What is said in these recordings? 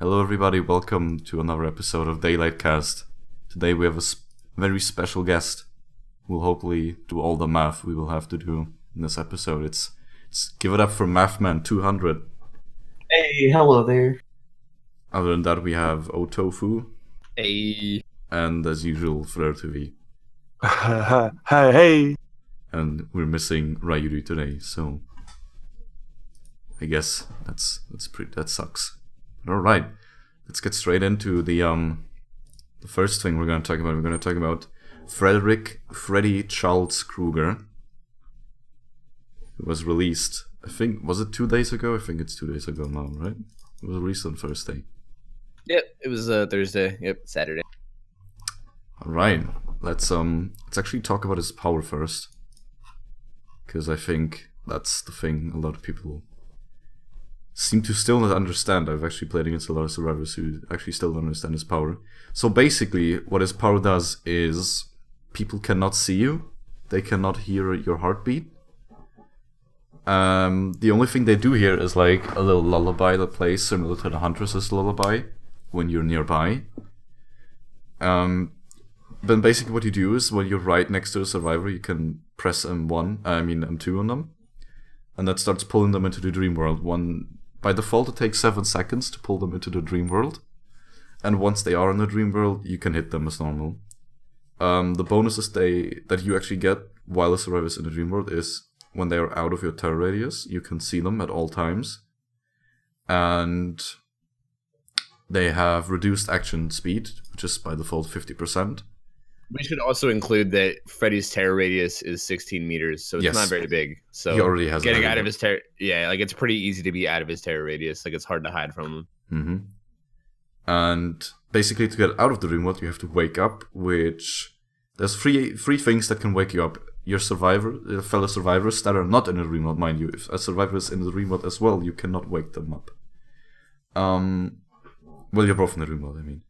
Hello everybody, welcome to another episode of Daylightcast. Today we have a very special guest who will hopefully do all the math we will have to do in this episode. It's give it up for Mathman 200. Hey, hello there. Other than that we have Otofu. Hey. And as usual, Frederick. Hey. And we're missing Ryuri today, so I guess that sucks. Alright, let's get straight into the first thing we're going to talk about. We're going to talk about Freddy Charles Krueger. It was released, I think, was it 2 days ago? I think it's 2 days ago now, right? It was released on Thursday. Yep, it was Thursday. Yep, Saturday. Alright, let's actually talk about his power first. Because I think that's the thing a lot of people seem to still not understand. I've actually played against a lot of survivors who actually still don't understand his power. So basically, what his power does is people cannot see you, they cannot hear your heartbeat. The only thing they do hear is like a little lullaby that plays similar to the Huntress's lullaby when you're nearby. Then basically what you do is when you're right next to a survivor, you can press M2 on them, and that starts pulling them into the dream world. By default, it takes 7 seconds to pull them into the dream world, and once they are in the dream world, you can hit them as normal. The bonuses that you actually get while the survivor is in the dream world is when they are out of your terror radius, you can see them at all times, and they have reduced action speed, which is by default 50%. We should also include that Freddy's terror radius is 16 meters, so it's not very big. So he already has getting out of his terror, like it's pretty easy to be out of his terror radius. Like it's hard to hide from him. And basically, to get out of the dream world, you have to wake up. Which there's three things that can wake you up: your fellow survivors that are not in the dream world, mind you. If a survivor is in the dream world as well, you cannot wake them up. Well, you're both in the dream world, I mean.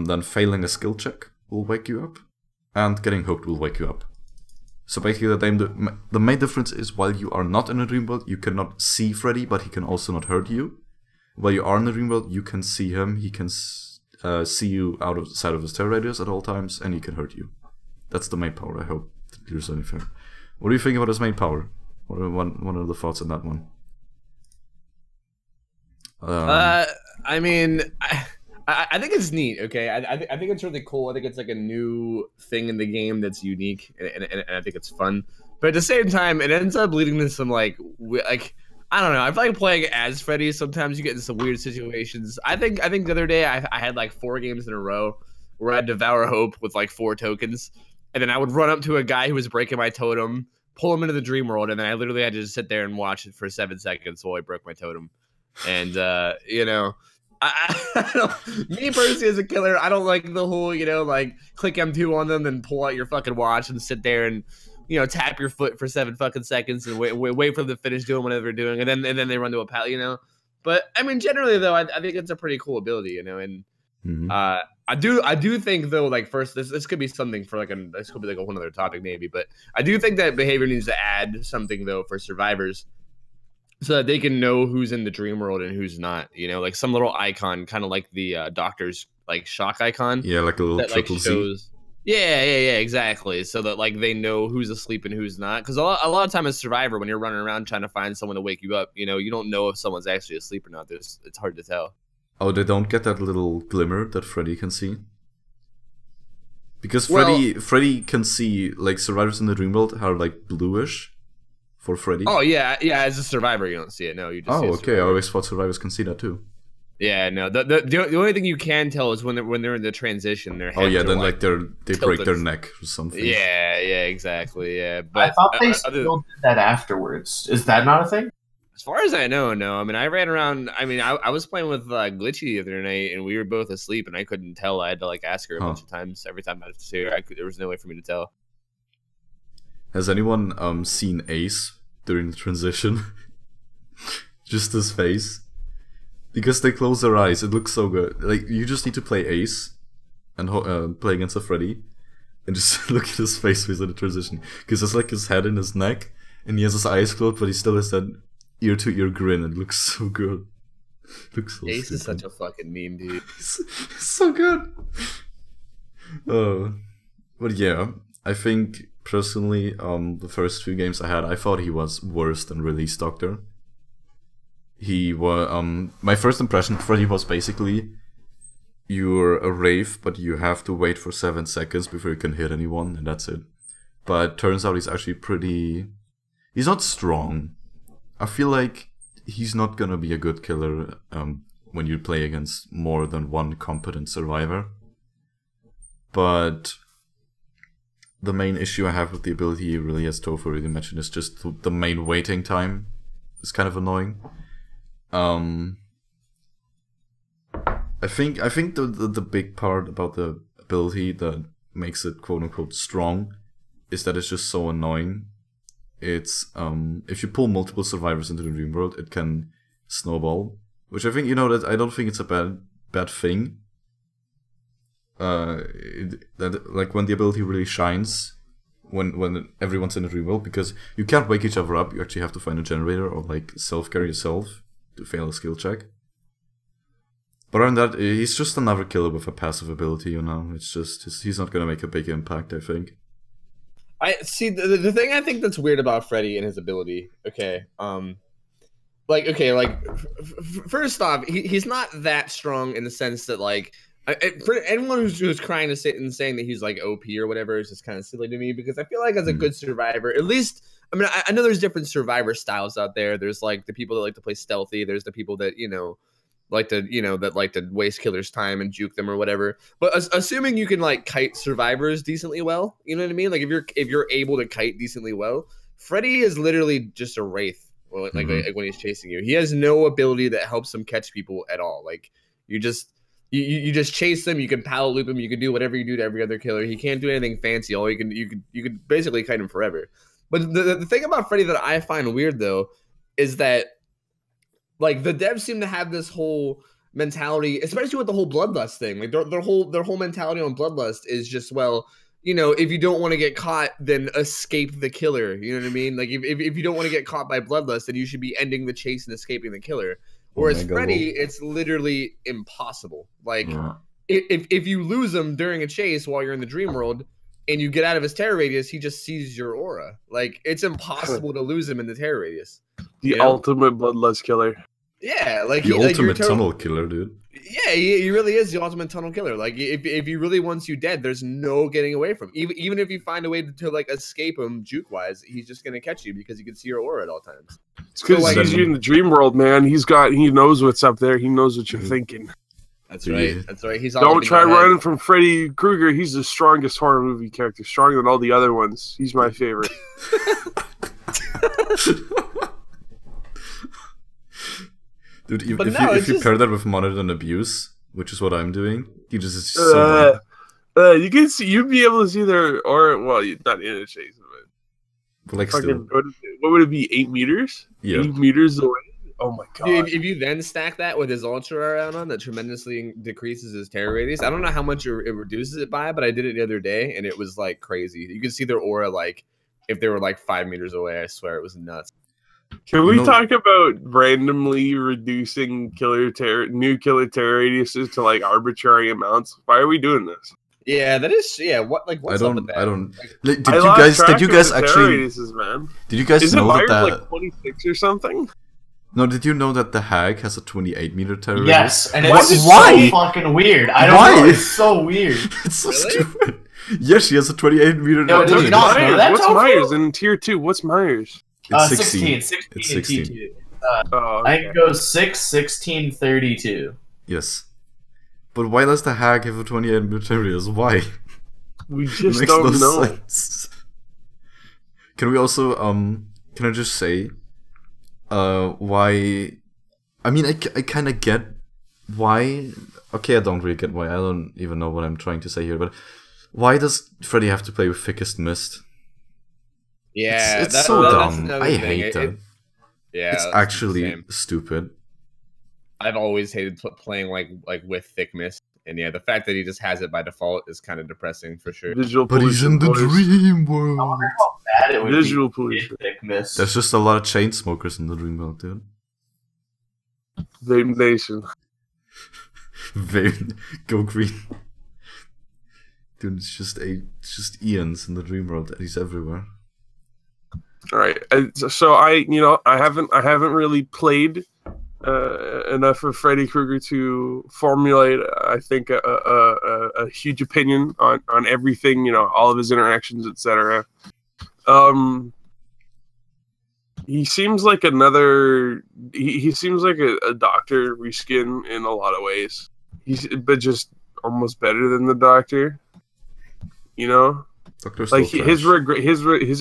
Then failing a skill check will wake you up, and getting hooked will wake you up. So basically the main difference is while you are not in a dream world, you cannot see Freddy, but he can also not hurt you. While you are in the dream world, you can see him, he can see you out of the side of his terror radius at all times, and he can hurt you. That's the main power. I hope that clears anything. What do you think about his main power? What are one of the thoughts on that one? I mean, I think it's neat. Okay, I think it's really cool. I think it's like a new thing in the game that's unique, and I think it's fun. But at the same time, it ends up leading to some like I don't know. I feel like playing as Freddy. Sometimes you get in some weird situations. I think the other day I had like 4 games in a row where I'd devour hope with like 4 tokens, and then I would run up to a guy who was breaking my totem, pull him into the dream world, and then I literally had to just sit there and watch it for 7 seconds while I broke my totem. And you know. Me personally as a killer, I don't like the whole, like click M2 on them and pull out your fucking watch and sit there and, tap your foot for 7 fucking seconds and wait for them to finish doing whatever they're doing, and then they run to a pal, But I mean, generally though, I think it's a pretty cool ability, and I do think though, like first, this could be something for this could be like a whole other topic maybe, but I do think that behavior needs to add something though for survivors, so that they can know who's in the dream world and who's not, like some little icon, kind of like the doctor's like shock icon. Yeah, like a little that, triple shows, Z. Yeah, exactly. So that like they know who's asleep and who's not. Because a lot of time as a survivor, when you're running around trying to find someone to wake you up, you don't know if someone's actually asleep or not. It's hard to tell. Oh, they don't get that little glimmer that Freddy can see? Because Freddy can see, like, survivors in the dream world are like bluish. For Freddy? Oh yeah. As a survivor, you don't see it. No, you just. Oh, see a okay. I always thought survivors can see that too. Yeah, no. The only thing you can tell is when they're in the transition. Their heads then like they break their neck or something. Yeah, exactly. Yeah, but I thought they still did that afterwards. Is that not a thing? As far as I know, no. I mean, I ran around. I mean, I was playing with Glitchy the other night, and we were both asleep, and I couldn't tell. I had to like ask her a bunch of times. Every time I see her, there was no way for me to tell. Has anyone seen Ace during the transition? Just his face, because they close their eyes, it looks so good. Like, you just need to play Ace and play against a Freddy and just look at his face within the transition, because it's like his head in his neck and he has his eyes closed, but he still has that ear to ear grin. It looks so good. Looks so Ace stupid. is such a fucking meme, dude. It's so good. But yeah, I think personally, the first few games I had, I thought he was worse than Release Doctor. He was my first impression of Freddy was basically you're a Wraith, but you have to wait for 7 seconds before you can hit anyone, and that's it. But turns out he's actually pretty. He's not strong. I feel like he's not gonna be a good killer when you play against more than one competent survivor. But the main issue I have with the ability, really, as Toph already mentioned, is just the main waiting time. It's kind of annoying. I think the big part about the ability that makes it quote unquote strong is that it's just so annoying. It's if you pull multiple survivors into the dream world, it can snowball, which I think that I don't think it's a bad thing. That like when the ability really shines, when everyone's in the dream world, because you can't wake each other up. You actually have to find a generator or like self-carry yourself to fail a skill check. But other than that, he's just another killer with a passive ability. It's just he's not gonna make a big impact, I think. I see the thing I think that's weird about Freddy and his ability. Okay, first off, he's not that strong in the sense that like for anyone who's crying to sit and saying that he's like OP or whatever is just kind of silly to me, because I feel like as a good survivor, at least, I mean, I know there's different survivor styles out there. There's like the people that like to play stealthy. There's the people that like to waste killers' time and juke them or whatever. But assuming you can like kite survivors decently well, you know what I mean? Like if you're able to kite decently well, Freddy is literally just a wraith. Like when he's chasing you, he has no ability that helps him catch people at all. Like you just chase them. You can power loop him. You can do whatever you do to every other killer. He can't do anything fancy. All you can basically kite him forever. But the thing about Freddy that I find weird though is that, like, the devs seem to have this whole mentality, especially with the whole bloodlust thing. Like their whole mentality on bloodlust is just, well, if you don't want to get caught, then escape the killer. You know what I mean? Like if you don't want to get caught by bloodlust, then you should be ending the chase and escaping the killer. Whereas Freddy, it's literally impossible. Like if you lose him during a chase while you're in the dream world and you get out of his terror radius, he just sees your aura. Like it's impossible to lose him in the terror radius. The ultimate bloodlust killer. Yeah, like the ultimate tunnel killer, dude. Yeah, he really is the ultimate tunnel killer. Like if he really wants you dead, there's no getting away from him. Even if you find a way to like escape him juke wise, he's just gonna catch you because he can see your aura at all times. It's because he's in the dream world, man. He knows what's up there. He knows what you're thinking. That's right. That's right. Don't try running from Freddy Krueger. He's the strongest horror movie character, stronger than all the other ones. He's my favorite. Dude, if you pair that with Monitor and Abuse, which is what I'm doing, you just so you can see, you'd be able to see their aura. Well, not in a chase, but like fucking, what would it be? 8 meters? Yeah. 8 meters away. Oh my god! Dude, if you then stack that with his ultra around on, that tremendously decreases his terror radius. I don't know how much it reduces it by, but I did it the other day, and it was like crazy. You could see their aura like if they were like 5 meters away. I swear it was nuts. Can we talk about randomly reducing new killer terror radiuses to like arbitrary amounts? Why are we doing this? Yeah, that is. Yeah, what's up with that? I don't. Did you guys actually? Radiuses, man. Did you guys know that? Like 26 or something? No, did you know that the Hag has a 28-meter terror radius? Yes, and it's so fucking weird. I don't know. It's so weird. It's so stupid. Yes, she has a 28-meter terror radius. What's Myers in tier 2? What's Myers? It's 16. 16. I think it goes 6, 16, 32. Yes. But why does the Hag have a 28-meter terror radius? Why? We just don't know. Sense. Can we also, can I just say, why? I mean, I kind of get why. Okay, I don't really get why. I don't even know what I'm trying to say here, but why does Freddy have to play with Thickest Mist? Yeah, it's so dumb. I hate that. Yeah, it's actually stupid. I've always hated playing like with Thick Mist, and yeah, the fact that he just has it by default is kind of depressing for sure. But he's in the dream world. I wonder how bad it would be Thick Mist. There's just a lot of chain smokers in the dream world, dude. Vape Nation. Go green. Dude, it's just Ian's in the dream world. He's everywhere. All right. So I haven't really played enough of Freddy Krueger to formulate, I think, a huge opinion on everything. You know, all of his interactions, etc. He seems like he seems like a Doctor reskin in a lot of ways. But just almost better than the Doctor. You know, like his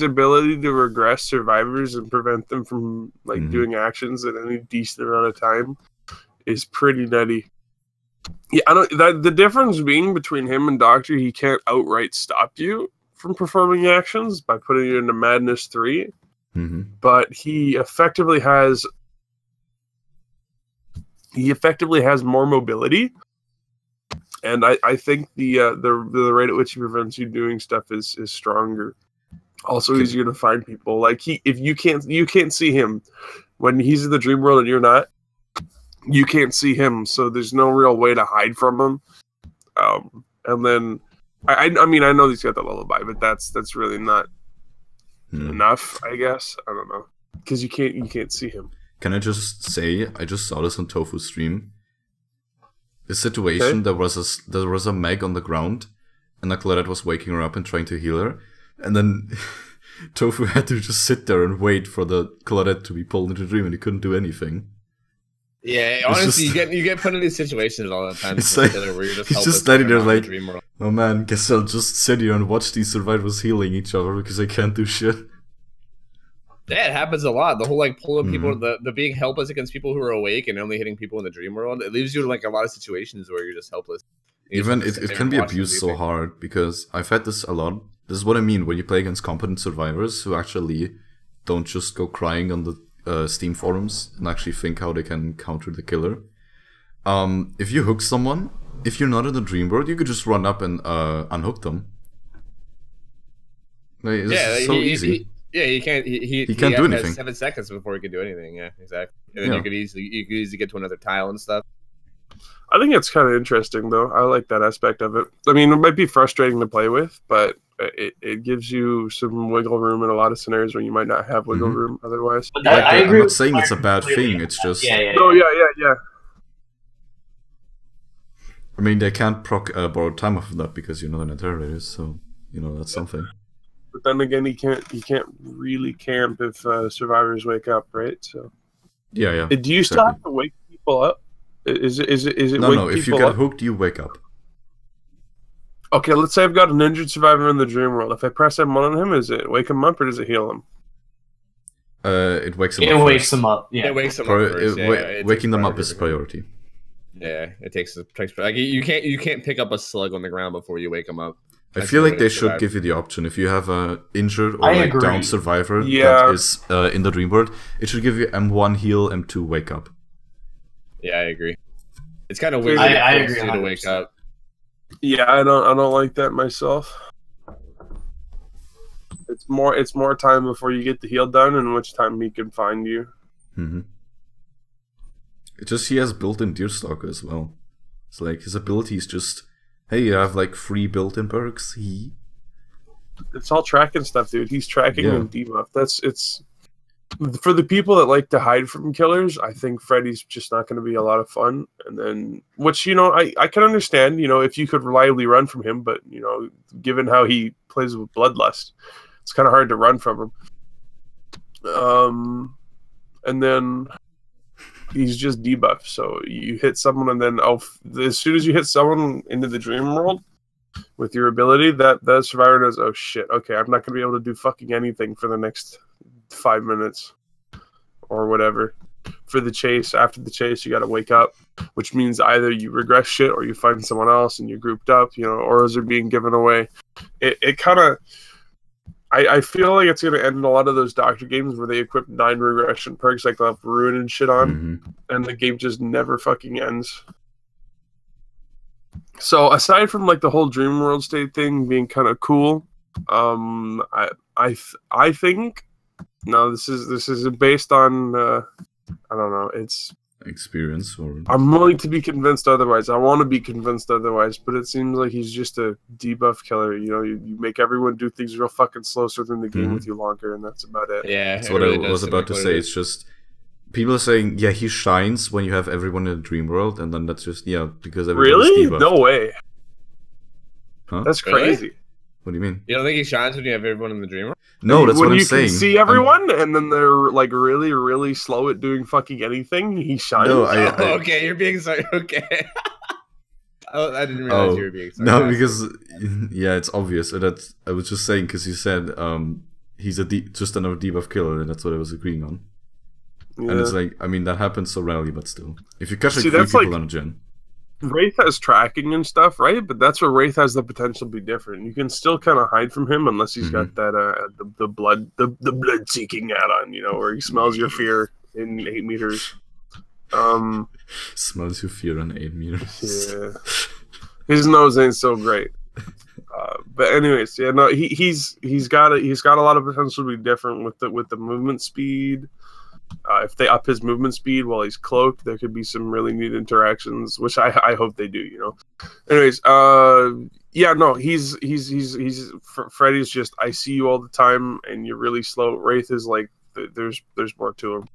ability to regress survivors and prevent them from doing actions at any decent amount of time is pretty nutty. Yeah, the difference being between him and Doctor, he can't outright stop you from performing actions by putting you into Madness 3. But he effectively has more mobility, and I think the rate at which he prevents you doing stuff is stronger. Also easier to find people. Like if you can't see him when he's in the dream world and you're not, you can't see him, so there's no real way to hide from him. And then I mean I know he's got the lullaby, but that's really not enough, I guess. I don't know, because you can't see him. Can I just say I just saw this on Tofu's stream? The situation there was a Meg on the ground, and Claudette was waking her up and trying to heal her, and then Tofu had to just sit there and wait for the Claudette to be pulled into the dream, and he couldn't do anything. Yeah, honestly, you get put in these situations all the time. It's like, where you're he's just standing there like, oh man, guess I'll just sit here and watch these survivors healing each other because I can't do shit. Yeah, it happens a lot. The whole pulling people, the being helpless against people who are awake and only hitting people in the dream world, it leaves you in a lot of situations where you're just helpless. Even it can be abused so hard, because I've had this a lot. This is what I mean when you play against competent survivors who actually don't just go crying on the Steam forums and actually think how they can counter the killer. If you hook someone, if you're not in the dream world, you could just run up and unhook them. It's so easy. He can't. He can't do anything. 7 seconds before he can do anything. Yeah, exactly. And then you could easily get to another tile and stuff. I think it's kind of interesting, though. I like that aspect of it. I mean, it might be frustrating to play with, but it gives you some wiggle room in a lot of scenarios where you might not have wiggle room otherwise. I agree. I'm not saying it's a bad thing. It's just yeah. I mean, they can't proc borrowed time off of that because you're not an interrogator, so that's something. But then again, you can't really camp if survivors wake up, right? So yeah. Do you still have to wake people up? Is it no? If you get hooked, you wake up. Okay, let's say I've got an injured survivor in the dream world. If I press M1 on him, is it wake him up or does it heal him? It wakes him up. It wakes him up. Yeah, it wakes him up first. Waking them up is priority. Yeah, it takes you can't pick up a slug on the ground before you wake him up. I feel like they should give you the option. If you have a injured or down survivor that is in the dream world, it should give you M1 heal, M2 wake up. Yeah, I agree. It's kind of weird. I agree to wake up. Yeah, I don't like that myself. It's more time before you get the heal done, and which time he can find you. It's just he has built-in Deerstalker as well. It's like his ability is just, hey, you have 3 built-in perks. It's all tracking stuff, dude. He's tracking and debuff. It's for the people that like to hide from killers. I think Freddy's just not going to be a lot of fun. And then, which I can understand. If you could reliably run from him, but given how he plays with Bloodlust, it's kind of hard to run from him. And then he's just debuffed. So you hit someone, and then as soon as you hit someone into the dream world with your ability, that survivor knows, oh shit, okay, I'm not going to be able to do fucking anything for the next 5 minutes or whatever. For the chase, after the chase, you got to wake up, which means either you regress shit or you find someone else and you're grouped up. Auras are being given away. It kind of, I feel like it's going to end in a lot of those Doctor games where they equip 9 regression perks like they'll have Ruin and shit on, and the game just never fucking ends. So aside from the whole Dream World state thing being kind of cool, I think. No, this is based on I don't know. experience. Or I'm willing to be convinced otherwise. I want to be convinced otherwise, but it seems like he's just a debuff killer. You know, you make everyone do things real fucking slow so they're in the game with you longer, and that's about it. Yeah, that's what I was about to say. It's just people are saying, yeah, he shines when you have everyone in the dream world, and then that's just because everybody's really debuffed. No way. Huh? That's crazy. Really? What do you mean? You don't think he shines when you have everyone in the dream world? No, that's what I'm saying. When you can see everyone, and then they're like really, really slow at doing fucking anything, he shines. No, okay, you're being sorry. Okay. I didn't realize you were being sorry. No, because it's obvious. I was just saying because you said he's just another debuff killer, and that's what I was agreeing on. Yeah. And it's like, I mean, that happens so rarely, but still, if you catch like 3 people on a gen. Wraith has tracking and stuff, right? But that's where Wraith has the potential to be different. You can still kind of hide from him unless he's got that the blood seeking add-on, where he smells your fear in 8 meters. Smells your fear in 8 meters. Yeah, his nose ain't so great. But anyways, he's got a lot of potential to be different with the movement speed. If they up his movement speed while he's cloaked, there could be some really neat interactions, which I hope they do. Anyways, he's Freddy's just I see you all the time and you're really slow. Wraith is like there's more to him.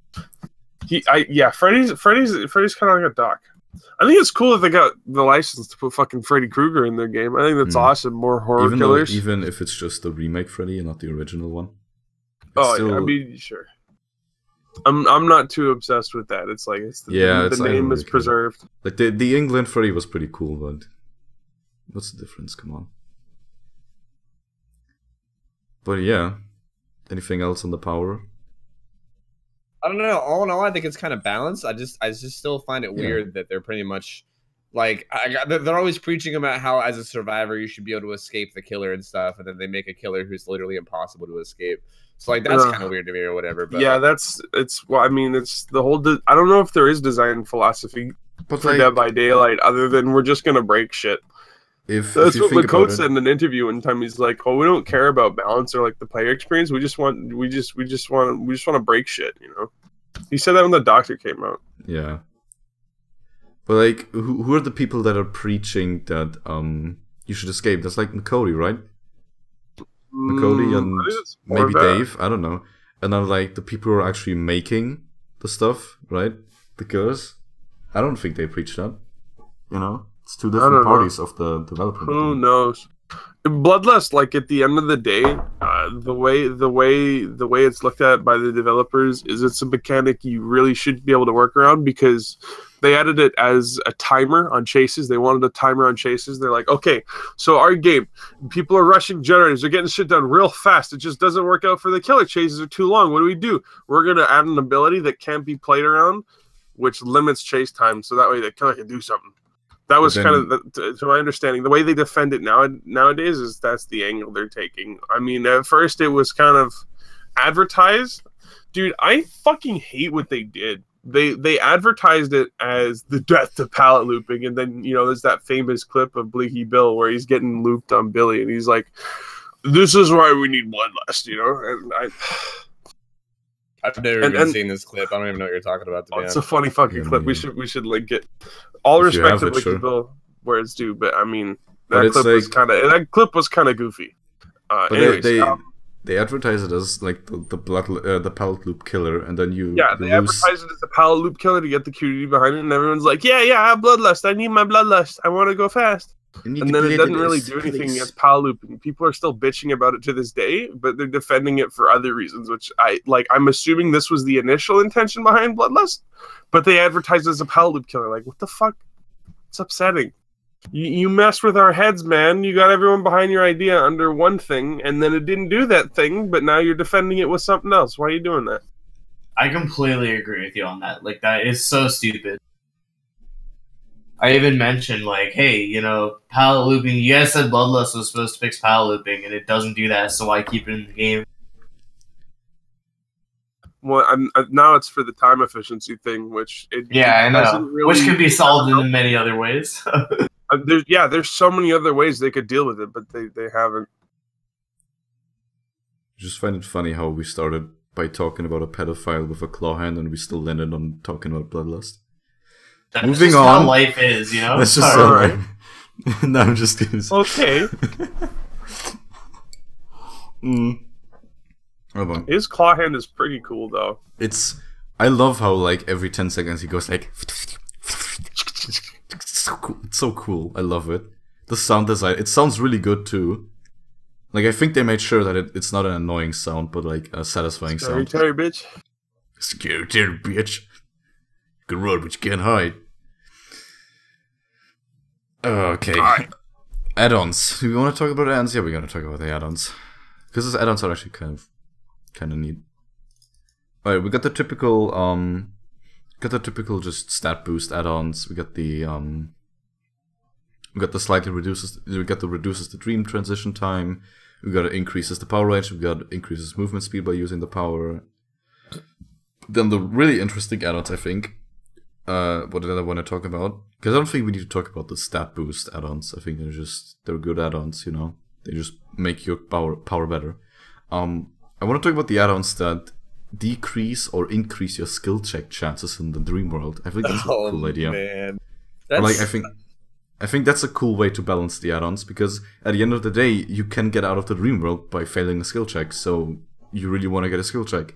Freddy's kind of like a doc. I think it's cool that they got the license to put fucking Freddy Krueger in their game. I think that's awesome. More horror killers, even if it's just the remake Freddy and not the original one. I mean, sure. I'm not too obsessed with that. It's like the name is preserved. Like the England Freddy was pretty cool, but what's the difference? Come on. But yeah, anything else on the power? I don't know. All in all, I think it's kind of balanced. I just still find it weird that they're pretty much like they're always preaching about how as a survivor you should be able to escape the killer and stuff, and then they make a killer who's literally impossible to escape. So like that's kind of weird to me or whatever. But yeah, it's the whole. I don't know if there is design philosophy for Dead by Daylight other than we're just gonna break shit. That's what Lakota said in an interview one time. He's like, "Oh, we don't care about balance or like the player experience. We just want to break shit." He said that when the Doctor came out. Yeah, but like, who are the people that are preaching that you should escape? That's like Makodi, right? Makodi and maybe Dave, I don't know. And then like the people who are actually making the stuff, right? The killers. I don't think they preach that. It's two different parties of the development. Who knows? Bloodlust, like at the end of the day, the way it's looked at by the developers is it's a mechanic you really should be able to work around because they added it as a timer on chases. They wanted a timer on chases. They're like, okay, so our game, people are rushing generators. They're getting shit done real fast. It just doesn't work out for the killer. Chases are too long. What do? We're going to add an ability that can't be played around, which limits chase time. So that way the killer can do something. That was kind of, to my understanding, the way they defend it nowadays is that's the angle they're taking. I mean, at first it was kind of advertised. Dude, I fucking hate what they did. They advertised it as the death to pallet looping, and then there's that famous clip of Bleaky Bill where he's getting looped on Billy, and he's like, "This is why we need bloodlust," And I've never even seen this clip. I don't even know what you're talking about. It's a funny fucking clip. We should link it. All respect to Bleaky Bill where it's due, but I mean that clip was kind of goofy. They advertise it as like the pallet loop killer, and then they advertise it as the pallet loop killer to get the community behind it, and everyone's like, yeah, I have bloodlust. I need my bloodlust. I want to go fast. And then it doesn't really do anything against pallet looping. People are still bitching about it to this day, but they're defending it for other reasons, which I'm assuming this was the initial intention behind bloodlust, but they advertised it as a pallet loop killer. Like, what the fuck? It's upsetting. You messed with our heads, man. You got everyone behind your idea under one thing, and then it didn't do that thing, but now you're defending it with something else. Why are you doing that? I completely agree with you on that. Like, that is so stupid. I even mentioned, like, hey, pallet looping. You guys said Bloodlust was supposed to fix pallet looping, and it doesn't do that, so why keep it in the game? Well, now it's for the time efficiency thing, which I know, which could be solved in many other ways. There's so many other ways they could deal with it, but they haven't. I just find it funny how we started by talking about a pedophile with a claw hand, and we still landed on talking about bloodlust. That's Moving just on. how life is, you know? Let's just Sorry. Alright. No, I'm just kidding. Okay. Hold on. His claw hand is pretty cool, though. I love how like every 10 seconds he goes like. It's so cool. It's so cool. I love it. The sound design. It sounds really good too. Like I think they made sure that it's not an annoying sound, but like a satisfying sound. Terry, bitch. Scary terry bitch. You can run, but you can't hide. Okay. Add-ons. Do we want to talk about add-ons? Yeah, we're gonna talk about the add-ons. Because those add-ons are actually kind of neat. Alright, we got the typical just stat boost add-ons. We got the reduces the dream transition time. We got increases the power range. We got increases movement speed by using the power. Then the really interesting add-ons, I think. What did I want to talk about? Because I don't think we need to talk about the stat boost add-ons. I think they're good add-ons. You know, they just make your power better. I want to talk about the add-ons that decrease or increase your skill check chances in the dream world. I think that's a cool idea. Man. Like I think that's a cool way to balance the add-ons, because at the end of the day, you can get out of the dream world by failing a skill check. So you really want to get a skill check.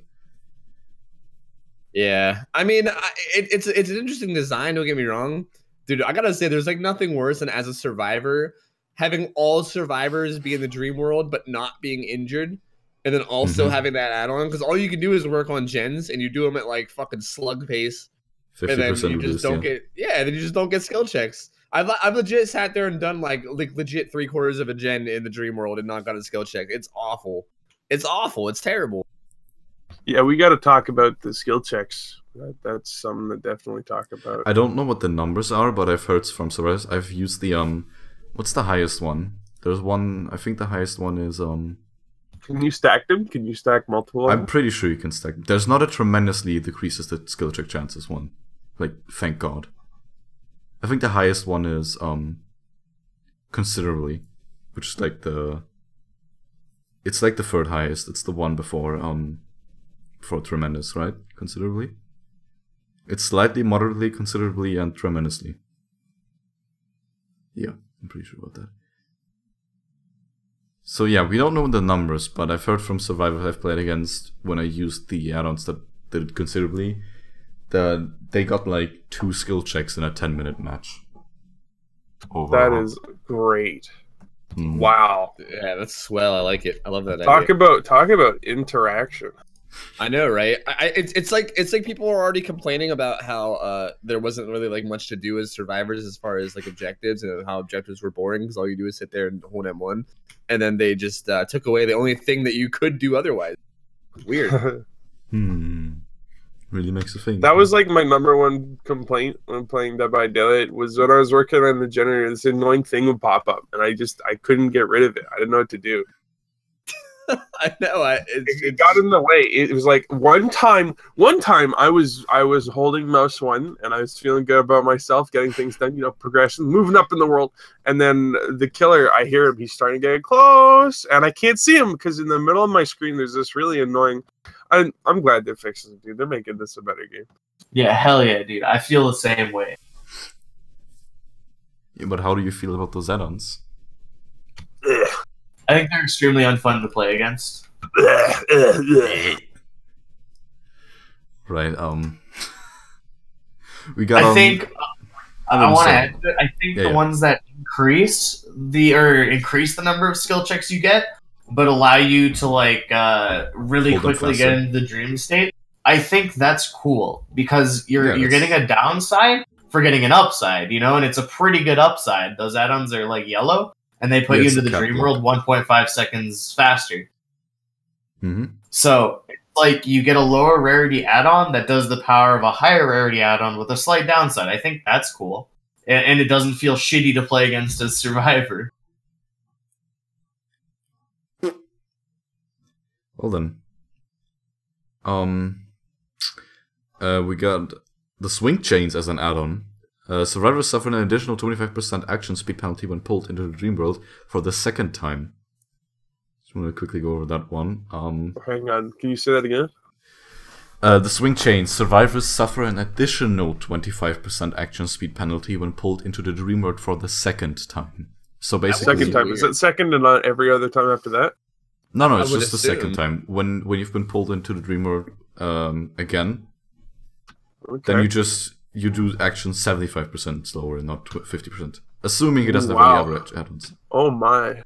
Yeah, I mean, it's an interesting design. Don't get me wrong, dude. I gotta say, there's like nothing worse than as a survivor having all survivors be in the dream world but not being injured, and then also having that add-on, because all you can do is work on gens, and you do them at like fucking slug pace, 50% and then you reduced, just don't get then you just don't get skill checks. I've legit sat there and done like legit 3/4 of a gen in the dream world and not got a skill check. It's awful. It's awful. It's terrible. Yeah, we got to talk about the skill checks. That's something to definitely talk about. I don't know what the numbers are, but I've heard from survivors. I've used the what's the highest one? There's one. I think the highest one is Can you stack them? Can you stack multiple? I'm pretty sure you can stack. There's not a tremendously decreases the skill check chances one. Like, thank God. I think the highest one is considerably, which is like it's like the third highest. It's the one before tremendous, right? Considerably. It's slightly, moderately, considerably, and tremendously. Yeah, I'm pretty sure about that. So yeah, we don't know the numbers, but I've heard from survivors I've played against when I used the add-ons that did it considerably, that they got like 2 skill checks in a 10-minute match. Overall. That is great. Wow. Yeah, that's swell. I like it. I love that. Talk about interaction. I know, right? It's like people are already complaining about how there wasn't really like much to do as survivors as far as like objectives, and how objectives were boring because all you do is sit there and hold M1, and then they just took away the only thing that you could do otherwise. Weird. Really makes a thing. That was like my number one complaint when playing Dead by Daylight, was when I was working on the generator, this annoying thing would pop up, and I couldn't get rid of it. I didn't know what to do. I know. It got in the way. It was like one time I was holding mouse 1 and I was feeling good about myself, getting things done, you know, progression, moving up in the world, and then the killer, I hear him, he's starting to get close, and I can't see him because in the middle of my screen there's this really annoying. I'm glad they're fixing it, dude. They're making this a better game. Yeah, hell yeah, dude. I feel the same way. Yeah, but how do you feel about those add-ons? I think they're extremely unfun to play against. Right. We got. I think I want to add to it. I think the yeah. ones that increase the number of skill checks you get, but allow you to like really Hold them quickly faster. get into the dream state. I think that's cool because you're getting a downside for getting an upside, you know, and it's a pretty good upside. Those add-ons are like yellow, and they put Yeah, you it's into the a cap dream block. world 1.5 seconds faster. Mm-hmm. So it's like you get a lower rarity add-on that does the power of a higher rarity add-on with a slight downside. I think that's cool, and it doesn't feel shitty to play against as Survivor. Well then. We got the swing chains as an add-on. Survivors suffer an additional 25% action speed penalty when pulled into the dream world for the second time. Just want to quickly go over that one. Hang on, can you say that again? The swing chains. Survivors suffer an additional 25% action speed penalty when pulled into the dream world for the second time. So basically, Second time. Is it second and not every other time after that? No, it's just the second time. When you've been pulled into the dream world again, then you do action 75% slower and not 50%. Assuming it doesn't have any other add-ons. Oh my.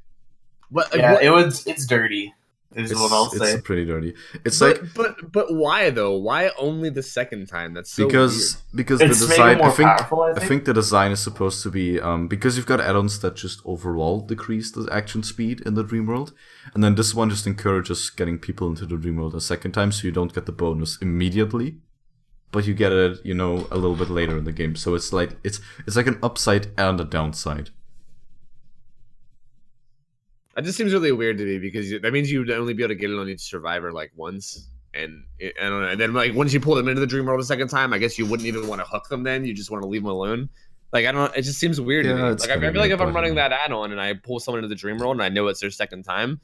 It's dirty. Is what I'll say. It's pretty dirty. It's but why though? Why only the second time? That's so because weird. the design. I think the design is supposed to be because you've got add-ons that just overall decrease the action speed in the dream world, and then this one just encourages getting people into the dream world a second time, so you don't get the bonus immediately, but you get it, a little bit later in the game. So it's like an upside and a downside. That just seems really weird to me because that means you'd only be able to get it on each survivor like once, and I don't know. And then like once you pull them into the dream world a second time, I guess you wouldn't even want to hook them. Then you just want to leave them alone. Like I don't. It just seems weird to me. Like I feel like if I'm running that add-on and I pull someone into the dream world and I know it's their second time,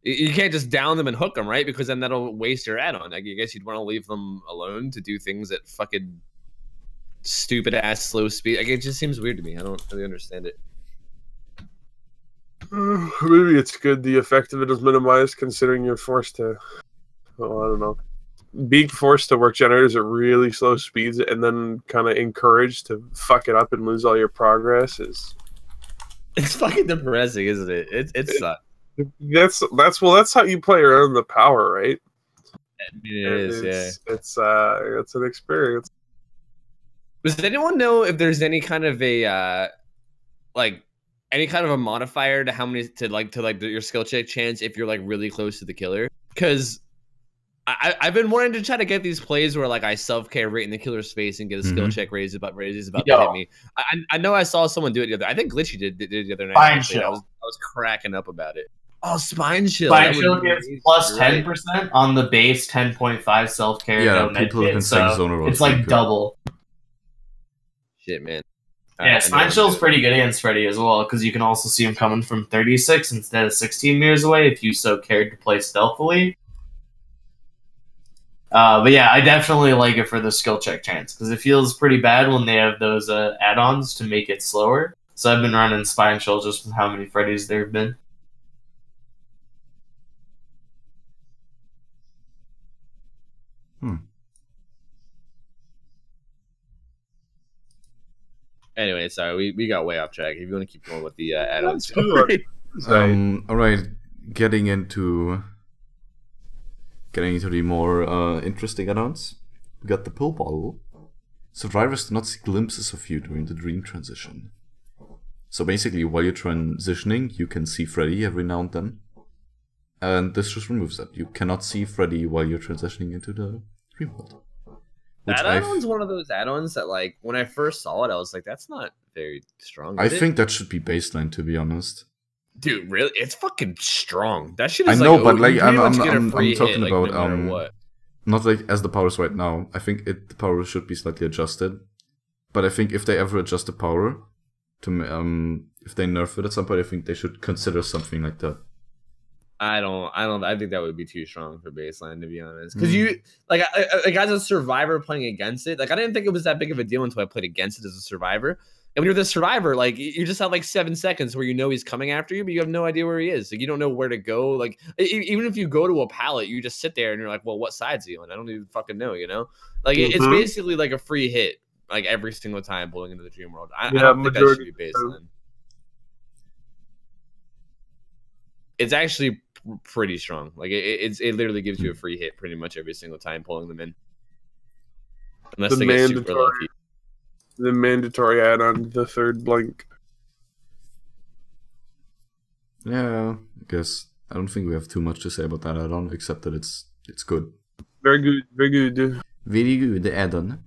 you can't just down them and hook them, right? Because then that'll waste your add-on. Like, I guess you'd want to leave them alone to do things at fucking stupid ass slow speed. Like it just seems weird to me. I don't really understand it. Maybe it's good. The effect of it is minimized, considering you're forced to. Oh, I don't know. Being forced to work generators at really slow speeds and then kind of encouraged to fuck it up and lose all your progress is. It's fucking depressing, isn't it? It sucks. That's how you play around the power, right? It's an experience. Does anyone know if there's any kind of a any kind of a modifier to how many to your skill check chance if you're like really close to the killer? Because I've been wanting to try to get these plays where like I self-care right in the killer's face and get a skill check raise about to hit me. I know I saw someone do it the other. I think Glitchy did the other night. Spine Shield. I was cracking up about it. Oh, Spine Shield. Spine Shield gets plus 10% on the base 10.5 self-care. Yeah, people who can take zone rolls. It's like double. Shit, man. Yeah, Spine Shield's pretty good against Freddy as well, because you can also see him coming from 36 instead of 16 meters away if you so cared to play stealthily. But yeah, I definitely like it for the skill check chance, because it feels pretty bad when they have those add-ons to make it slower. So I've been running Spine Shield just from how many Freddys there have been. Anyway, sorry, we got way off track. If you want to keep going with the add-ons. All right, getting into the more interesting add-ons. We got the pill bottle. Survivors do not see glimpses of you during the dream transition. So basically, while you're transitioning, you can see Freddy every now and then. And this just removes that. You cannot see Freddy while you're transitioning into the dream world. That add-on's one of those add-ons that, like, when I first saw it, I was like, that's not very strong. I think that should be baseline, to be honest. Dude, really? It's fucking strong. That shit is but like, I'm talking hit, about, what. Not like as the powers right now. I think the power should be slightly adjusted. But I think if they ever adjust the power, if they nerf it at some point, I think they should consider something like that. I think that would be too strong for baseline, to be honest. Because you as a survivor playing against it, like I didn't think it was that big of a deal until I played against it as a survivor. And when you're the survivor, like you just have like 7 seconds where you know he's coming after you, but you have no idea where he is. Like you don't know where to go. Like even if you go to a pallet, you just sit there and you're like, well, what side's he on? I don't even fucking know, you know? Like it's basically like a free hit, like every single time pulling into the dream world. I don't think that should be baseline. It's actually pretty strong. Like it literally gives you a free hit pretty much every single time pulling them in, unless they get super lucky. The mandatory add-on, the third blink. Yeah, I guess I don't think we have too much to say about that add-on, except that it's good. Very good, very good. Very good, the add-on.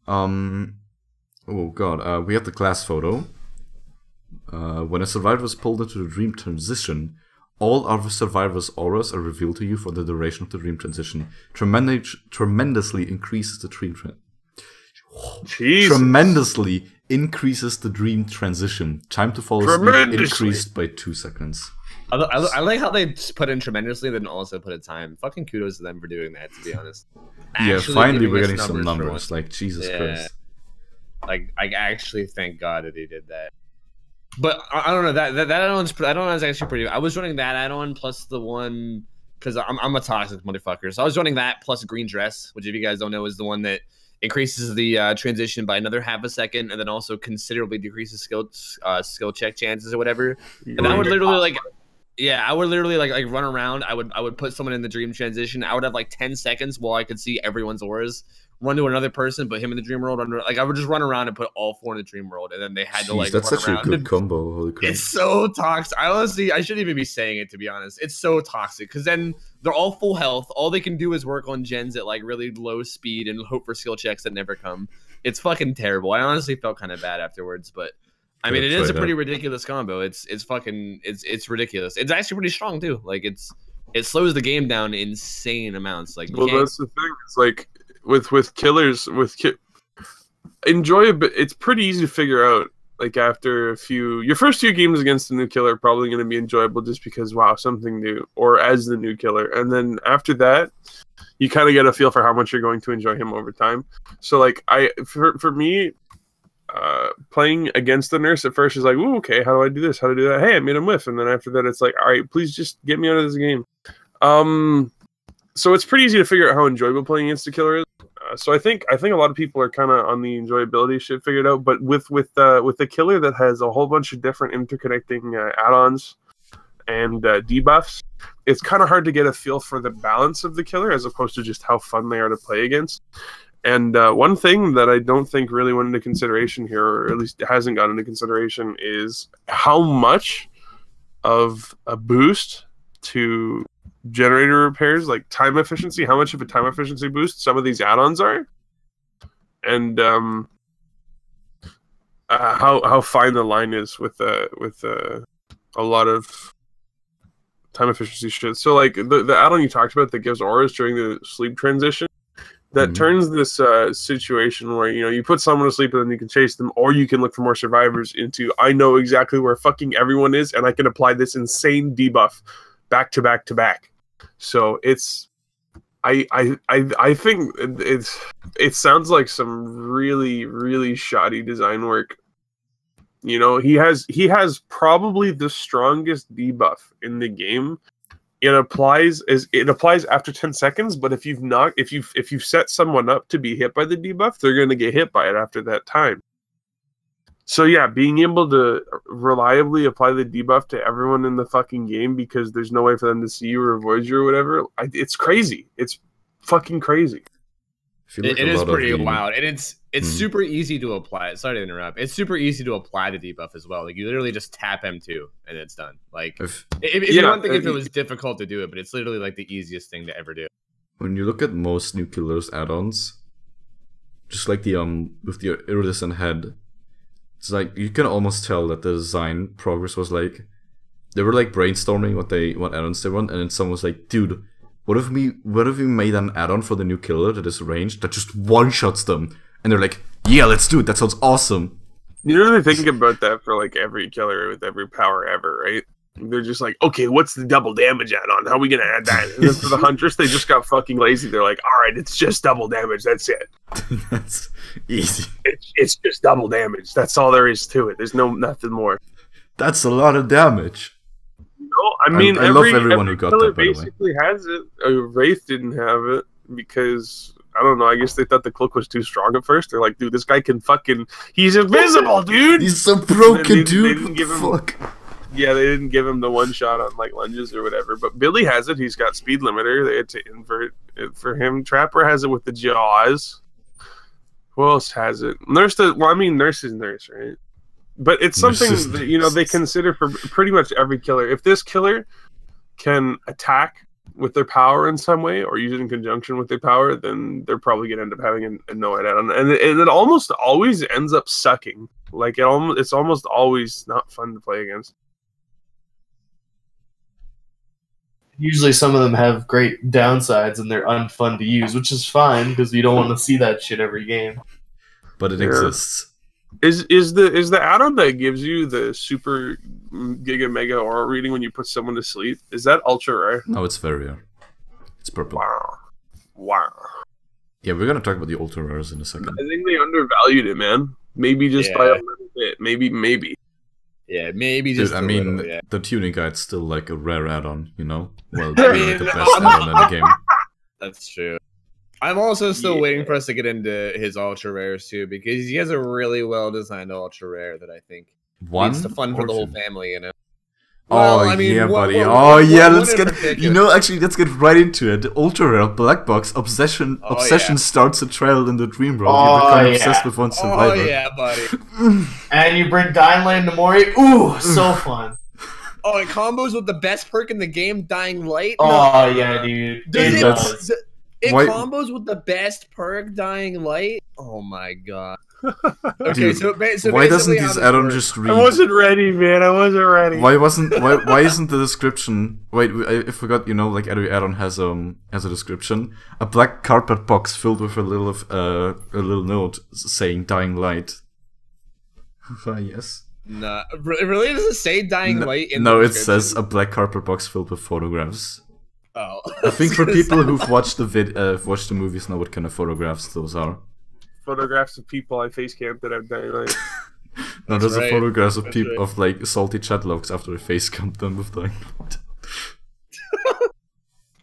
Oh god, we have the class photo. When a survivor is pulled into the dream transition, all other survivors' auras are revealed to you for the duration of the dream transition. Tremendously increases the dream tremendously increases the dream transition. Time to fall asleep increased by 2 seconds. I like how they put in tremendously, then also put a time. Fucking kudos to them for doing that, to be honest. actually finally giving we're us getting some for numbers. once. Like, Jesus Yeah. Christ. Like, I actually thank God that he did that. But I don't know, that add-on is actually pretty. I was running that add-on plus the one because I'm a toxic motherfucker. So I was running that plus green dress, which if you guys don't know is the one that increases the transition by another half a second, and then also considerably decreases skill check chances or whatever. And I would literally like run around. I would put someone in the dream transition. I would have like 10 seconds while I could see everyone's auras. Run to another person, put him in the dream world. I would just run around and put all 4 in the dream world, and then they had to like. That's run such a around. good combo. Holy crap. It's so toxic. I shouldn't even be saying it, to be honest. It's so toxic because then they're all full health. All they can do is work on gens at like really low speed and hope for skill checks that never come. It's fucking terrible. I honestly felt kind of bad afterwards, but I mean, it is a pretty ridiculous combo. It's ridiculous. It's actually pretty strong too. Like it slows the game down insane amounts. Like that's the thing. It's like with killers it's pretty easy to figure out. Like after your first few games against the new killer are probably going to be enjoyable just because wow, something new, or as the new killer, and then after that you kind of get a feel for how much you're going to enjoy him over time. So like for me, playing against the nurse at first is like, ooh, okay, how do I do this? How do I do that? Hey, I made him whiff, and then after that it's like, all right, please just get me out of this game. So it's pretty easy to figure out how enjoyable playing against the killer is. So I think a lot of people are kind of on the enjoyability shit figured out, but with the killer that has a whole bunch of different interconnecting add-ons and debuffs, it's kind of hard to get a feel for the balance of the killer as opposed to just how fun they are to play against. And one thing that I don't think really went into consideration here, or at least hasn't gotten into consideration, is how much of a boost to generator repairs, like time efficiency, how much of a time efficiency boost some of these add-ons are, and how fine the line is with a lot of time efficiency shit. So like the add-on you talked about that gives auras during the sleep transition, that turns this situation where you put someone to sleep and then you can chase them, or you can look for more survivors, into I know exactly where fucking everyone is and I can apply this insane debuff back to back to back. So it's I think it sounds like some really, really shoddy design work. He has probably the strongest debuff in the game. It applies after 10 seconds, but if you've set someone up to be hit by the debuff, they're going to get hit by it after that time. So yeah, being able to reliably apply the debuff to everyone in the fucking game because there's no way for them to see you or avoid you or whatever, it's crazy. It's fucking crazy. It is pretty wild, and it's super easy to apply. Sorry to interrupt. It's super easy to apply the debuff as well. Like you literally just tap M2 and it's done. Like if you don't think if it was difficult to do it, but it's literally like the easiest thing to ever do. When you look at most new killers add-ons, just like the with the iridescent head, it's like you can almost tell that the design progress was like they were like brainstorming what add-ons they want, and then someone was like, dude, what if we made an add-on for the new killer that is ranged that just one-shots them? And they're like, yeah, let's do it. That sounds awesome. You know, they're thinking about that for like every killer with every power ever, right? They're just like, okay, what's the double damage add-on? How are we gonna add that? And then for the Huntress, they just got fucking lazy. They're like, all right, it's just double damage. That's it. That's easy. It's just double damage. That's all there is to it. There's nothing more. That's a lot of damage. No, I mean, I love everyone who got that, by the way. Basically has it. Wraith didn't have it because I don't know. I guess they thought the cloak was too strong at first. They're like, dude, this guy can fucking. He's invisible, dude. He's so broken, dude. They didn't give him. Yeah, they didn't give him the one shot on like lunges or whatever. But Billy has it. He's got speed limiter. They had to invert it for him. Trapper has it with the jaws. Who else has it? Nurse is Nurse, right? But it's something that, they consider for pretty much every killer. If this killer can attack with their power in some way or use it in conjunction with their power, then they're probably going to end up having a no add-on. And it almost always ends up sucking. Like, it's almost always not fun to play against. Usually some of them have great downsides and they're unfun to use, which is fine because you don't want to see that shit every game. But it exists. Is the add-on that gives you the super giga mega aura reading when you put someone to sleep, is that ultra rare? No, it's very rare. It's purple. Wow. Yeah, we're gonna talk about the ultra rares in a second. I think they undervalued it, man. Maybe just by a Yeah. little bit. Maybe. Yeah, maybe Dude, just I a mean, little, yeah. the tuning guide's still like a rare add-on, you know? Well, I really mean, the best add-on in the game. That's true. I'm also still Yeah. waiting for us to get into his ultra rares too, because he has a really well designed ultra rare that I think One leads to fun for or the whole two? family, you know. Oh, Well, I mean, yeah, what- buddy. what- Oh, what- yeah, what let's in get... particular? You know, actually, let's get right into it. The ultra rare black box obsession Oh, obsession yeah. starts a trail in the dream world. Oh, You become yeah. obsessed with one Oh survivor. yeah, buddy. And you bring Dying Light into Mori. Ooh, so fun. Oh, it combos with the best perk in the game, Dying Light. Oh yeah, dude. Does It it, does. it Why- combos with the best perk, Dying Light. Oh my god. Okay, Dude, so, so why doesn't basically how this this add-on works- just I read... wasn't ready, man. I wasn't ready. Why isn't the description... Wait, I forgot, you know, like every add-on has a description. A black cardboard box filled with a little note saying dying light. Yes. Nah, really? Does it say Dying Light in No, the it says a description? black cardboard box filled with photographs. Oh. I think for people who've watched watched the movies know what kind of photographs those are. Photographs of people I face camped that I've done. Like, No, That's there's a right. photographs of That's people right. of like salty chatlogs after a face camped them with dying light.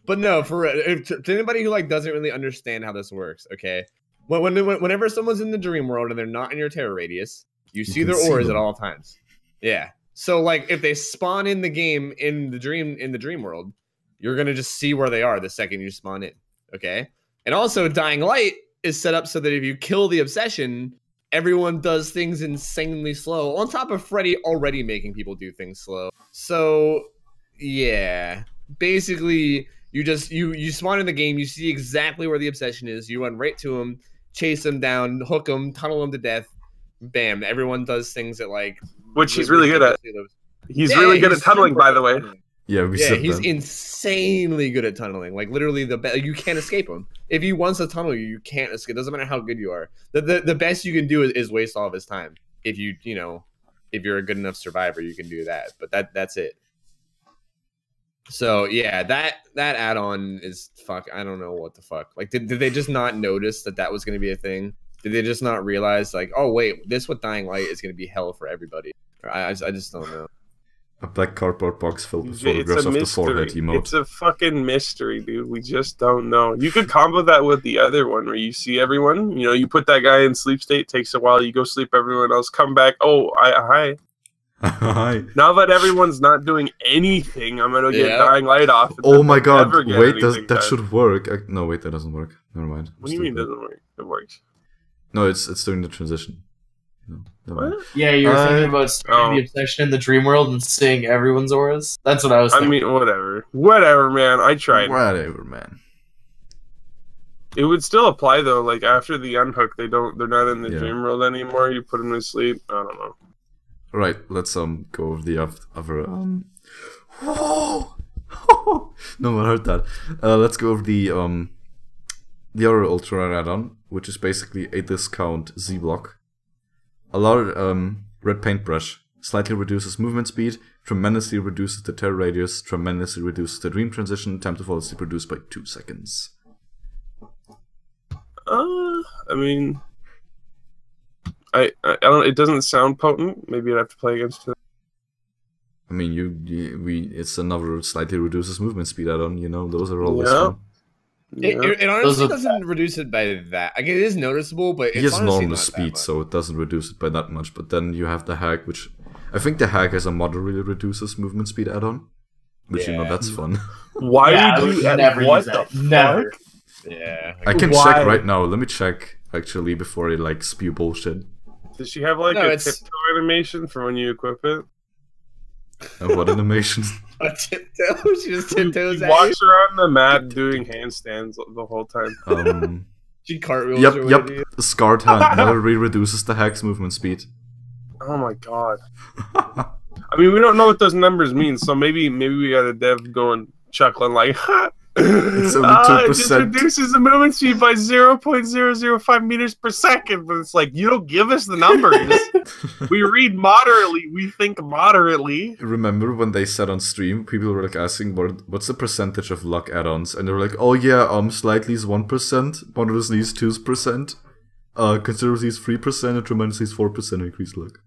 But no, to anybody who like doesn't really understand how this works, okay? Whenever someone's in the dream world and they're not in your terror radius, you see can their see auras them. at all times. Yeah. So like if they spawn in the game in the dream world, you're gonna just see where they are the second you spawn in. Okay. And also Dying Light is set up so that if you kill the obsession, everyone does things insanely slow. On top of Freddy already making people do things slow. So yeah. Basically you spawn in the game, you see exactly where the obsession is, you run right to him, chase him down, hook him, tunnel him to death. Bam! Everyone does things that like, which he's really good at. He's really good at tunneling, super by good the at way. tunneling. Yeah, we Yeah, said he's that. insanely good at tunneling. Like literally, you can't escape him. If he wants to tunnel you, you can't escape. It doesn't matter how good you are. The best you can do is waste all of his time. If if you're a good enough survivor, you can do that. But that's it. So yeah, that add-on is fuck. I don't know what the fuck. Like, did they just not notice that was going to be a thing? Did they just not realize like, oh wait, this with Dying Light is going to be hell for everybody? I just don't know. A black cardboard box filled with It's photographs a of the mystery. forehead emote. It's a fucking mystery, dude. We just don't know. You could combo that with the other one where you see everyone. You know, you put that guy in sleep state, takes a while, you go sleep, everyone else come back. Oh, hi. Hi. Now that everyone's not doing anything, I'm gonna get Yeah. Dying Light off. and Oh then my god, never get wait, anything that done. should work. No, wait, that doesn't work. Never mind. What do you mean it doesn't work? It works. No, it's doing the transition. No, never mind. What? Yeah, you were thinking about starting Oh. the obsession in the dream world and seeing everyone's auras. That's what I was I thinking. mean, whatever, man. I tried. Whatever, man. It would still apply though. Like after the unhook, they're not in the Yeah. dream world anymore. You put them to sleep. I don't know. Right, let's go over the other Whoa! No one heard that. Let's go over the other ultra rare add-on, which is basically a discount Z block. A large red paintbrush slightly reduces movement speed, tremendously reduces the terror radius, tremendously reduces the dream transition, time to fall asleep reduced by 2 seconds. I mean, I don't. It doesn't sound potent. Maybe I'd have to play against it. I mean, it's another slightly reduces movement speed add-on. You know, those are always Yeah. fun. Yeah. It honestly Those are- doesn't reduce it by that. Like it is noticeable, but it's He has honestly normal not that speed, much. so it doesn't reduce it by that much. But then you have the hack, which I think the hack has a moderately reduces movement speed add-on, which Yeah. that's fun. Why Yeah, I would would you never what use the that. fuck? Never. Yeah. I can Why? check right now. Let me check actually before I like spew bullshit. Does she have like No, a it's- tiptoe animation for when you equip it? What animation? A tiptoe? She just tiptoes He at you. walks around the map doing handstands the whole time. She cartwheels Yep, her way yep. to you. Scarred hand moderately reduces the hack's movement speed. Oh my god. I mean, we don't know what those numbers mean, so maybe we got a dev going chuckling like, ha! It's only It just 2%. reduces the movement speed by 0.005 meters per second. But it's like, you don't give us the numbers. We read moderately. We think moderately. Remember when they said on stream, people were like asking what's the percentage of luck add-ons, and they were like, oh yeah, slightly is 1%, moderately is 2%, considerably is 3%, and tremendously is 4% increased luck.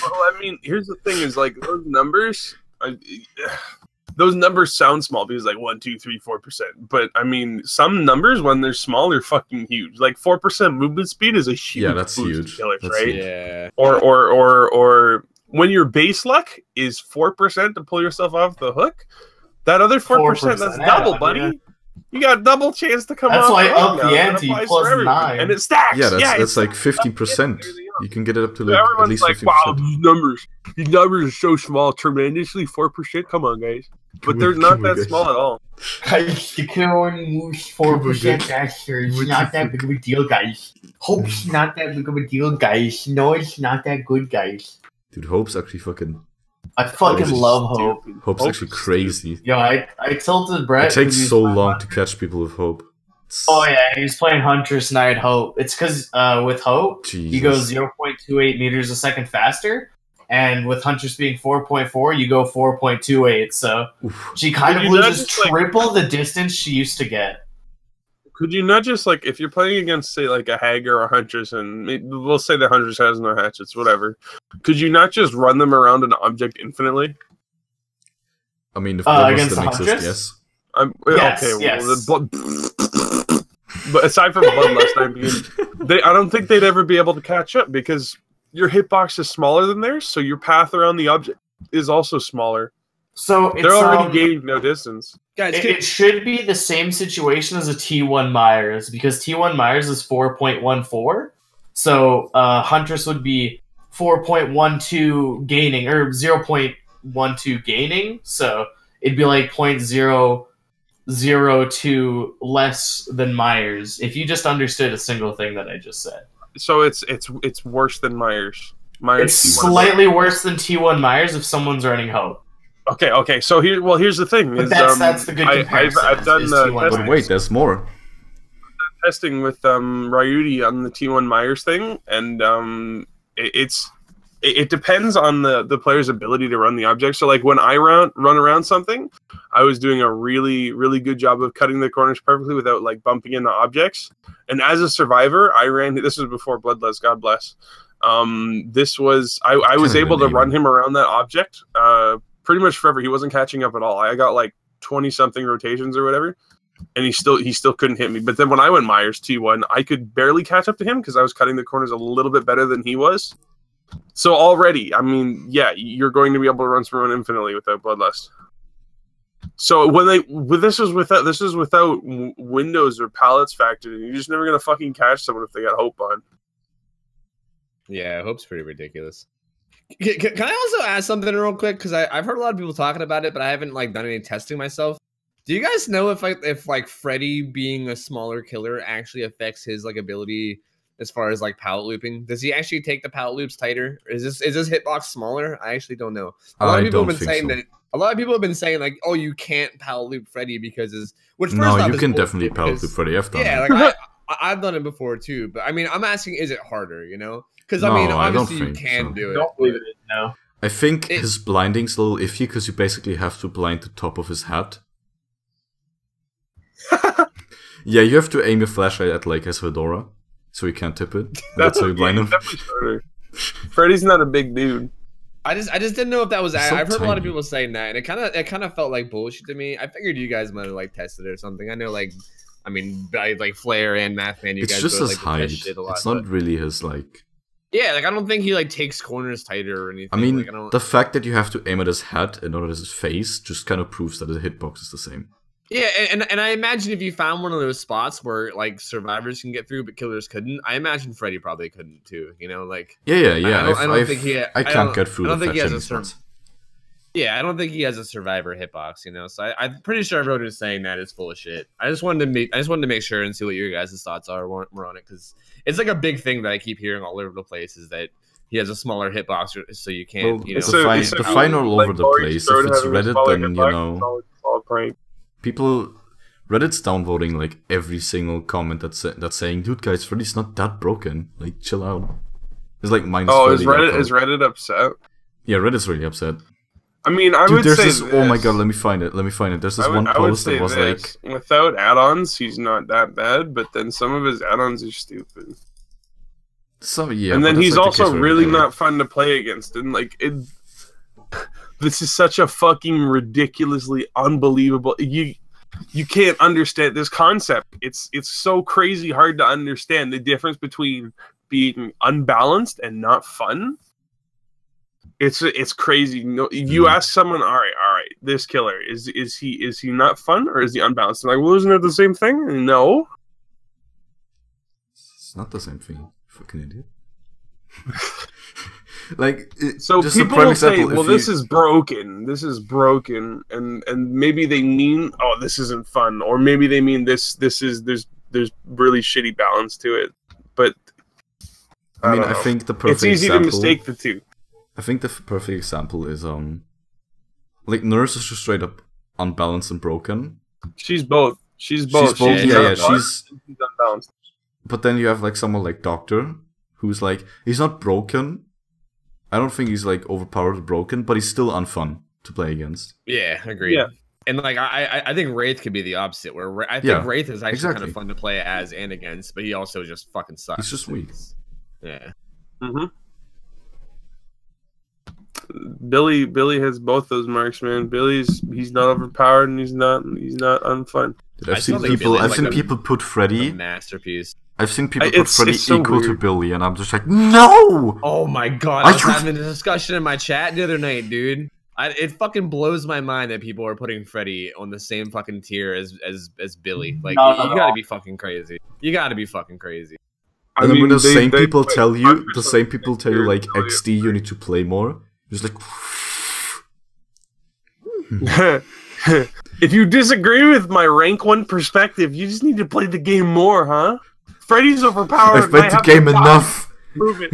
Well, I mean, here's the thing: is like those numbers. Those numbers sound small because like 1, 2, 3, 4%. But I mean, some numbers when they're small are fucking huge. Like 4% movement speed is a huge that's boost huge. to killers, That's right? huge. Yeah. Or when your base luck is 4% to pull yourself off the hook, that other 4%, that's double, buddy. Yeah. You got double chance to come That's off why the hook up now. the That ante applies plus for everyone. 9. And it stacks. Yeah, that's it's like 15%. You can get it up to like at everyone's least like, 50%. wow, these numbers are so small, tremendously 4%. Come on, guys. But they're not that small at all. Guys, the killer only moves 4% faster. It's not that big of a deal, guys. Hope's not that big of a deal, guys. No, it's not that good, guys. Dude, Hope's actually fucking... I fucking Hope's love Hope. Hope's actually crazy. Yo, I tilted Brett. It takes because so he's long to catch people with Hope. Oh yeah, he's playing Huntress Knight Hope. It's because with Hope, you go Jesus. 0.28 meters a second faster, and with Huntress being 4.4, you go 4.28. So Oof. she kind Could of you not loses just, like- triple the distance she used to get. Could you not just, like, if you're playing against, say, like, a Hag or a Huntress, and we'll say the Huntress has no hatchets, whatever, could you not just run them around an object infinitely? I mean, if Bloodlust against didn't the exist, Huntress? yes. Yes, okay, yes. well, the blood... But aside from Bloodlust, I mean, I don't think they'd ever be able to catch up, because your hitbox is smaller than theirs, so your path around the object is also smaller. So it's, They're already gaining no distance. Guys, it should be the same situation as a T1 Myers, because T1 Myers is 4.14. So Huntress would be 4.12 gaining, or 0.12 gaining. So it'd be like 0.002 less than Myers, if you just understood a single thing that I just said. So it's worse than Myers. It's slightly worse than T1 Myers if someone's running Hope. Okay. So here's the thing. But Is, that's the good comparison. I've done is the T1 But wait, there's more. testing with Ryudi on the T1 Myers thing, and it depends on the player's ability to run the object. So like when I run around something, I was doing a really, really good job of cutting the corners perfectly without like bumping into objects. And as a survivor, this was before Bloodlust, God bless. I was able to run him around that object pretty much forever. He wasn't catching up at all. I got like 20 something rotations or whatever, and he still couldn't hit me. But then when I went Myers T1, I could barely catch up to him because I was cutting the corners a little bit better than he was. So already, I mean, yeah, you're going to be able to run someone infinitely without Bloodlust. So this is without windows or pallets factored in. You're just never gonna fucking catch someone if they got Hope on. Yeah, Hope's pretty ridiculous. Can I also ask something real quick? Because I've heard a lot of people talking about it, but I haven't like done any testing myself. Do you guys know if Freddy being a smaller killer actually affects his like ability as far as like pallet looping? Does he actually take the pallet loops tighter? Is this hitbox smaller? I actually don't know. A lot of people have been saying that. A lot of people have been saying like, oh, you can't pallet loop Freddy because no, you can definitely pallet loop Freddy. I've done it. Yeah, like I've done it before too. But I mean, I'm asking, is it harder? You know? Because I mean, obviously you can do it. Don't believe it. No. I think his blinding's a little iffy because you basically have to blind the top of his head. Yeah, you have to aim your flashlight at like his fedora, so you can't tip it. That's how you blind him. Freddy's not a big dude. I just didn't know if that was. So I've heard tiny. a lot of people saying that, and it kind of felt like bullshit to me. I figured you guys might have like tested it or something. I know, like, I mean, like Flare and Mathman, you It's guys just both his like to height. test shit a lot. It's not really his like. Yeah, like I don't think he like takes corners tighter or anything. I mean, like, the fact that you have to aim at his head and not at his face just kind of proves that the hitbox is the same. Yeah, and I imagine if you found one of those spots where like survivors can get through but killers couldn't, I imagine Freddy probably couldn't too. You know, like Yeah. I don't think he. I can't get through. I don't the think he has fetching a spots. Yeah, I don't think he has a survivor hitbox. You know, so I'm pretty sure everyone who's saying that is full of shit. I just wanted to make sure and see what your guys' thoughts are were on it, because it's like a big thing that I keep hearing all over the place is that he has a smaller hitbox, so you can't. Well, you know, it's fine all over the place. If it's Reddit, then you know, people Reddit's downvoting like every single comment that's saying, "Dude, guys, Freddy's not that broken. Like, chill out." It's like minus. Oh, 30 is Reddit upset? Yeah, Reddit's really upset. I mean, I Dude, would there's say this. this. Oh my god, let me find it. There's this one post that was like, without add-ons, he's not that bad, but then some of his add-ons are stupid. So yeah, and then he's like also really not fun to play against, and like it. This is such a fucking ridiculously unbelievable. You can't understand this concept. It's so crazy hard to understand the difference between being unbalanced and not fun. It's crazy. No, you ask someone, all right, this killer is he not fun or is he unbalanced? I'm like, well, isn't it the same thing? No, it's not the same thing. Fucking idiot. Like, so people will say, well, this is broken. This is broken, and maybe they mean, oh, this isn't fun, or maybe they mean there's really shitty balance to it. But I mean, I think the perfect. It's easy to mistake the two. I think the perfect example is like Nurse is just straight up unbalanced and broken. She's both. She's unbalanced. But then you have like someone like Doctor, who's like, he's not broken. I don't think he's like overpowered or broken, but he's still unfun to play against. Yeah, agreed. Yeah. And like I think Wraith could be the opposite, where I think Wraith is actually kind of fun to play as and against, but he also just fucking sucks. He's just weak. Yeah. Mm-hmm. Billy has both those marks, man. He's not overpowered and he's not unfun. I've seen people put Freddy masterpiece. I've seen people put Freddy equal to Billy, and I'm just like, no! Oh my god, I was having a discussion in my chat the other night, dude. It fucking blows my mind that people are putting Freddy on the same fucking tier as Billy. Like, you gotta be fucking crazy. You gotta be fucking crazy. And then when the same people tell you, like, XD, you need to play more, just like... If you disagree with my rank 1 perspective, you just need to play the game more, huh? Freddy's overpowered. I've played the game enough. Prove it.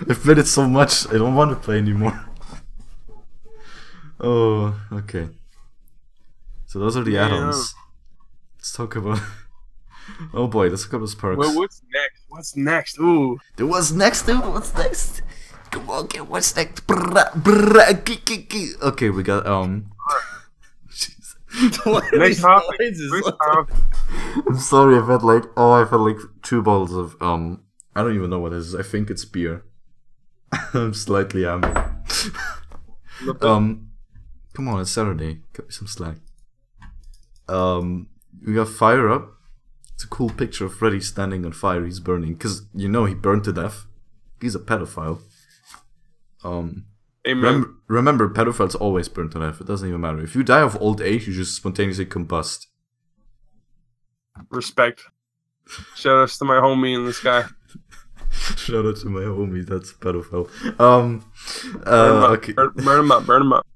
I've played it so much, I don't want to play anymore. Oh, okay. So those are the add-ons. Let's talk about... Oh boy, let's look at those perks. Well, what's next? What's next? Ooh. What's next, dude? What's next? Come on, okay, what's next? Okay, we got, Next topic. I'm sorry, I've had like 2 bottles of I don't even know what it is. I think it's beer. I'm slightly hammered. Come on, it's Saturday. Cut me some slack. We got Fire Up. It's a cool picture of Freddy standing on fire. He's burning because he burned to death. He's a pedophile. Remember, pedophiles always burn to death. It doesn't even matter. If you die of old age, you just spontaneously combust. Respect. Shout outs to my homie in the sky. Shout out to my homie. That's a pedophile. Okay. Burn him up. Burn him up.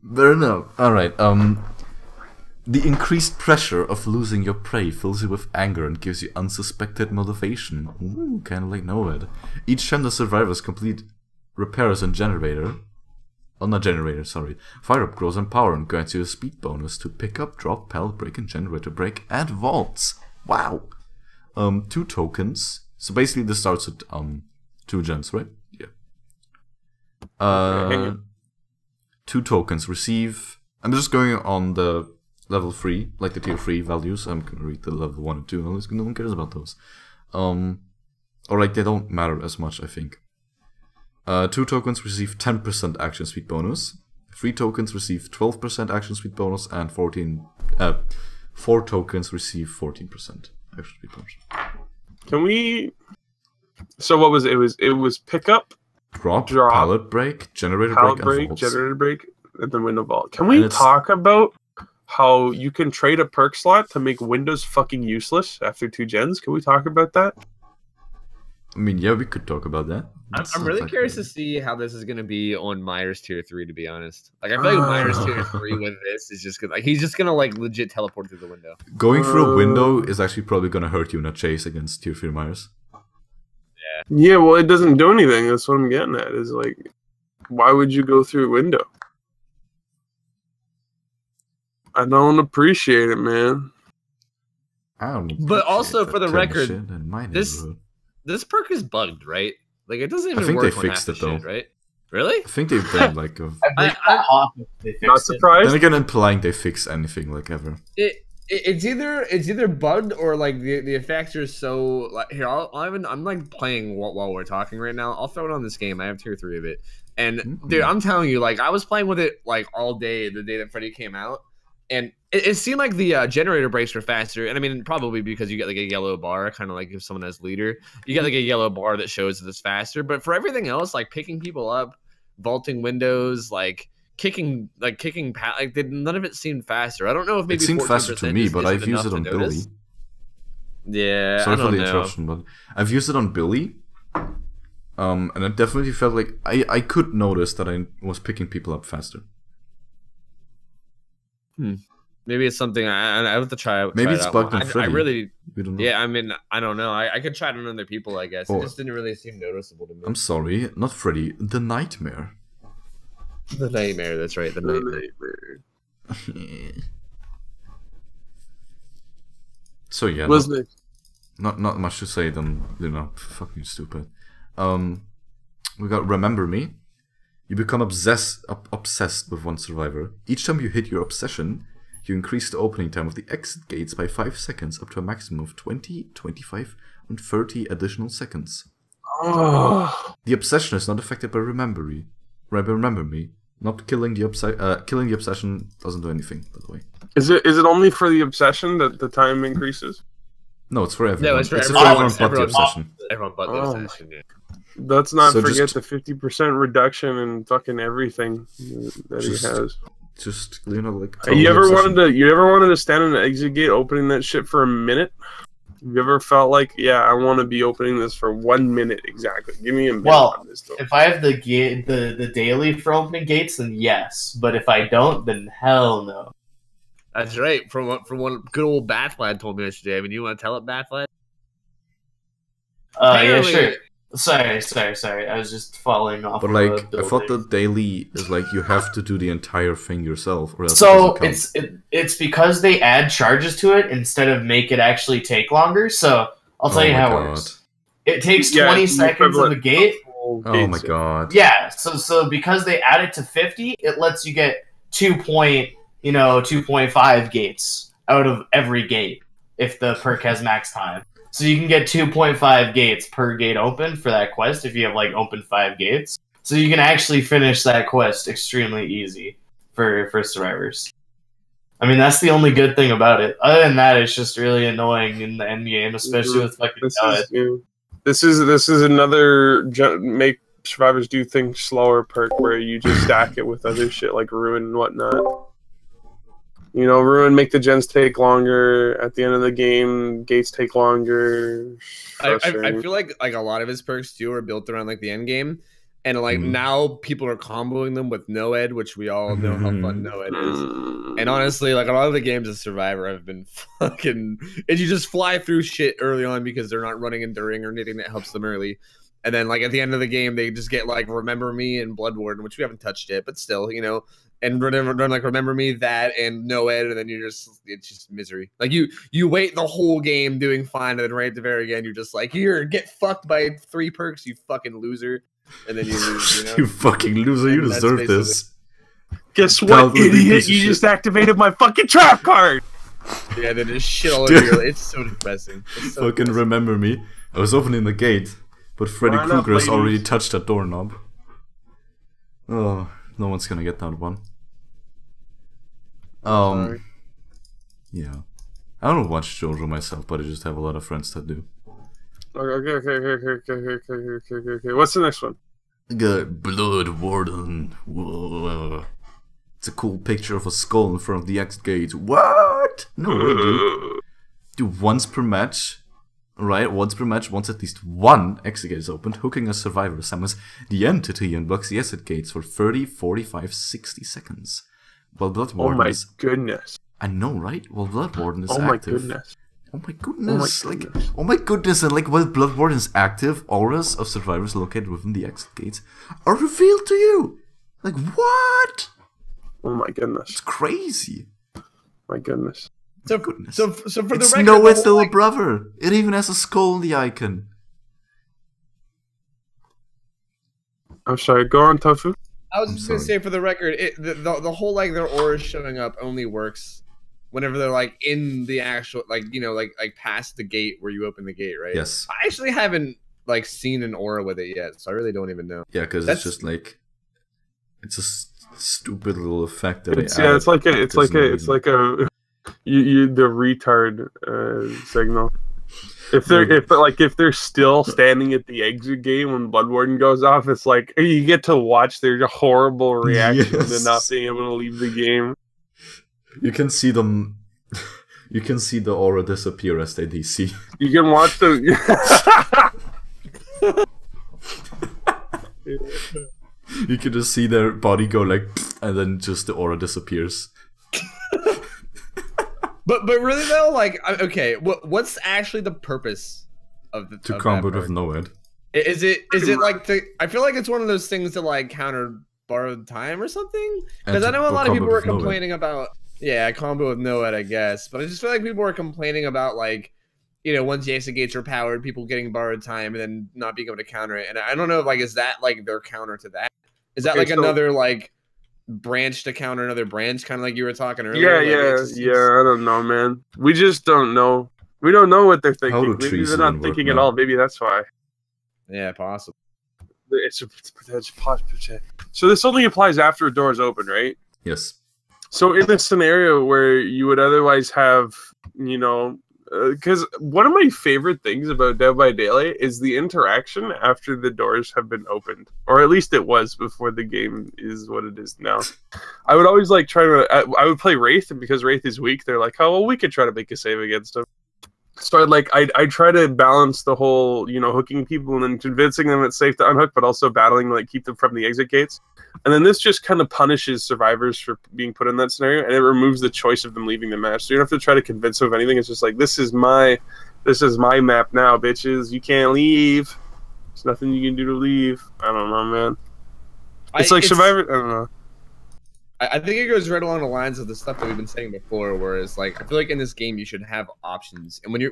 Burn up. All right. The increased pressure of losing your prey fills you with anger and gives you unsuspected motivation. Ooh, kind of like Nomad. Each time the survivors complete repairs and generator, Fire Up grows in power and grants you a speed bonus to pick up, drop, pallet break, and generator break at vaults. Wow. 2 tokens. So basically this starts at 2 gems, right? Yeah. 2 tokens receive. I'm just going on the level 3, like the tier 3 values. I'm gonna read the level 1 and 2. No one cares about those. Or like they don't matter as much, I think. 2 tokens receive 10% action speed bonus. 3 tokens receive 12% action speed bonus, and 4 tokens receive 14% action speed bonus. Can we? So what was it? It was pick up, drop, pallet break, generator break, and vaults. Generator break, and then window vault. Can we talk about how you can trade a perk slot to make windows fucking useless after 2 gens? Can we talk about that? I mean, yeah, we could talk about that. I'm really curious to see how this is going to be on Myers tier 3, to be honest. Like, I feel like Myers tier 3 with this is just gonna, like, he's just gonna like legit teleport through the window. Going through a window is actually probably gonna hurt you in a chase against tier 3 Myers. Yeah, well, it doesn't do anything. That's what I'm getting at. Is like, why would you go through a window? I don't appreciate it, man. I don't But also, appreciate for the that kind of record, shit in my this- neighborhood. This perk is bugged, right? Like it doesn't even think work they on fixed half it, the shit, though. right? Really? I think they've done like a. I believe I- that off if they fixed Not it. surprised. Then again, implying they fix anything like ever. It's either bugged or like the effects are so like here. I'm like playing while we're talking right now. I'll throw it on this game. I have tier 3 of it, and dude, I'm telling you, like I was playing with it like all day the day that Freddy came out, and it seemed like the generator breaks were faster. And I mean, probably because you get like a yellow bar, kind of like if someone has leader, you get like a yellow bar that shows that it's faster. But for everything else, like picking people up, vaulting windows, like kicking none of it seemed faster. I don't know if maybe It seemed faster to 14% me, but isn't I've used enough it on to Billy. notice. Yeah, Sorry I for don't the know. interruption, but I've used it on Billy. And I definitely felt like I could notice that I was picking people up faster. Maybe it's something I have to try. Maybe try it's it out bugged more. on I Freddy. really, We don't know. yeah. I mean, I don't know. I could try it on other people. I guess Oh. it just didn't really seem noticeable to me. I'm sorry, not Freddy. The Nightmare. The nightmare. That's right. The nightmare. So yeah, What's next? not much to say than fucking stupid. We got Remember Me. You become obsessed with one survivor. Each time you hit your obsession, you increase the opening time of the exit gates by 5 seconds up to a maximum of 20, 25, and 30 additional seconds. Oh, The obsession is not affected by Remember Me. Not killing the obsession doesn't do anything, by the way. is it only for the obsession that the time increases? No, it's for everyone. No, it's for everyone everyone. but the Everyone. obsession. Everyone but the Oh. obsession. Yeah. Let's not So forget just- the 50% reduction in fucking everything that Just he has. Just like. You ever obsession. wanted to stand in an exit gate opening that shit for a minute? You ever felt like, yeah, I want to be opening this for 1 minute exactly? Give me a minute Well, on this though. If I have the daily for opening gates, then yes. But if I don't, then hell no. That's right. From what good old Batflad told me yesterday. I mean, you want to tell it, Batflad? Yeah, Apparently- sure. Sorry. I was just following off. But of like, a I thought building. the daily is like you have to do the entire thing yourself, or else So it doesn't count. it's because they add charges to it instead of make it actually take longer. So I'll tell Oh you my how God. it works. It takes Yeah, 20 it's the seconds of a equivalent gate. Oh my god. Yeah. So because they add it to 50, it lets you get 2.5 gates out of every gate if the perk has max time. So you can get 2.5 gates per gate open for that quest if you have like open 5 gates. So you can actually finish that quest extremely easy for survivors. I mean, that's the only good thing about it. Other than that, it's just really annoying in the end game, especially with fucking This is another make survivors do things slower perk where you just stack it with other shit like ruin and whatnot. You know, ruin make the gens take longer. At the end of the game, gates take longer. I Frustrating. feel like a lot of his perks too are built around like the end game, and like Mhm. now people are comboing them with no ed, which we all know how fun no ed is. And honestly, like a lot of the games of Survivor have been fucking. And you just fly through shit early on because they're not running enduring or anything that helps them early. And then like at the end of the game, they just get like Remember Me and Blood Warden, which we haven't touched yet, but still, you know. And Remember Me, that and no ed, and then it's just misery. Like you wait the whole game doing fine, and then right at the very end, you're just like, here, get fucked by 3 perks, you fucking loser. And then you lose, you know. You fucking loser, you And that's deserve this. Guess That what, would be a idiot? piece of You shit. just activated my fucking trap card. Yeah, then just shit all over your. It's so depressing. It's so Fucking depressing. Remember Me. I was opening the gate, but Freddy Line up, Krueger has already ladies. touched that doorknob. Oh, no one's gonna get that one. Sorry. Yeah. I don't watch JoJo myself, but I just have a lot of friends that do. Okay. What's the next one? Good Blood Warden. Whoa. It's a cool picture of a skull in front of the exit gate. What? No way, dude. Do once per match. Right, once per match, once at least one exit gate is opened, hooking a survivor summons the entity and blocks the exit gates for 30, 45, 60 seconds. While Blood Oh Warden my is... goodness. I know, right? While Blood Warden is Oh my active... goodness. Oh my goodness! Like, goodness. oh my goodness! And like, while Blood Warden is active, auras of survivors located within the exit gates are revealed to you. Like, what? Oh my goodness. It's crazy. My goodness. So, Goodness. so for the It's record, Noah's the whole, little brother. It even has a skull in the icon. I'm sorry. Go on, Tofu. I was I'm just gonna sorry. say for the record, the whole like their auras showing up only works whenever they're like in the actual like like past the gate where you open the gate, right? Yes. I actually haven't like seen an aura with it yet, so I really don't even know. Yeah, because it's just like it's a stupid little effect that It's, they yeah, added. it's like a you the retard signal. If they're still standing at the exit gate when Bloodwarden goes off, it's like you get to watch their horrible reaction to not being able to leave the game. You can see them. You can see the aura disappear as they DC. You can watch the. You can just see their body go like, and then just the aura disappears. But really though, like okay, what's actually the purpose of the To of combo that with Noed. Is it like I feel like it's one of those things to like counter borrowed time or something? Because I know a lot of people were complaining about combo with Noed, I guess. But I just feel like people were complaining about like, once the exit gates are powered, people getting borrowed time and then not being able to counter it. And I don't know if like is that like their counter to that? Is that like another like branch to counter another branch, kind of like you were talking earlier? I don't know, man. We just don't know. We don't know what they're thinking. Maybe they're not thinking at all. Maybe that's why. Yeah, possible. So this only applies after a door is open, right? Yes. So in a scenario where you would otherwise have, because one of my favorite things about Dead by Daylight is the interaction after the doors have been opened, or at least it was before the game is what it is now. I would always like try to. I would play Wraith, and because Wraith is weak, they're like, oh well, we could try to make a save against him. So I try to balance the whole, hooking people and then convincing them it's safe to unhook, but also battling to keep them from the exit gates. And then this just kind of punishes survivors for being put in that scenario, and it removes the choice of them leaving the match. So you don't have to try to convince them of anything. It's just like, this is my map now, bitches. You can't leave. There's nothing you can do to leave. I don't know, man. It's Survivor. I don't know. I think it goes right along the lines of the stuff that we've been saying before, whereas like I feel like in this game you should have options, and when you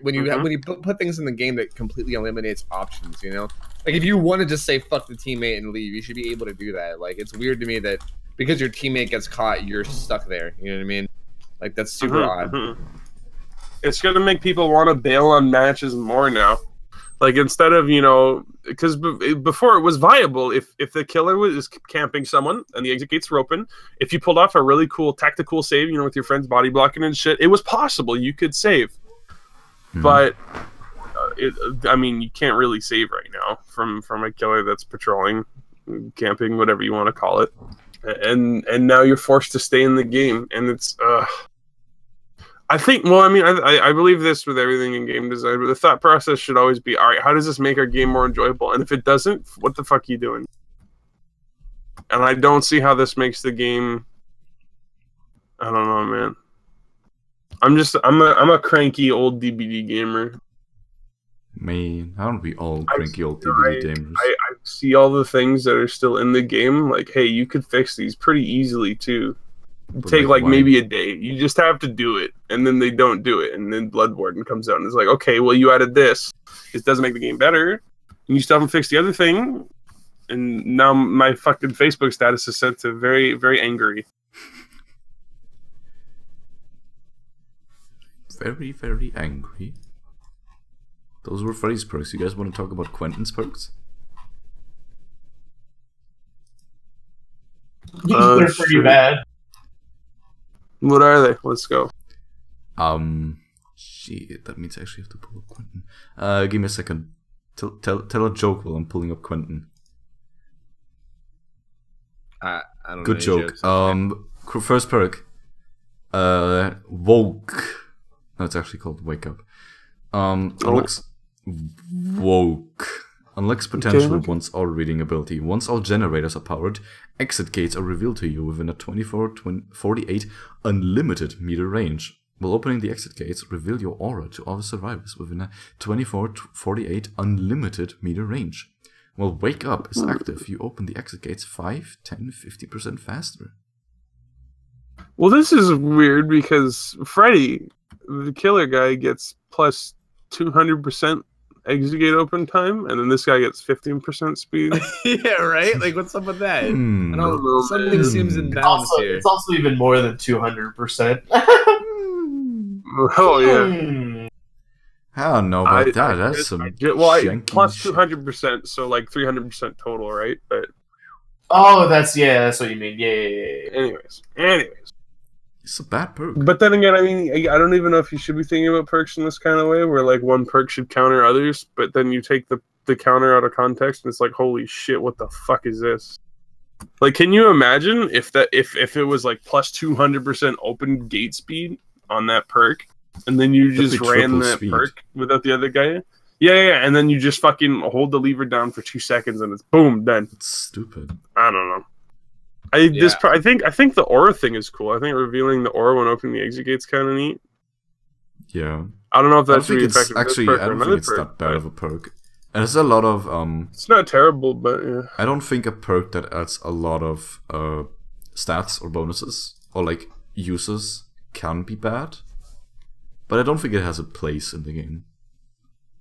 put things in the game that completely eliminates options, like if you want to just say fuck the teammate and leave, you should be able to do that. Like it's weird to me that because your teammate gets caught, you're stuck there. You know what I mean? Like that's super odd. It's gonna make people want to bail on matches more now. Like instead of because before it was viable if the killer was camping someone and the exit gates were open, if you pulled off a really cool tactical save, with your friends body blocking and shit, it was possible you could save. But you can't really save right now from a killer that's patrolling, camping, whatever you want to call it, and now you're forced to stay in the game, and it's I think, I believe this with everything in game design, but the thought process should always be, all right, how does this make our game more enjoyable? And if it doesn't, what the fuck are you doing? And I don't see how this makes the game. I don't know, man. I'm a cranky old DBD gamer. Man, aren't we all cranky old DBD gamers? I see all the things that are still in the game, like, hey, you could fix these pretty easily, too. Take maybe a day. You just have to do it, and then they don't do it, and then Bloodwarden comes out and is like, okay, well, you added this. It doesn't make the game better, and you still haven't fixed the other thing, and now my fucking Facebook status is set to very, very angry. Very, very angry. Those were Freddy's perks. You guys want to talk about Quentin's perks? They're pretty bad. What are they? Let's go. Shit, that means I actually have to pull up Quentin. Give me a second. Tell a joke while I'm pulling up Quentin. I don't Good know. Joke. First perk. Woke. No, it's actually called Wake Up. Unlocks Woke. Unlocks potential once all reading ability. Once all generators are powered, exit gates are revealed to you within a 24-48 unlimited meter range. While opening the exit gates, reveal your aura to all survivors within a 24-48 unlimited meter range. While Wake Up is active, you open the exit gates 5, 10, 50% faster. Well, this is weird because Freddy the killer guy gets plus 200% exit gate open time, and then this guy gets 15% speed. Yeah, right. Like, what's up with that? I don't know, Something man. seems imbalanced here. It's also even more than 200%. Oh yeah. I don't know about that. That's some janky plus shit. 200%, so like 300% total, right? But Oh, that's what you mean. Yeah. anyways. It's a bad perk. But then again, I mean, I don't even know if you should be thinking about perks in this kind of way, where like one perk should counter others, but then you take the counter out of context, and it's like, holy shit, what the fuck is this? Like, can you imagine if it was like plus 200% open gate speed on that perk, and then you just That'd be ran triple that speed. perk without the other guy? Yeah, and then you just fucking hold the lever down for 2 seconds, and it's boom, done. It's stupid. I don't know. I think the aura thing is cool. I think revealing the aura when opening the exit gate's kind of neat. Yeah. I don't know if I don't that should think be it's effective. actually. I don't think it's that bad of a perk. And there's a lot of It's not terrible, but yeah. I don't think a perk that adds a lot of stats or bonuses or like uses can be bad. But I don't think it has a place in the game.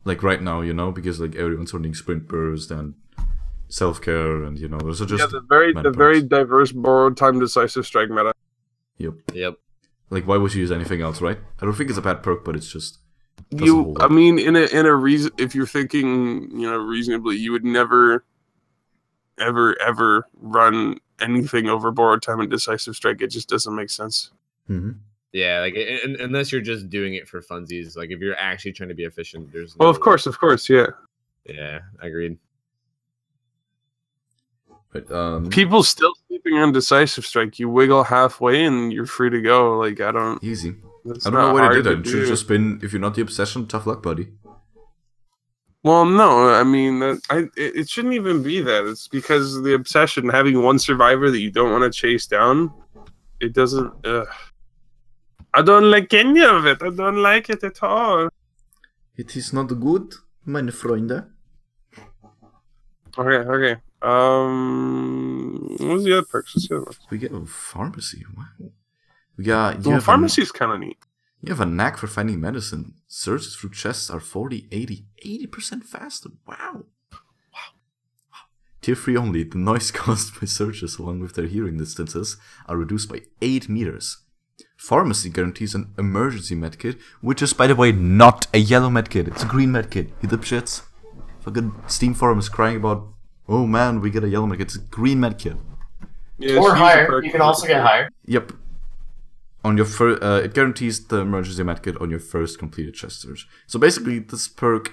Like right now, you know, because like everyone's running sprint burst and self-care, and you know, those are just the very diverse borrowed time decisive strike meta. Yep. Like, why would you use anything else, right? I don't think it's a bad perk, but it's just doesn't I mean, in a reason, if you're thinking, you know, reasonably, you would never, ever run anything over borrowed time and decisive strike. It just doesn't make sense. Mm-hmm. Yeah, like unless you're just doing it for funsies. Like if you're actually trying to be efficient, there's Well, of course, yeah. Yeah, agreed. But People still sleeping on decisive strike. You wiggle halfway and you're free to go. Like I don't. easy. That's I don't know not why they hard did to it. It should have do. just been, if you're not the obsession, tough luck, buddy. Well, no, I mean, it shouldn't even be that. It's because the obsession, having one survivor that you don't want to chase down, it doesn't. I don't like any of it. I don't like it at all. It is not good, meine Freunde. Okay. What's the other perks? What's the other one? We get a pharmacy. Wow. We got. Well, pharmacy's kind of neat. You have a knack for finding medicine. Searches through chests are 80% faster. Wow. Tier 3 only. The noise caused by searches along with their hearing distances are reduced by 8 meters. Pharmacy guarantees an emergency medkit, which is, by the way, not a yellow medkit. It's a green medkit. You dipshits. Fucking Steam forum is crying about, oh man, we get a yellow medkit. It's a green medkit. Yeah, Or use a higher. perk. You can also get higher. Yep. On your it guarantees the emergency medkit on your first completed chest search. So basically, this perk,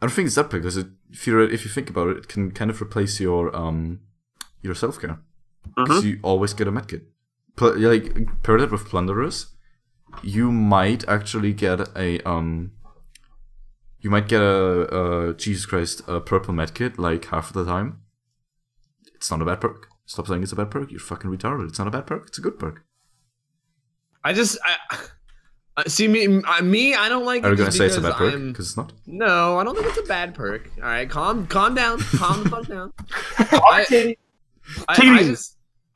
I don't think it's that perk because if you think about it, it can kind of replace your self care because you always get a medkit. Like paired it with plunderers, you might actually get a Jesus Christ, a purple medkit like half of the time. It's not a bad perk. Stop saying it's a bad perk. You're fucking retarded. It's not a bad perk. It's a good perk. I see me. I don't like. Are you it gonna just say it's a bad because perk? Because it's not. No, I don't think it's a bad perk. All right, calm down, calm the fuck down.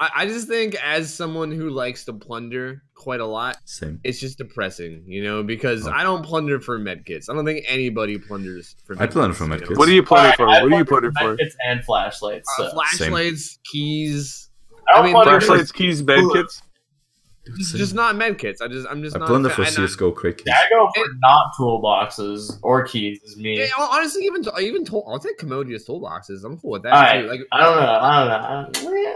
I just think as someone who likes to plunder quite a lot, Same. it's just depressing, you know, because I don't plunder for medkits. I don't think anybody plunders for medkits. I plunder for you know? medkits. What are you plunder for? I What are you plunder plunder for? medkits and flashlights. So. Flashlights, keys. I mean, Flashlights, keys, medkits. Just not medkits. I'm just I not. plunder a for fan. CS:GO quick. I go for not toolboxes or keys. Is me. Yeah, honestly, I'll take Commodious toolboxes. I'm cool with that Alright, too. Like, I don't know.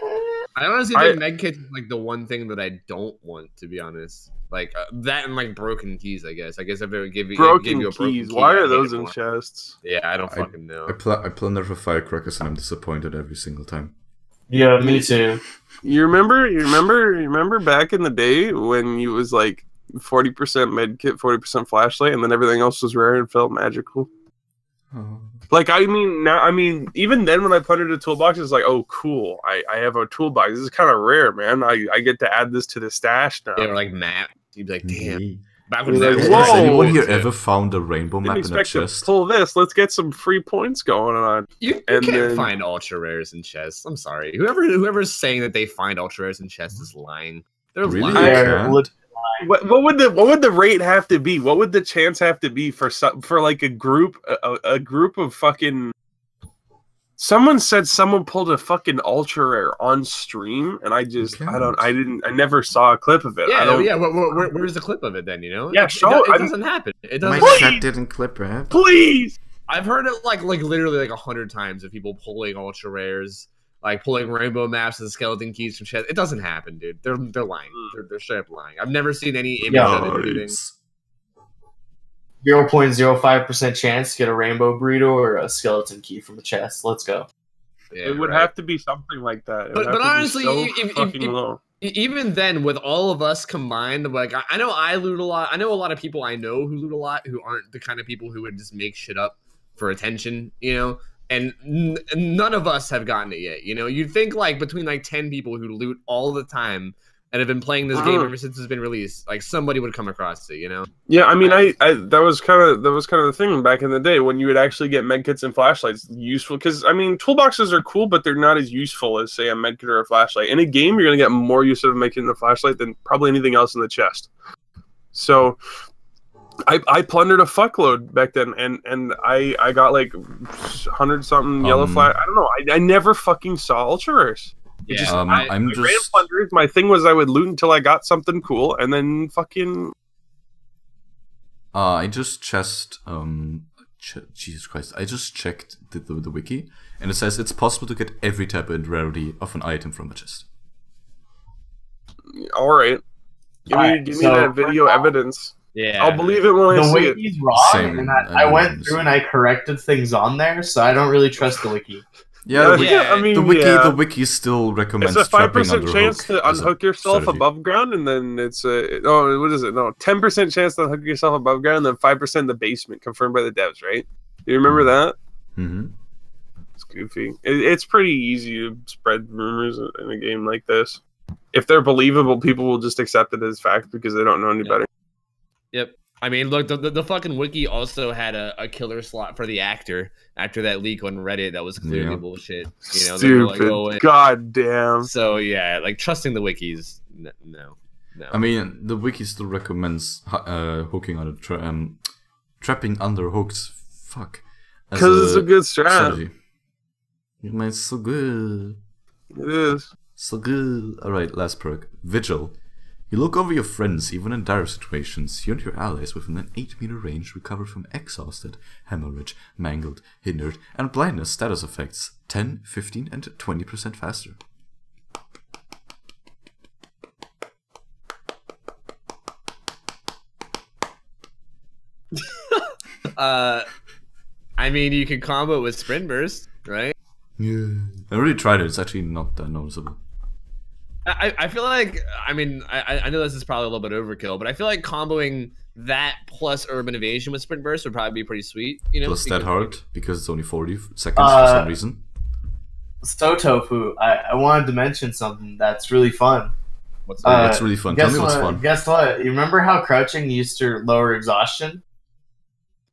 I honestly think medkits is like the one thing that I don't want, to be honest. Like that and like broken keys, I guess. If they would give you a Keys. broken key, Why I'd are hate those it in more. chests? Yeah, I don't fucking know. I plunder for firecrackers and I'm disappointed every single time. Yeah, me too. You remember back in the day when you was like 40% medkit, 40% flashlight, and then everything else was rare and felt magical. Oh. Like even then when I plundered a toolbox, it's like, oh cool, I have a toolbox. This is kind of rare, man. I get to add this to the stash now. They were like map. You'd be like, damn. Yeah. Back when Like, that was whoa. Has anyone here shit. ever found a rainbow Didn't map in a expect to chest? pull this. Let's get some free points going on. You and can't then- find ultra rares in chests. I'm sorry. Whoever's saying that they find ultra rares in chests is lying. They're Really? lying. Yeah. They're legit what would the rate have to be? What would the chance have to be for like a group of fucking? Someone said someone pulled a fucking ultra rare on stream, and I never saw a clip of it. Yeah. Where's the clip of it then? You know? Yeah, it doesn't happen. It doesn't. My chat didn't clip it. Please. I've heard it like literally like 100 times of people pulling ultra rares, like pulling rainbow maps and skeleton keys from chests. It doesn't hapen, dude. They're lying. They're straight up lying. I've never seen any image of it doing. 0.05% chance to get a rainbow burrito or a skeleton key from the chest. Let's go. Yeah, it would have to be something like that. But honestly, even then, with all of us combined, like I know I loot a lot. I know a lot of people I know who loot a lot who aren't the kind of people who would just make shit up for attention, you know. And none of us have gotten it yet, you know. You'd think like between like 10 people who loot all the time and have been playing this game ever since it's been released, like somebody would come across it, you know. Yeah, I mean, I that was kind of the thing back in the day when you would actually get medkits and flashlights useful. Because I mean, toolboxes are cool, but they're not as useful as say a medkit or a flashlight. In a game, you're gonna get more use out of medkit and a flashlight than probably anything else in the chest. So I plundered a fuckload back then, and I got like 100-something yellow flash. I don't know. I never fucking saw ultra rares. Yeah, I ran plunders. My thing was I would loot until I got something cool, and then fucking. I just Jesus Christ! I just checked the wiki, and it says it's possible to get every type and rarity of an item from a chest. All right, give me that video evidence. Yeah, I'll believe it when I see it. The wiki's wrong, and I went through and I corrected things on there, so I don't really trust the wiki. Yeah, I mean, the wiki still recommends. It's a 5% chance to unhook yourself above ground, and then it's what is it? No, 10% chance to unhook yourself above ground, and then 5% in the basement, confirmed by the devs, right? Do you remember that? Mm-hmm. It's goofy. It's pretty easy to spread rumors in a game like this. If they're believable, people will just accept it as fact because they don't know any better. Yep. I mean, look, the fucking wiki also had a killer slot for the actor after that leak on Reddit that was clearly bullshit. You know, stupid. Like, oh, God damn. So yeah, like trusting the wikis, no. I mean, the wiki still recommends hooking on trapping under hooks. Fuck. Because it's a good strategy. It's so good. It is. So good. Alright, last perk. Vigil. You look over your friends even in dire situations. You and your allies within an 8-meter range recover from exhausted, hemorrhage, mangled, hindered, and blindness status effects 10, 15, and 20% faster. I mean, you can combo it with Sprint Burst, right? Yeah. I already tried it. It's actually not that noticeable. I feel like, I mean, I know this is probably a little bit overkill, but I feel like comboing that plus Urban Evasion with Sprint Burst would probably be pretty sweet. You know, plus that hard because it's only 40 seconds for some reason. So Tofu, I wanted to mention something that's really fun. What's really fun? Tell me what's fun. Guess what? You remember how crouching used to lower exhaustion?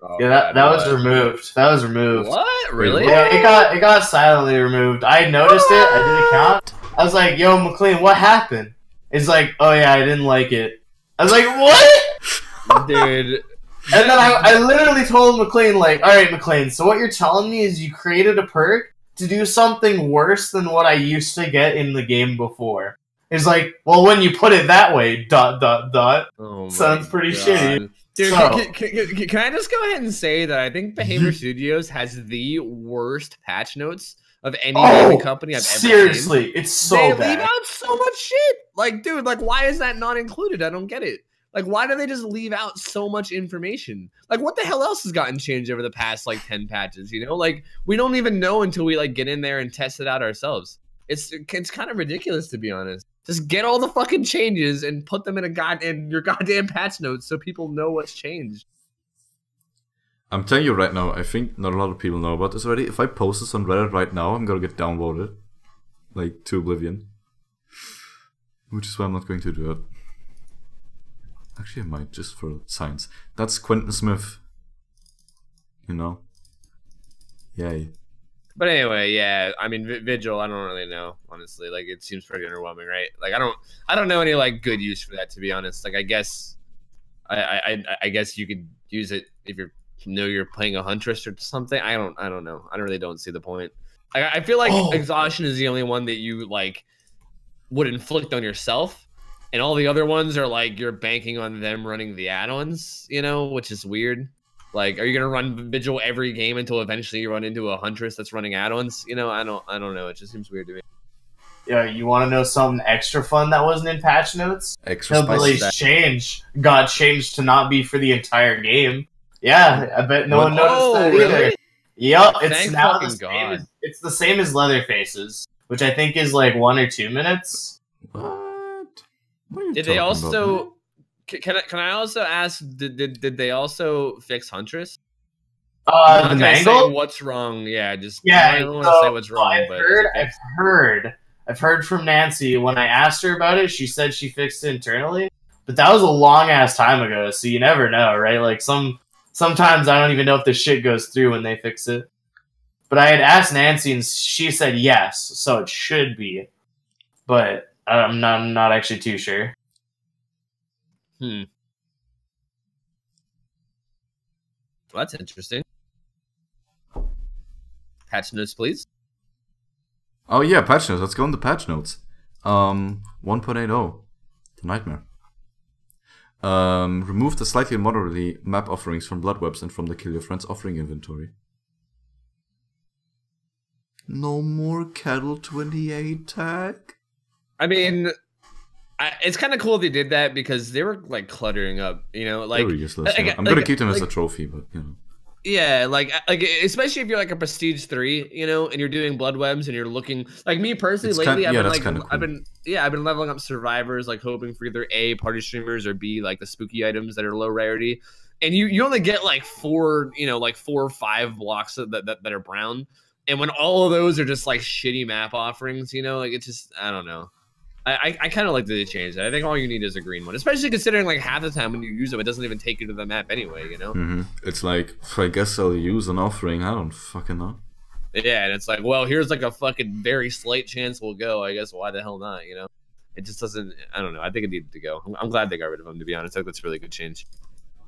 Oh, yeah, that was removed. That was removed. What? Really? Yeah, it got silently removed. I noticed it. I did a count. I was like, "Yo, McLean, what happened?" It's like, "Oh yeah, I didn't like it." I was like, "What?" Dude. And then I literally told McLean, like, "All right, McLean. So what you're telling me is you created a perk to do something worse than what I used to get in the game before." It's like, well, when you put it that way, ... Oh sounds pretty shitty. Dude, So, can I just go ahead and say that I think Behavior Studios has the worst patch notes of any gaming company I've ever seen. Seriously, it's so they bad. leave out so much shit. Like, dude, like, why is that not included? I don't get it. Like, why do they just leave out so much information? Like, what the hell else has gotten changed over the past, like, 10 patches, you know? Like, we don't even know until we, like, get in there and test it out ourselves. It's kind of ridiculous, to be honest. Just get all the fucking changes and put them in your goddamn patch notes so people know what's changed. I'm telling you right now, I think not a lot of people know about this already. If I post this on Reddit right now, I'm gonna get downvoted. Like, to oblivion. Which is why I'm not going to do it. Actually, I might, just for science. That's Quentin Smith. You know? Yay. But anyway, yeah. I mean, Vigil. I don't really know, honestly. Like, it seems pretty underwhelming, right? Like, I don't know any like good use for that, to be honest. Like, I guess, I guess you could use it if you're playing a huntress or something. I don't know. I really don't see the point. I feel like exhaustion is the only one that you like would inflict on yourself, and all the other ones are like you're banking on them running the add-ons, you know, which is weird. Like, are you gonna run Vigil every game until eventually you run into a huntress that's running add-ons? You know, I don't know. It just seems weird to me. Yeah, you want to know something extra fun that wasn't in patch notes? Extra Hillbilly's change got changed to not be for the entire game. Yeah, I bet no one noticed that either. Really? Yep, it's Thank now fucking God. it's the same as Leatherface's, which I think is like 1 or 2 minutes. What? What are you Did they talking about, man? also? Can I also ask? Did they also fix huntress? I'm The not gonna say Mangle? what's wrong. Yeah, just Yeah, I don't want to say what's wrong, but I've heard from Nancy when I asked her about it. She said she fixed it internally, but that was a long ass time ago. So you never know, right? Like sometimes I don't even know if the shit goes through when they fix it. But I had asked Nancy and she said yes, so it should be. But I'm not actually too sure. Well, that's interesting. Patch notes, please. Oh yeah, patch notes. Let's go into patch notes. 1.80, the nightmare. Remove the slightly and moderately map offerings from Blood Webs and from the Kill Your Friends offering inventory. No more Cattle 28 tag. I mean, it's kind of cool they did that because they were like cluttering up, you know, like They were useless. Yeah. I'm gonna keep them as a trophy, but you know. Yeah, like especially if you're like a prestige 3, you know, and you're doing blood webs and you're looking like me personally It's lately. kinda, I've been cool. I've been leveling up survivors, like hoping for either A, party streamers, or B, like the spooky items that are low rarity. And you only get like 4 or 5 blocks that are brown. And when all of those are just like shitty map offerings, you know, like it's just I don't know. I kind of like that they changed it. I think all you need is a green one, especially considering like half the time when you use them, it doesn't even take you to the map anyway, you know? It's like, I guess I'll use an offering. I don't fucking know. Yeah, and it's like, well, here's like a fucking very slight chance we'll go. I guess why the hell not, you know? It just doesn't, I don't know. I think it needed to go. I'm glad they got rid of them, to be honest. I think that's a really good change.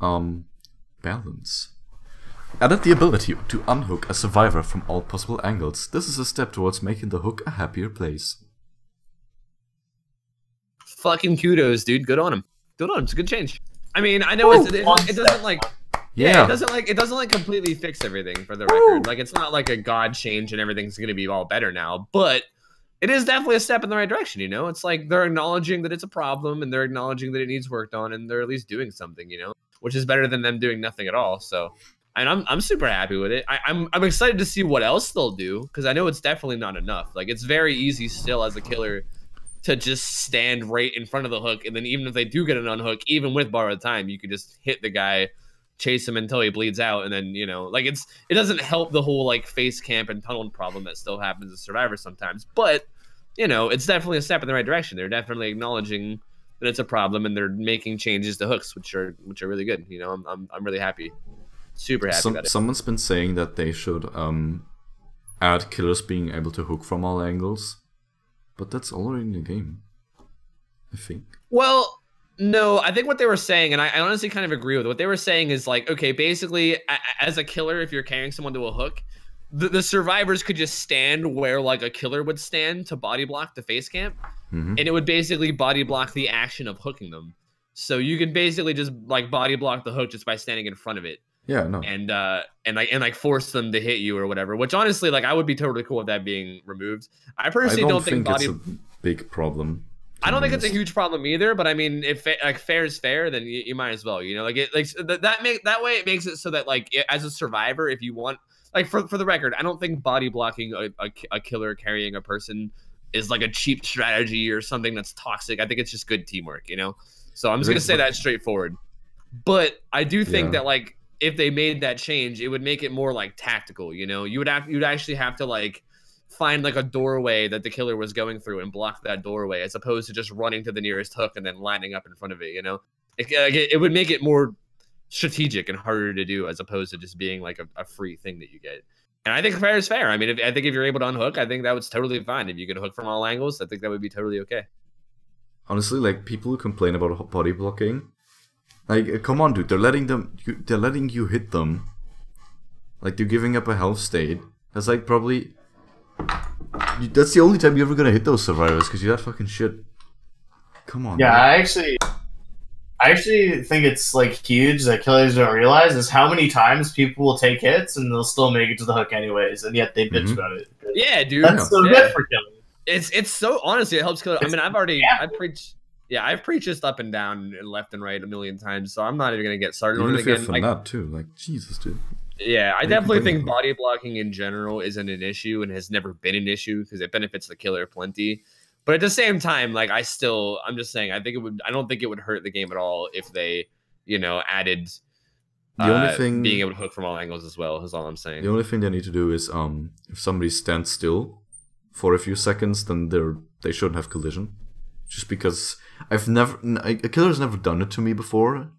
Balance. Added the ability to unhook a survivor from all possible angles. This is a step towards making the hook a happier place. Fucking kudos, dude. Good on him. Good on him. It's a good change. I mean, I know it doesn't like it doesn't like completely fix everything for the record. Like it's not like a god change and everything's gonna be all better now, but it is definitely a step in the right direction, you know? It's like they're acknowledging that it's a problem and they're acknowledging that it needs worked on and they're at least doing something, you know, which is better than them doing nothing at all. So and I'm super happy with it. I'm excited to see what else they'll do because I know it's definitely not enough. Like it's very easy still as a killer to just stand right in front of the hook, and then even if they do get an unhook, even with borrowed time, you could just hit the guy, chase him until he bleeds out, and then you know, like it doesn't help the whole like face camp and tunnel problem that still happens as survivors sometimes. But you know, it's definitely a step in the right direction. They're definitely acknowledging that it's a problem, and they're making changes to hooks, which are really good. You know, I'm really happy, super happy about it. Someone's been saying that they should add killers being able to hook from all angles. But that's already in the game, I think. Well, no, I think what they were saying, and I honestly kind of agree with it, what they were saying is like, okay, basically, as a killer, if you're carrying someone to a hook, the survivors could just stand where like a killer would stand to body block the face camp, and it would basically body block the action of hooking them. So you can basically just like body block the hook just by standing in front of it. Yeah, no. And force them to hit you or whatever. Which honestly, like I would be totally cool with that being removed. I personally don't think it's a big problem. I don't think it's a huge problem either. But I mean, if like fair is fair, then you might as well. You know, like it like that way it makes it so that like as a survivor, if you want, like for the record, I don't think body blocking a killer carrying a person is like a cheap strategy or something that's toxic. I think it's just good teamwork. You know, so I'm just gonna say that straightforward. But I do think that like, if they made that change, it would make it more like tactical, you know? You'd actually have to like find like a doorway that the killer was going through and block that doorway as opposed to just running to the nearest hook and then lining up in front of it, you know? It would make it more strategic and harder to do as opposed to just being like a free thing that you get. And I think fair is fair. I mean, I think if you're able to unhook, I think that was totally fine. If you could hook from all angles, I think that would be totally okay. Honestly, like, people who complain about body blocking, like, come on, dude, they're letting you hit them. Like, they're giving up a health state. That's like probably, that's the only time you're ever gonna hit those survivors, because you're that fucking shit. Come on. Yeah, man. I actually think it's like huge that killers don't realize is how many times people will take hits and they'll still make it to the hook anyways, and yet they bitch about it. Yeah, dude. That's so good for killers. It's so, honestly, it helps killer. I mean, I've preached this up and down and left and right a million times, so I'm not even gonna get started Even on it if you're again. from that too, like, Jesus, dude. Yeah, I definitely think body blocking in general isn't an issue and has never been an issue because it benefits the killer plenty. But at the same time, like, I'm just saying, I don't think it would hurt the game at all if they, added the only thing being able to hook from all angles as well. Is all I'm saying. The only thing they need to do is, if somebody stands still for a few seconds, then they shouldn't have collision. Just because a killer's never done it to me before.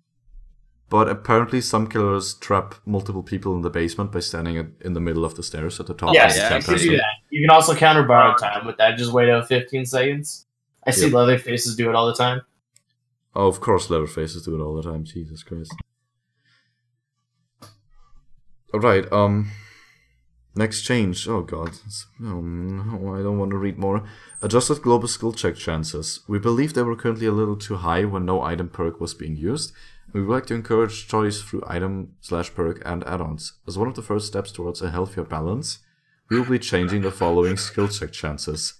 But apparently some killers trap multiple people in the basement by standing in the middle of the stairs at the top. Yes, yeah, you can do that. You can also counter borrow time with that. Just wait out 15 seconds. I see Leatherfaces do it all the time. Oh, of course Leatherfaces do it all the time. Jesus Christ. Alright, next change. Oh god. Oh no, I don't want to read more. Adjusted global skill check chances. We believe they were currently a little too high when no item perk was being used. We would like to encourage choice through item/perk and add-ons. As one of the first steps towards a healthier balance, we will be changing the following skill check chances.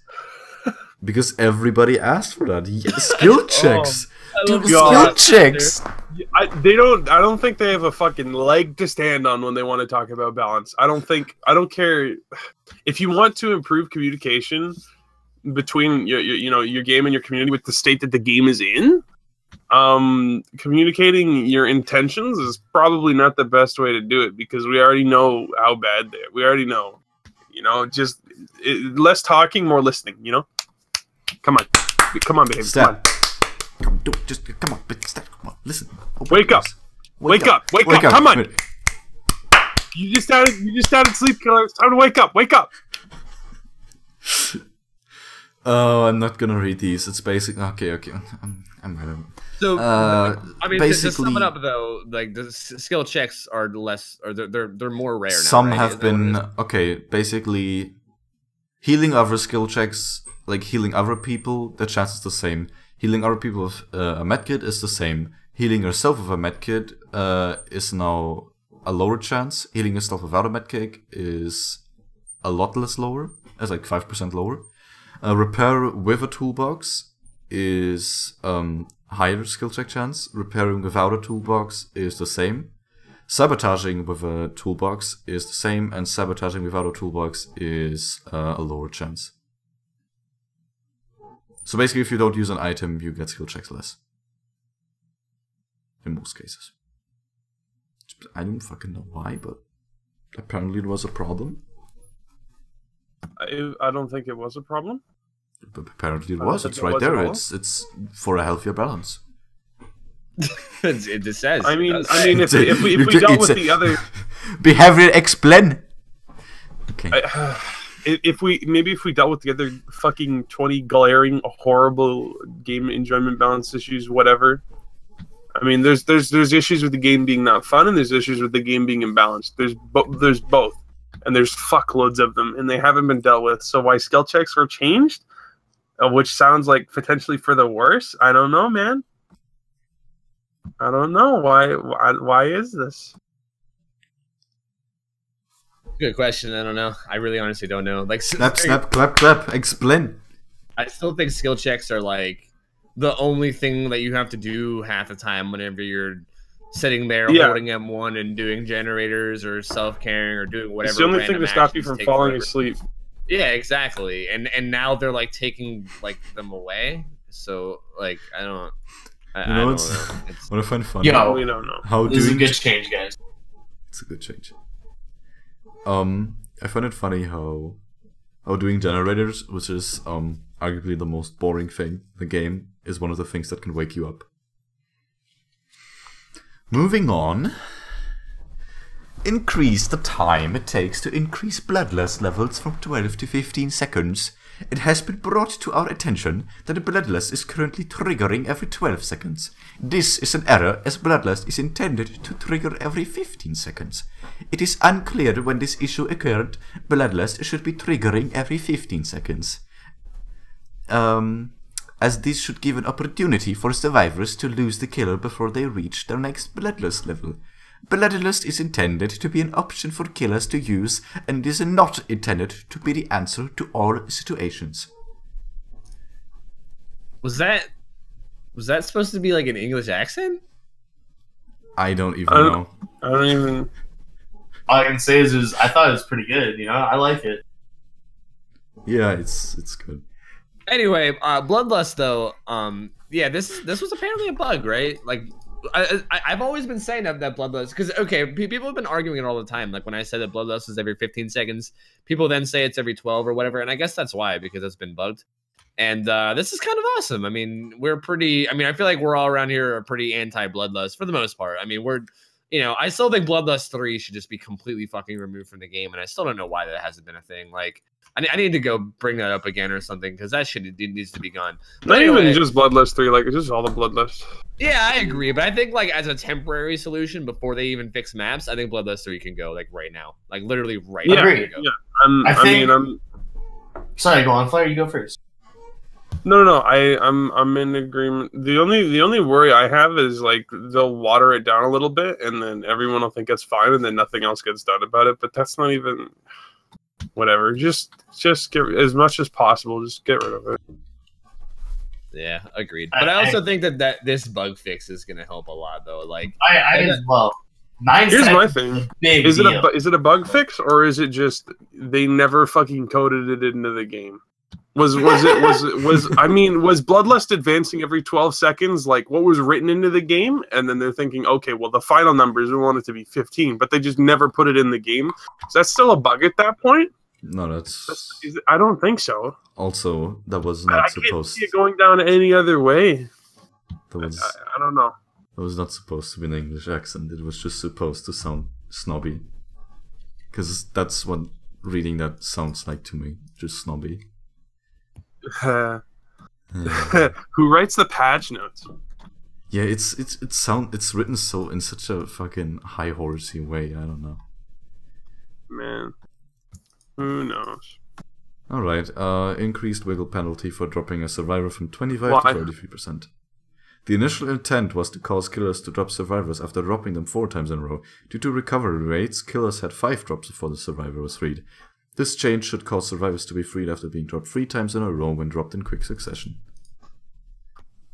Because everybody asked for that. Yes, skill checks! Dude, skill checks! I don't think they have a fucking leg to stand on when they want to talk about balance. I don't care. If you want to improve communication between your game and your community with the state that the game is in, communicating your intentions is probably not the best way to do it because we already know how bad they are. We already know, just less talking, more listening, Come on, babe. Step. Come on, step. Come on, listen. Wake up. Wake up. Come on. You just started sleep, killer. It's time to wake up. Wake up. Oh, I'm not gonna read these. It's basic. Okay. I'm right. So, I mean, basically, to sum it up though, like the skill checks are less, or they're more rare now. Some right? have been basically, healing other skill checks, like healing other people, the chance is the same. Healing other people with a medkit is the same. Healing yourself with a medkit is now a lower chance. Healing yourself without a medkit is a lot less lower. It's like 5% lower. Repair with a toolbox is higher skill check chance. Repairing without a toolbox is the same. Sabotaging with a toolbox is the same, and sabotaging without a toolbox is a lower chance. So basically, if you don't use an item, you get skill checks less. In most cases. I don't fucking know why, but apparently it was a problem. I don't think it was a problem. But apparently it was. It's right there. It's for a healthier balance. It says. I mean, if we dealt with the other behavior explain. Okay. If we dealt with the other fucking 20 glaring horrible game enjoyment balance issues, whatever. I mean, there's issues with the game being not fun, and there's issues with the game being imbalanced. There's both, and there's fuckloads of them, and they haven't been dealt with. So why skill checks were changed, which sounds like potentially for the worse? I don't know, man. I don't know why is this? Good question. I don't know. I really honestly don't know. Like, snap, clap. Explain. I still think skill checks are like the only thing that you have to do half the time whenever you're sitting there holding M1 and doing generators or self-carrying or doing whatever. It's the only thing to stop you from falling asleep. Yeah, exactly. And now they're like taking like them away. So like I don't know. What I find funny. Yo, we don't know. How this is a good change, guys. It's a good change. I find it funny how doing generators, which is arguably the most boring thing in the game, is one of the things that can wake you up. Moving on. increase the time it takes to increase bloodlust levels from 12 to 15 seconds. It has been brought to our attention that the bloodlust is currently triggering every 12 seconds. This is an error, as bloodlust is intended to trigger every 15 seconds. It is unclear when this issue occurred. Bloodlust should be triggering every 15 seconds. As this should give an opportunity for survivors to lose the killer before they reach their next bloodlust level. Bloodlust is intended to be an option for killers to use, and is not intended to be the answer to all situations. Was that supposed to be like an English accent? I don't even know. I don't even. All I can say is I thought it was pretty good. You know, I like it. Yeah, it's good. Anyway, bloodlust though. Yeah, this was apparently a bug, right? Like, I've always been saying that bloodlust, because okay, people have been arguing it all the time. Like when I said that bloodlust is every 15 seconds, people then say it's every 12 or whatever, and I guess that's why, because it's been bugged. And this is kind of awesome. I mean, I feel like we're all around here are pretty anti-bloodlust for the most part. I mean, I still think Bloodlust 3 should just be completely fucking removed from the game, and I still don't know why that hasn't been a thing. Like, I need to go bring that up again or something, because that shit needs to be gone. Not even just Bloodlust 3, like, it's just all the Bloodlust. Yeah, I agree, but I think, like, as a temporary solution before they even fix maps, I think Bloodlust 3 can go, like, right now. Like, literally right now. Yeah, Sorry, go on, Flair, you go first. No, I'm in agreement. The only worry I have is like they'll water it down a little bit, and then everyone will think it's fine, and then nothing else gets done about it. But that's not even whatever. Just get as much as possible. Just get rid of it. Yeah, agreed. But I also think that this bug fix is gonna help a lot, though. Like I as well. Here's my thing: is it a bug fix, or is it just they never fucking coded it into the game? Was Bloodlust advancing every 12 seconds like what was written into the game? And then they're thinking, okay, well, the final numbers, we want it to be 15, but they just never put it in the game. Is that still a bug at that point? No, I don't think so. Also, that was not supposed. I can't see it going down any other way. I don't know. That was not supposed to be an English accent. It was just supposed to sound snobby. Because that's what reading that sounds like to me. Just snobby. Who writes the patch notes? Yeah, it's written so in such a fucking high horsey way. I don't know. Man, who knows? All right, increased wiggle penalty for dropping a survivor from 25 to 33%. The initial intent was to cause killers to drop survivors after dropping them 4 times in a row. Due to recovery rates, killers had 5 drops before the survivor was freed. This change should cause survivors to be freed after being dropped 3 times in a row when dropped in quick succession.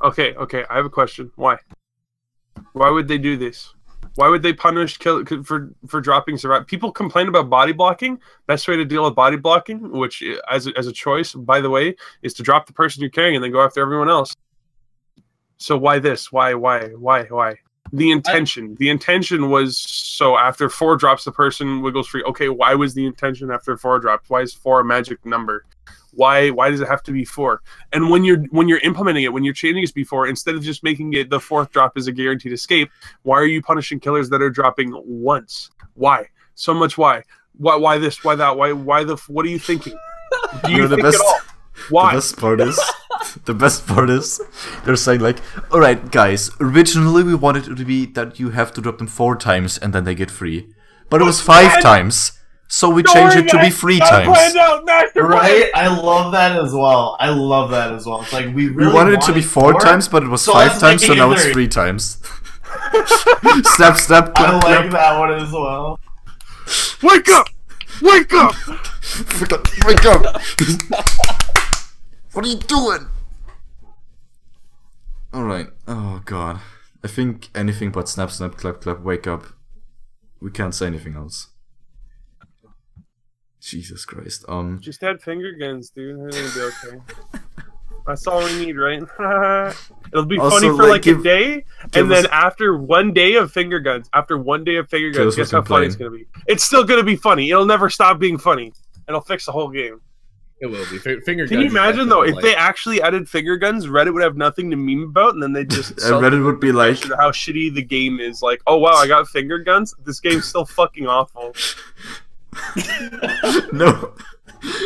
Okay, I have a question. Why? Why would they do this? Why would they punish for dropping survivors? People complain about body blocking. Best way to deal with body blocking, which as a choice, by the way, is to drop the person you're carrying and then go after everyone else. So why this? Why? The intention was so after 4 drops the person wiggles free. Okay, why was the intention after 4 drops? Why is 4 a magic number? Why does it have to be 4? And when you're implementing it, when you're changing it to be 4, instead of just making it the 4th drop is a guaranteed escape, why are you punishing killers that are dropping once? Why? So much why? Why this? Why that? What are you thinking? Do you think at all? Why? The best part is they're saying like, alright guys, originally we wanted it to be that you have to drop them 4 times and then they get free. But it was 5 times, so we changed it to be 3 times. Right? I love that as well. It's like we wanted it to be 4 times, but it was 5 times, so now it's 3 times. Snap, I like that one as well. Wake up! Wake up! Wake up! What are you doing? Alright, oh god. I think anything but snap, clap, wake up. We can't say anything else. Jesus Christ. Just add finger guns, dude. It'll be okay. That's all we need, right? It'll be also, funny for like a day, and then after 1 day of finger guns, guess how funny it's gonna be. It's still gonna be funny. It'll never stop being funny. It'll fix the whole game. It will be. Finger Can you guns, imagine though if like, they actually added finger guns? Reddit would have nothing to meme about, and then they just And Reddit would be like, how shitty the game is. Like, oh wow, I got finger guns. This game's still fucking awful. no.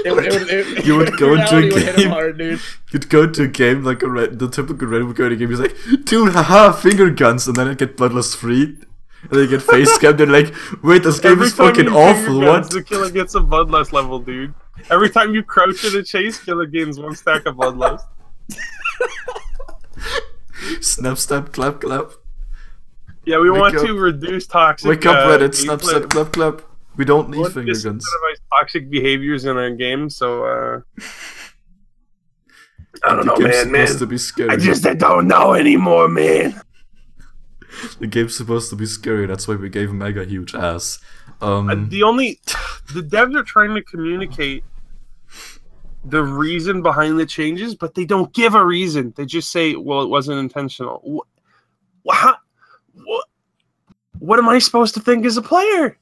You would go into a game. Hard, dude. You'd go to a game like the typical Reddit would go to a game. He's like, dude, haha, finger guns, and then it get Bloodlust 3. And they get face scammed. They're like, wait, this game is fucking awful. What? The killer gets a Bloodlust level, dude. Every time you crouch in a chase, killer gains 1 stack of Bloodlust. Snap, snap, clap, clap. Yeah, we Wake want up. to reduce toxic. Wake up, Reddit. Snap, gameplay. snap, clap, clap. We don't We need want to finger guns. disincentivize toxic behaviors in our game, so I don't The know, game's man. supposed to be scary. I don't know anymore, man. The game's supposed to be scary. That's why we gave Mega huge ass. The devs are trying to communicate the reason behind the changes, but they don't give a reason. They just say, "Well, it wasn't intentional." What am I supposed to think as a player?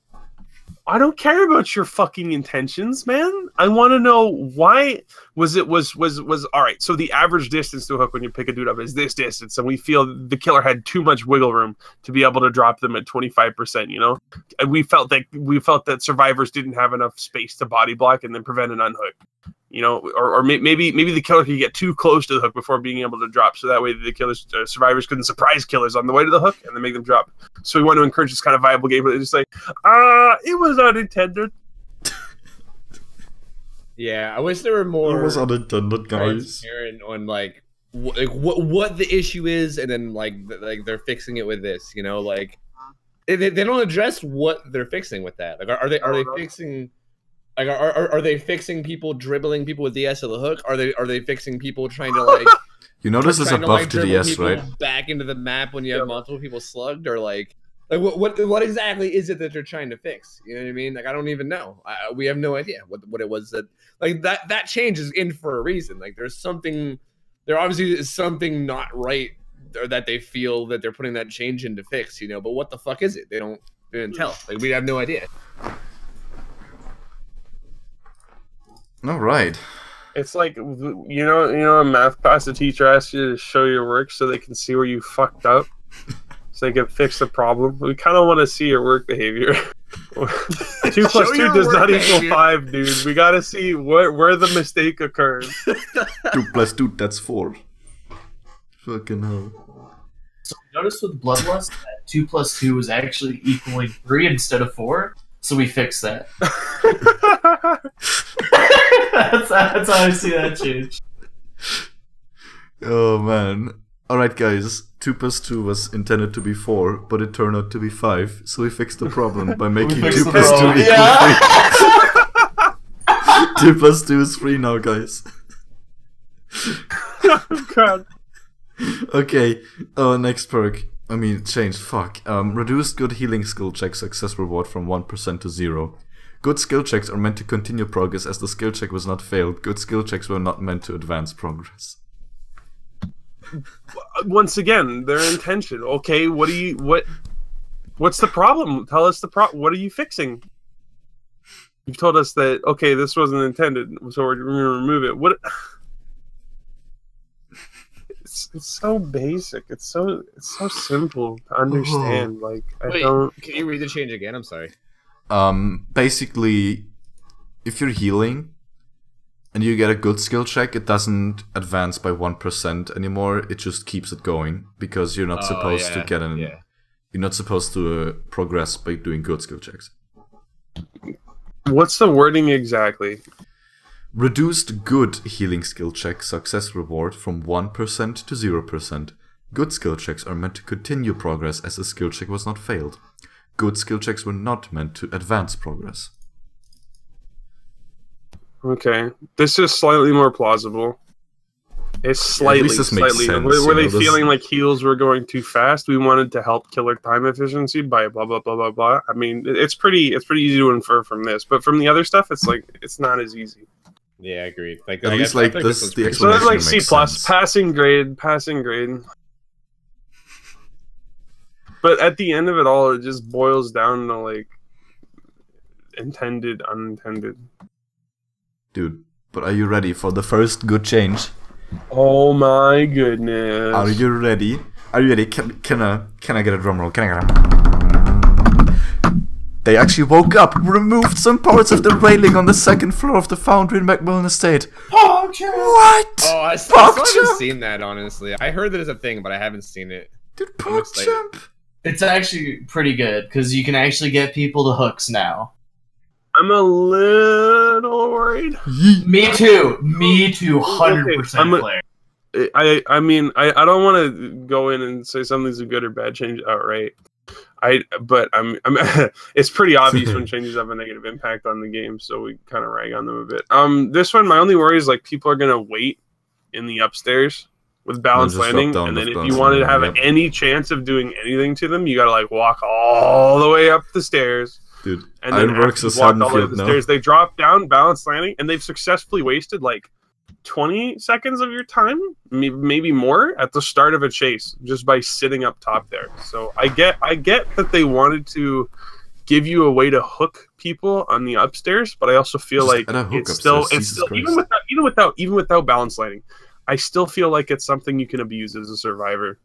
I don't care about your fucking intentions, man. I want to know why was all right. So the average distance to a hook when you pick a dude up is this distance, and we feel the killer had too much wiggle room to be able to drop them at 25%. You know, and we felt that survivors didn't have enough space to body block and then prevent an unhook. You know, or maybe the killer could get too close to the hook before being able to drop, so that way the survivors couldn't surprise killers on the way to the hook and then make them drop. So we want to encourage this kind of viable game, but it's just like, it was unintended. Yeah, I wish there were more. It was unintended, guys. Transparent on like what the issue is, and then like they're fixing it with this. You know, like they don't address what they're fixing with that. Like, are they fixing? Like, are they fixing people dribbling people with DS of the hook? Are they fixing people trying to like? You know this is a buff to DS, right? Back into the map when you have multiple people slugged, or like what exactly is it that they're trying to fix? You know what I mean? Like, I don't even know. We have no idea what it was that like that change is in for a reason. Like, there obviously is something not right, or that they feel that they're putting that change in to fix. You know, but what the fuck is it? They didn't tell. Like, we have no idea. All right. It's like, you know, a math class, the teacher asks you to show your work so they can see where you fucked up, so they can fix the problem. We kind of want to see your work behavior. 2 + 2 does not equal 5, dude. We gotta see where the mistake occurred. 2 + 2, that's 4. Fucking hell. So notice with Bloodlust that 2 + 2 is actually equaling 3 instead of 4. So we fixed that. that's how I see that change. Oh man. Alright guys, 2 + 2 was intended to be 4, but it turned out to be 5, so we fixed the problem by making 2 + 2 equal 3. Yeah. 2 + 2 is 3 now, guys. Oh, God. Okay, next perk. I mean, change, fuck. Reduced good healing skill check success reward from 1% to 0. Good skill checks are meant to continue progress as the skill check was not failed. Good skill checks were not meant to advance progress. Once again, their intention. Okay, what's the problem? Tell us the problem. What are you fixing? You've told us that, okay, this wasn't intended, so we're going to remove it. What? It's so basic. It's so simple to understand. Like, Wait, don't. Can you read the change again? I'm sorry. Basically, if you're healing and you get a good skill check, it doesn't advance by 1% anymore. It just keeps it going because you're not supposed to get an. Yeah. You're not supposed to progress by doing good skill checks. What's the wording exactly? Reduced good healing skill check success reward from 1% to 0%. Good skill checks are meant to continue progress as the skill check was not failed. Good skill checks were not meant to advance progress. Okay, this is slightly more plausible. It's slightly, At least this makes slightly. sense, Were they this- feeling like heals were going too fast? We wanted to help killer time efficiency by blah blah blah blah blah. I mean, it's pretty easy to infer from this, but from the other stuff, it's like it's not as easy. Yeah, I agree. Like, At I least, guess- I like, think this- one's the pretty- So that's like Explanation C makes plus, sense. passing grade. But at the end of it all, it just boils down to like intended, unintended. Dude, But are you ready for the first good change? Oh my goodness. Are you ready? Are you ready? Can I get a drum roll? Can I get a... They actually woke up, removed some parts of the railing on the second floor of the foundry in Macmillan Estate. What? Oh, I still haven't seen that, honestly. I heard that it's a thing, but I haven't seen it. Dude, PogChamp! It's actually pretty good, because you can actually get people to hooks now. I'm a little worried. Me too, 100% player. I mean, I don't want to go in and say something's a good or bad change outright. But I'm it's pretty obvious when changes have a negative impact on the game, so we kind of rag on them a bit. This one, my only worry is like people are gonna wait in the upstairs with balanced landing, and then if you wanted to have any chance of doing anything to them, you gotta like walk all the way up the stairs. Dude, and then after you walk all the way up the stairs, they drop down balanced landing, and they've successfully wasted like 20 seconds of your time, maybe more, at the start of a chase just by sitting up top there. So I get that they wanted to give you a way to hook people on the upstairs, but I also feel like it's still even without balance lighting, I still feel like it's something you can abuse as a survivor.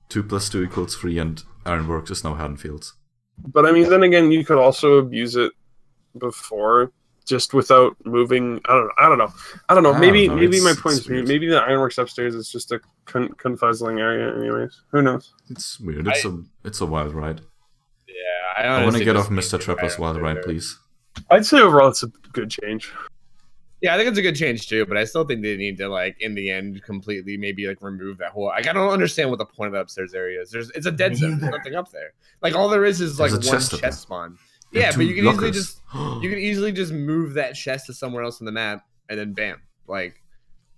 2 + 2 = 3, and Ironworks is now Haddonfields. But I mean, then again, you could also abuse it before, just without moving. I don't know. Maybe my point is maybe the Ironworks upstairs is just a confuzzling area. Anyways, who knows? It's weird. It's a wild ride. Yeah, I want to get off Mr. Trapper's wild ride, please. I'd say overall it's a good change. Yeah, I think it's a good change too, but I still think they need to, like, in the end, completely maybe like remove that whole. Like, I don't understand what the point of the upstairs area is. It's a dead zone. There's nothing up there. Like, all there is like one chest spawn. Yeah, but you can easily just move that chest to somewhere else on the map, and then bam, like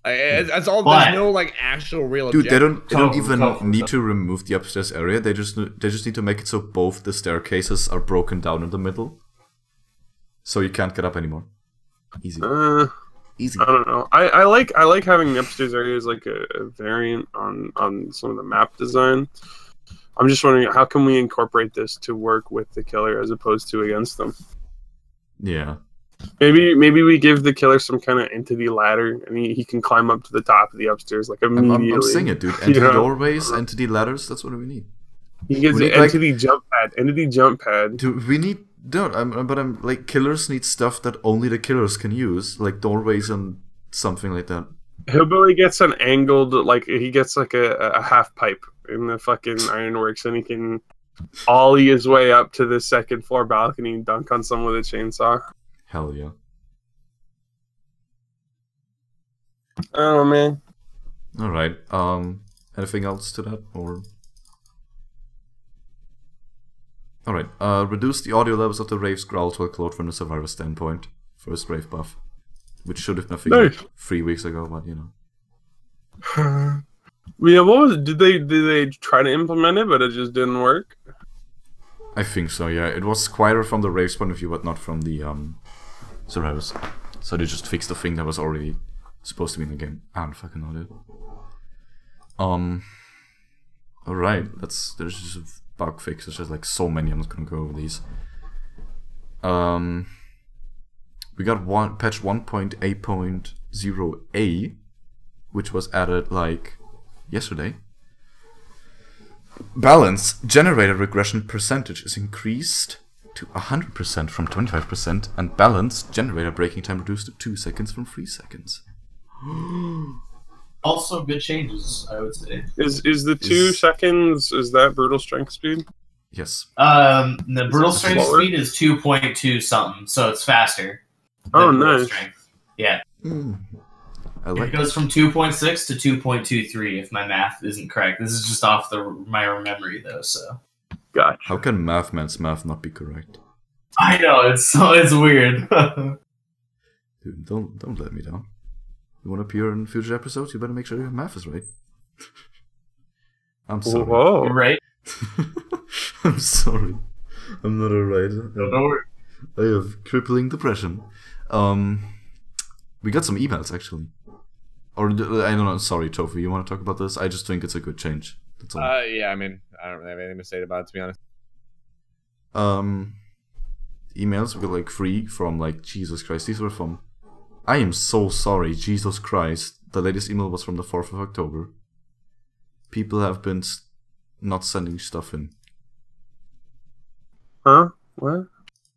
that's all. There's no like actual real. Dude, they don't even need to remove the upstairs area. They just need to make it so both the staircases are broken down in the middle, so you can't get up anymore. Easy. Easy. I don't know. I like having the upstairs area as like a variant on some of the map design. I'm just wondering, how can we incorporate this to work with the killer as opposed to against them? Yeah. Maybe we give the killer some kind of entity ladder, and he can climb up to the top of the upstairs like immediately. I'm saying it, dude. Entity doorways, entity ladders. That's what we need. He gets an entity jump pad. Entity jump pad. Dude, we need. I'm like, killers need stuff that only the killers can use, like doorways and something like that. Hillbilly gets an angled, like, he gets like a half pipe in the fucking Ironworks, and he can ollie his way up to the second floor balcony and dunk on someone with a chainsaw. Hell yeah. Oh man. Alright, anything else to that, or? Alright, reduce the audio levels of the Rave's growl to a cloud from the survivor standpoint. First Rave buff. Which should have been figured 3 weeks ago, but you know. Yeah, did they try to implement it, but it just didn't work? I think so, yeah. It was quieter from the Rave's point of view, but not from the survivors. So they just fixed the thing that was already supposed to be in the game. I don't fucking know, dude. Alright, there's just a bug fix. There's just like so many, I'm not gonna go over these. We got patch 1.8.0a, which was added like yesterday. Balance generator regression percentage is increased to 100% from 25%, and balance generator breaking time reduced to 2 seconds from 3 seconds. Also good changes, I would say. Is the 2 seconds, is that brutal strength speed? Yes. The brutal strength speed is 2.2 something, so it's faster. Oh, nice. Strength. Yeah. It goes from 2.6 to 2.23 if my math isn't correct. This is just off my memory though, so. Gotcha. How can Mathman's math not be correct? I know, it's weird. Dude, don't let me down. You want to appear in future episodes, you better make sure your math is right. I'm sorry. Whoa. You're right. I'm sorry. I'm not a writer. No, don't worry. I have crippling depression. We got some emails actually. Or I don't know. Sorry, Tofu. You want to talk about this? I just think it's a good change. That's all. Yeah. I mean, I don't really have anything to say about it, to be honest. Emails were like free from like Jesus Christ. These were from I am so sorry, Jesus Christ. The latest email was from the 4th of October. People have been not sending stuff in. Huh? What?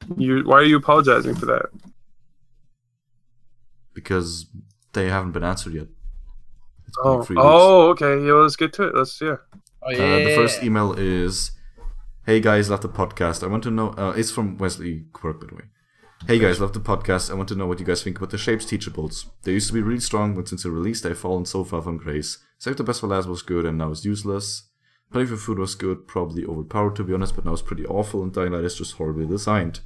Why are you apologizing for that? Because they haven't been answered yet. It's been Oh, like 3 weeks. Okay. Yeah, let's get to it. Oh yeah. The first email is, "Hey guys, love the podcast. I want to know." It's from Wesley Quirk, by the way. "Hey guys, love the podcast. I want to know what you guys think about the Shapes teachables. They used to be really strong, but since they released, they've fallen so far from grace. Save the Best for Last was good, and now it's useless. Play for Food was good, probably overpowered to be honest, but now it's pretty awful, and Dying Light is just horribly designed.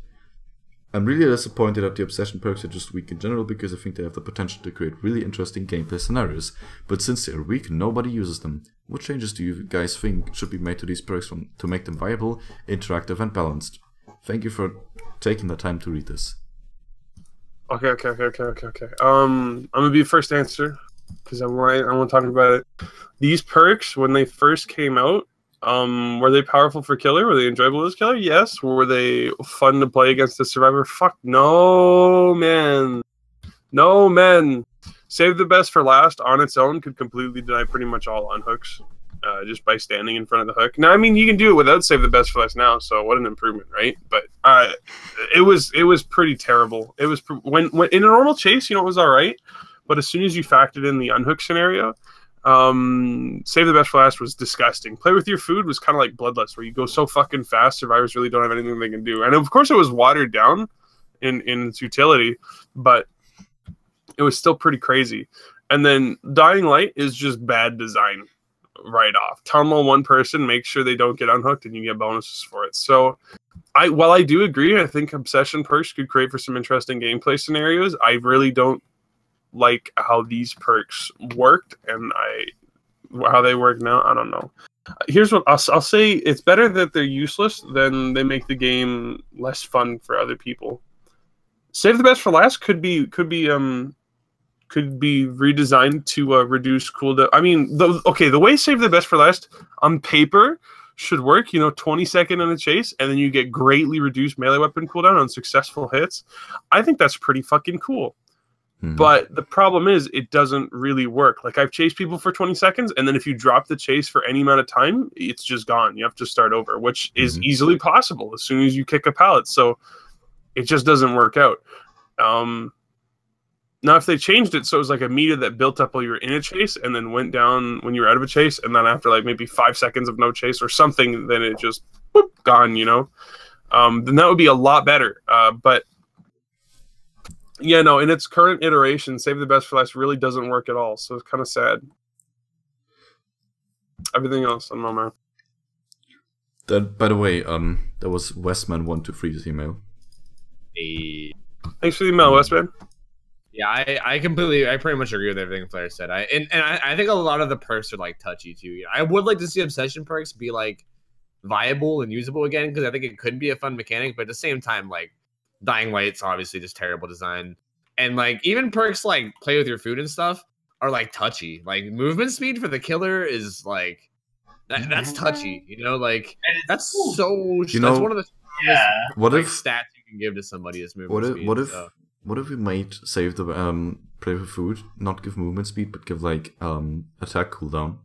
I'm really disappointed that the Obsession perks are just weak in general, because I think they have the potential to create really interesting gameplay scenarios. But since they are weak, nobody uses them. What changes do you guys think should be made to these perks to make them viable, interactive, and balanced? Thank you for taking the time to read this." Okay. I'm gonna be the first answer because I want to talk about it. These perks, when they first came out, were they powerful for killer? Were they enjoyable as killer? Yes. Were they fun to play against the survivor? Fuck no, man. No, man. Save the Best for Last on its own could completely deny pretty much all unhooks just by standing in front of the hook. Now, I mean, you can do it without Save the Best for Last now, so what an improvement, right? But it was pretty terrible. It was when in a normal chase, you know, it was all right. But as soon as you factored in the unhook scenario, Save the Best for Last was disgusting. Play with Your Food was kind of like Bloodlust, where you go so fucking fast, survivors really don't have anything they can do. And of course, it was watered down in its utility, but it was still pretty crazy. And then Dying Light is just bad design right off. Tunnel one person, make sure they don't get unhooked, and you get bonuses for it. So, while I do agree, I think Obsession perks could create for some interesting gameplay scenarios. I really don't like how these perks worked, and how they work now, I don't know. Here's what I'll say: it's better that they're useless than they make the game less fun for other people. Save the Best for Last could be redesigned to reduce cooldown. I mean, the way Save the Best for Last on paper should work, 20-second in a chase, and then you get greatly reduced melee weapon cooldown on successful hits. I think that's pretty fucking cool. But the problem is, it doesn't really work. Like, I've chased people for 20 seconds, and then if you drop the chase for any amount of time, it's just gone. You have to start over, which is easily possible as soon as you kick a pallet. So it just doesn't work out. Now, if they changed it so it was like a meter that built up while you were in a chase and then went down when you were out of a chase, and then after like maybe 5 seconds of no chase or something, then it just gone, then that would be a lot better. But yeah, no, in its current iteration, Save the Best for Last really doesn't work at all. So it's kind of sad. Everything else, I don't know, man. That, by the way, that was Westman123's email. Hey. Thanks for the email, Westman. Yeah, I pretty much agree with everything Flair said. I think a lot of the perks are like touchy too. I would like to see Obsession perks be like viable and usable again, because I think it could be a fun mechanic. But at the same time, like Dying Light's obviously just terrible design, and like even perks like Play with Your Food and stuff are like touchy. Like movement speed for the killer is like that's touchy. Like that's so. That's one of the what if stats you can give to somebody is movement speed. What if we might save the Play with Food, not give movement speed, but give like attack cooldown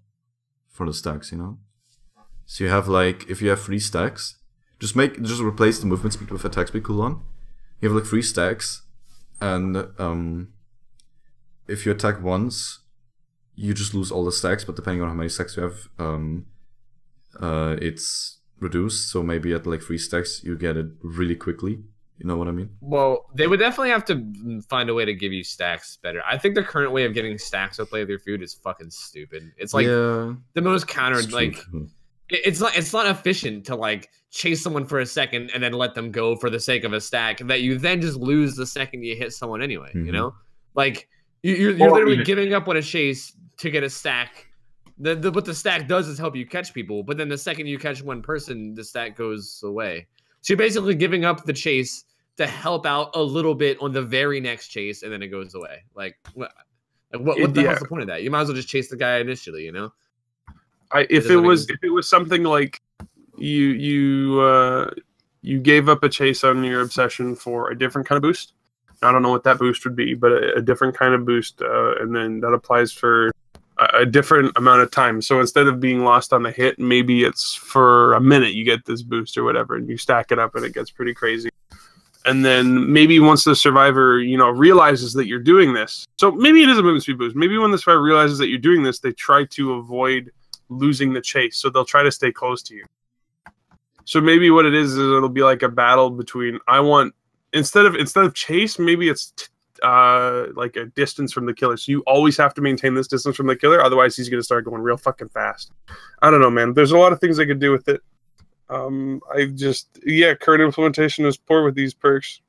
for the stacks, So you have like, if you have 3 stacks, just replace the movement speed with attack speed cooldown. You have like 3 stacks, and if you attack once, you just lose all the stacks, but depending on how many stacks you have, it's reduced. So maybe at like 3 stacks, you get it really quickly. You know what I mean? Well, they would definitely have to find a way to give you stacks better. I think the current way of getting stacks with Play with Your Food is fucking stupid. It's like the most counter. Like it's not efficient to like chase someone for a second and then let them go for the sake of a stack that you then just lose the second you hit someone anyway. Like you're literally giving up on a chase to get a stack. What the stack does is help you catch people, but then the second you catch one person, the stack goes away. So you're basically giving up the chase to help out a little bit on the very next chase, and then it goes away. Like what the hell's the point of that? You might as well just chase the guy initially, If it was something like you gave up a chase on your obsession for a different kind of boost, I don't know what that boost would be, but a different kind of boost, and then that applies for a different amount of time. So instead of being lost on the hit, maybe it's for a minute you get this boost or whatever, and you stack it up and it gets pretty crazy. And then maybe once the survivor, realizes that you're doing this, so maybe it is a movement speed boost. Maybe when the survivor realizes that you're doing this, they try to avoid losing the chase, so they'll try to stay close to you. So maybe what it is it'll be like a battle between instead of chase, maybe it's like a distance from the killer. So you always have to maintain this distance from the killer, otherwise he's going to start going real fucking fast. I don't know, man. There's a lot of things I could do with it. Current implementation is poor with these perks,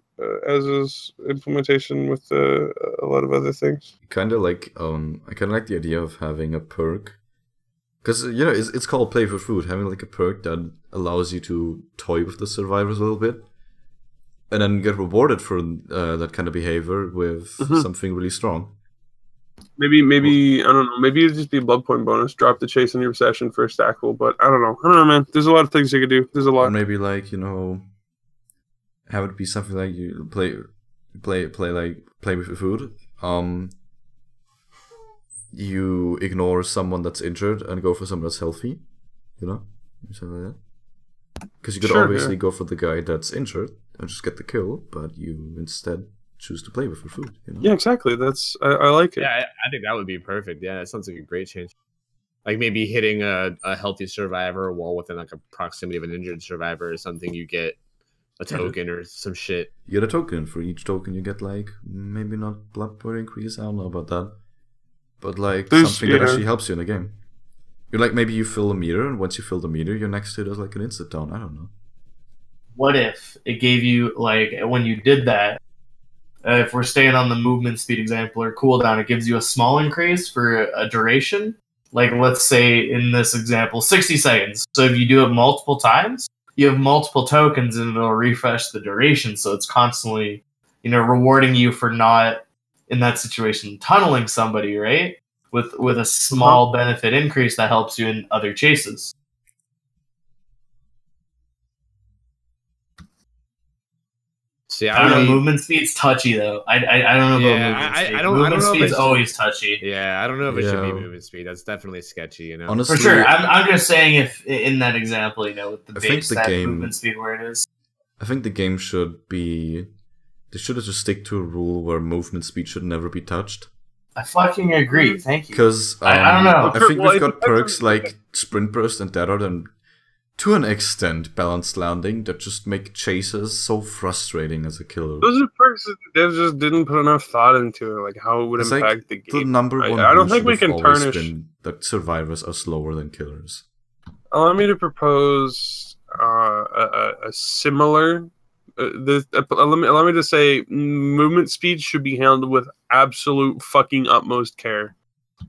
as is implementation with a lot of other things. I kind of like the idea of having a perk, because it's called play for food. Having like a perk that allows you to toy with the survivors a little bit, and then get rewarded for that kind of behavior with something really strong. Maybe I don't know. Maybe it'd just be a blood point bonus. Drop the chase on your session for a stackable, but I don't know, man. There's a lot of things you could do. There's a lot. Or maybe like have it be something like you play with your food. You ignore someone that's injured and go for someone that's healthy. Something like that. Because you could obviously go for the guy that's injured and just get the kill, but you instead choose to play with your food. Yeah, exactly. I like it. Yeah, I think that would be perfect. Yeah, that sounds like a great change. Like maybe hitting a healthy survivor while within like a proximity of an injured survivor or something, you get a token or some shit. You get a token. For each token you get like, maybe not blood point increase, I don't know about that. But like something that actually helps you in the game. You're like, maybe you fill a meter, and once you fill the meter, your next hit is like an instant down. I don't know. What if it gave you, like, when you did that, if we're staying on the movement speed example or cooldown, it gives you a small increase for a duration. Like, let's say in this example, 60 seconds. So if you do it multiple times, you have multiple tokens and it'll refresh the duration. So it's constantly, rewarding you for not, in that situation, tunneling somebody, right? With a small benefit increase that helps you in other chases. See, I don't know. Movement speed's touchy though. I don't know about movement speed. I don't movement know speed's always touchy. Yeah, I don't know if it should be movement speed. That's definitely sketchy, Honestly, for sure. I'm just saying, if in that example, with the base movement speed where it is. I think the game should be. They should just stick to a rule where movement speed should never be touched. I fucking agree. Thank you. Because I don't know. I think we've got perks like Sprint Burst and that are then, to an extent, balanced landing that just make chases so frustrating as a killer. Those are perks that they just didn't put enough thought into, like how it would impact the game. The number one I don't think we can tarnish that survivors are slower than killers. Allow me to propose a similar. Allow me to say movement speed should be handled with absolute fucking utmost care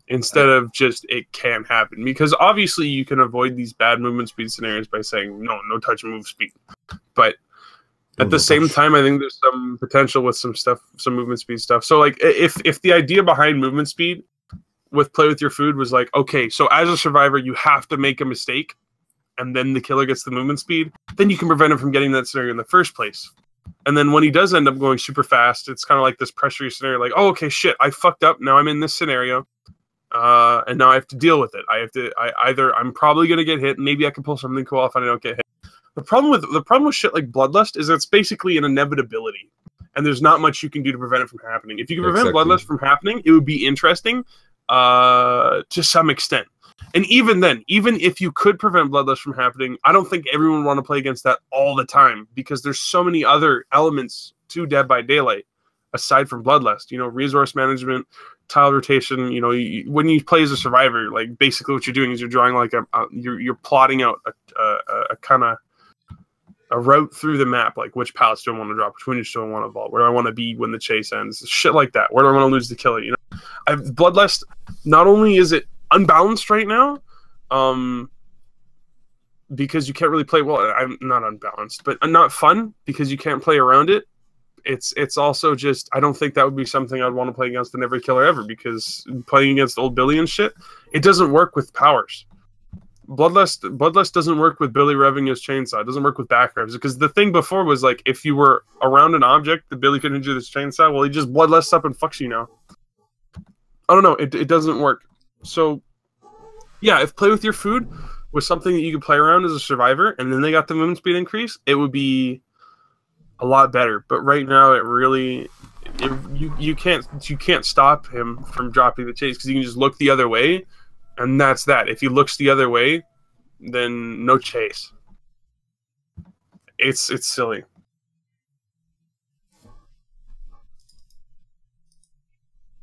instead of just it can't happen, because obviously you can avoid these bad movement speed scenarios by saying no touch move speed, but at the same time I think there's some potential with some movement speed stuff. So like if the idea behind movement speed with play with your food was like, okay, so as a survivor you have to make a mistake and then the killer gets the movement speed, then you can prevent him from getting that scenario in the first place. And then when he does end up going super fast, it's kind of like this pressure scenario, like, oh, okay, shit, I fucked up. Now I'm in this scenario, and now I have to deal with it. I'm probably going to get hit. Maybe I can pull something cool off and I don't get hit. The problem with shit like Bloodlust is it's basically an inevitability, and there's not much you can do to prevent it from happening. If you can prevent Bloodlust from happening, it would be interesting to some extent. And even then, even if you could prevent Bloodlust from happening, I don't think everyone would want to play against that all the time, because there's so many other elements to Dead by Daylight aside from Bloodlust. Resource management, tile rotation. When you play as a survivor, like basically what you're doing is you're drawing like you're plotting out a kind of a route through the map, like which pallets do I want to drop, which windows do I want to vault, where do I want to be when the chase ends, shit like that. Where do I want to lose the killer? Bloodlust, not only is it unbalanced right now, because you can't really play well. I'm not unbalanced, but not fun because you can't play around it. It's also just, I don't think that would be something I'd want to play against in every killer ever, because playing against old Billy and shit, it doesn't work with powers. Bloodlust doesn't work with Billy revving his chainsaw. It doesn't work with back revs because the thing before was like if you were around an object, the Billy couldn't do this chainsaw. Well, he just bloodlusts up and fucks you now. I don't know. It doesn't work. So yeah, if play with your food was something that you could play around as a survivor, and then they got the movement speed increase, it would be a lot better. But right now, you can't stop him from dropping the chase because you can just look the other way, and that's that. If he looks the other way, then no chase. It's silly.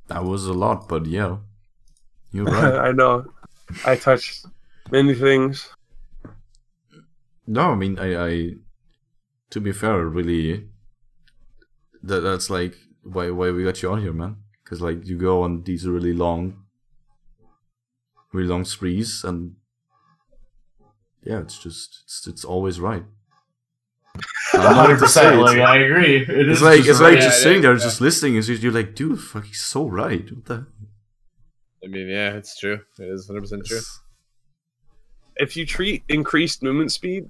That was a lot, but yeah, you're right. I know. I touched many things. No, I mean, I to be fair, really, that's like why we got you on here, man. Because like you go on these really long sprees, and yeah, it's always right. 100%. Like I agree. It's like just sitting there, just listening. Is you're like, dude, fuck, he's so right. What the? I mean, yeah, it's true. It is 100% true. If you treat increased movement speed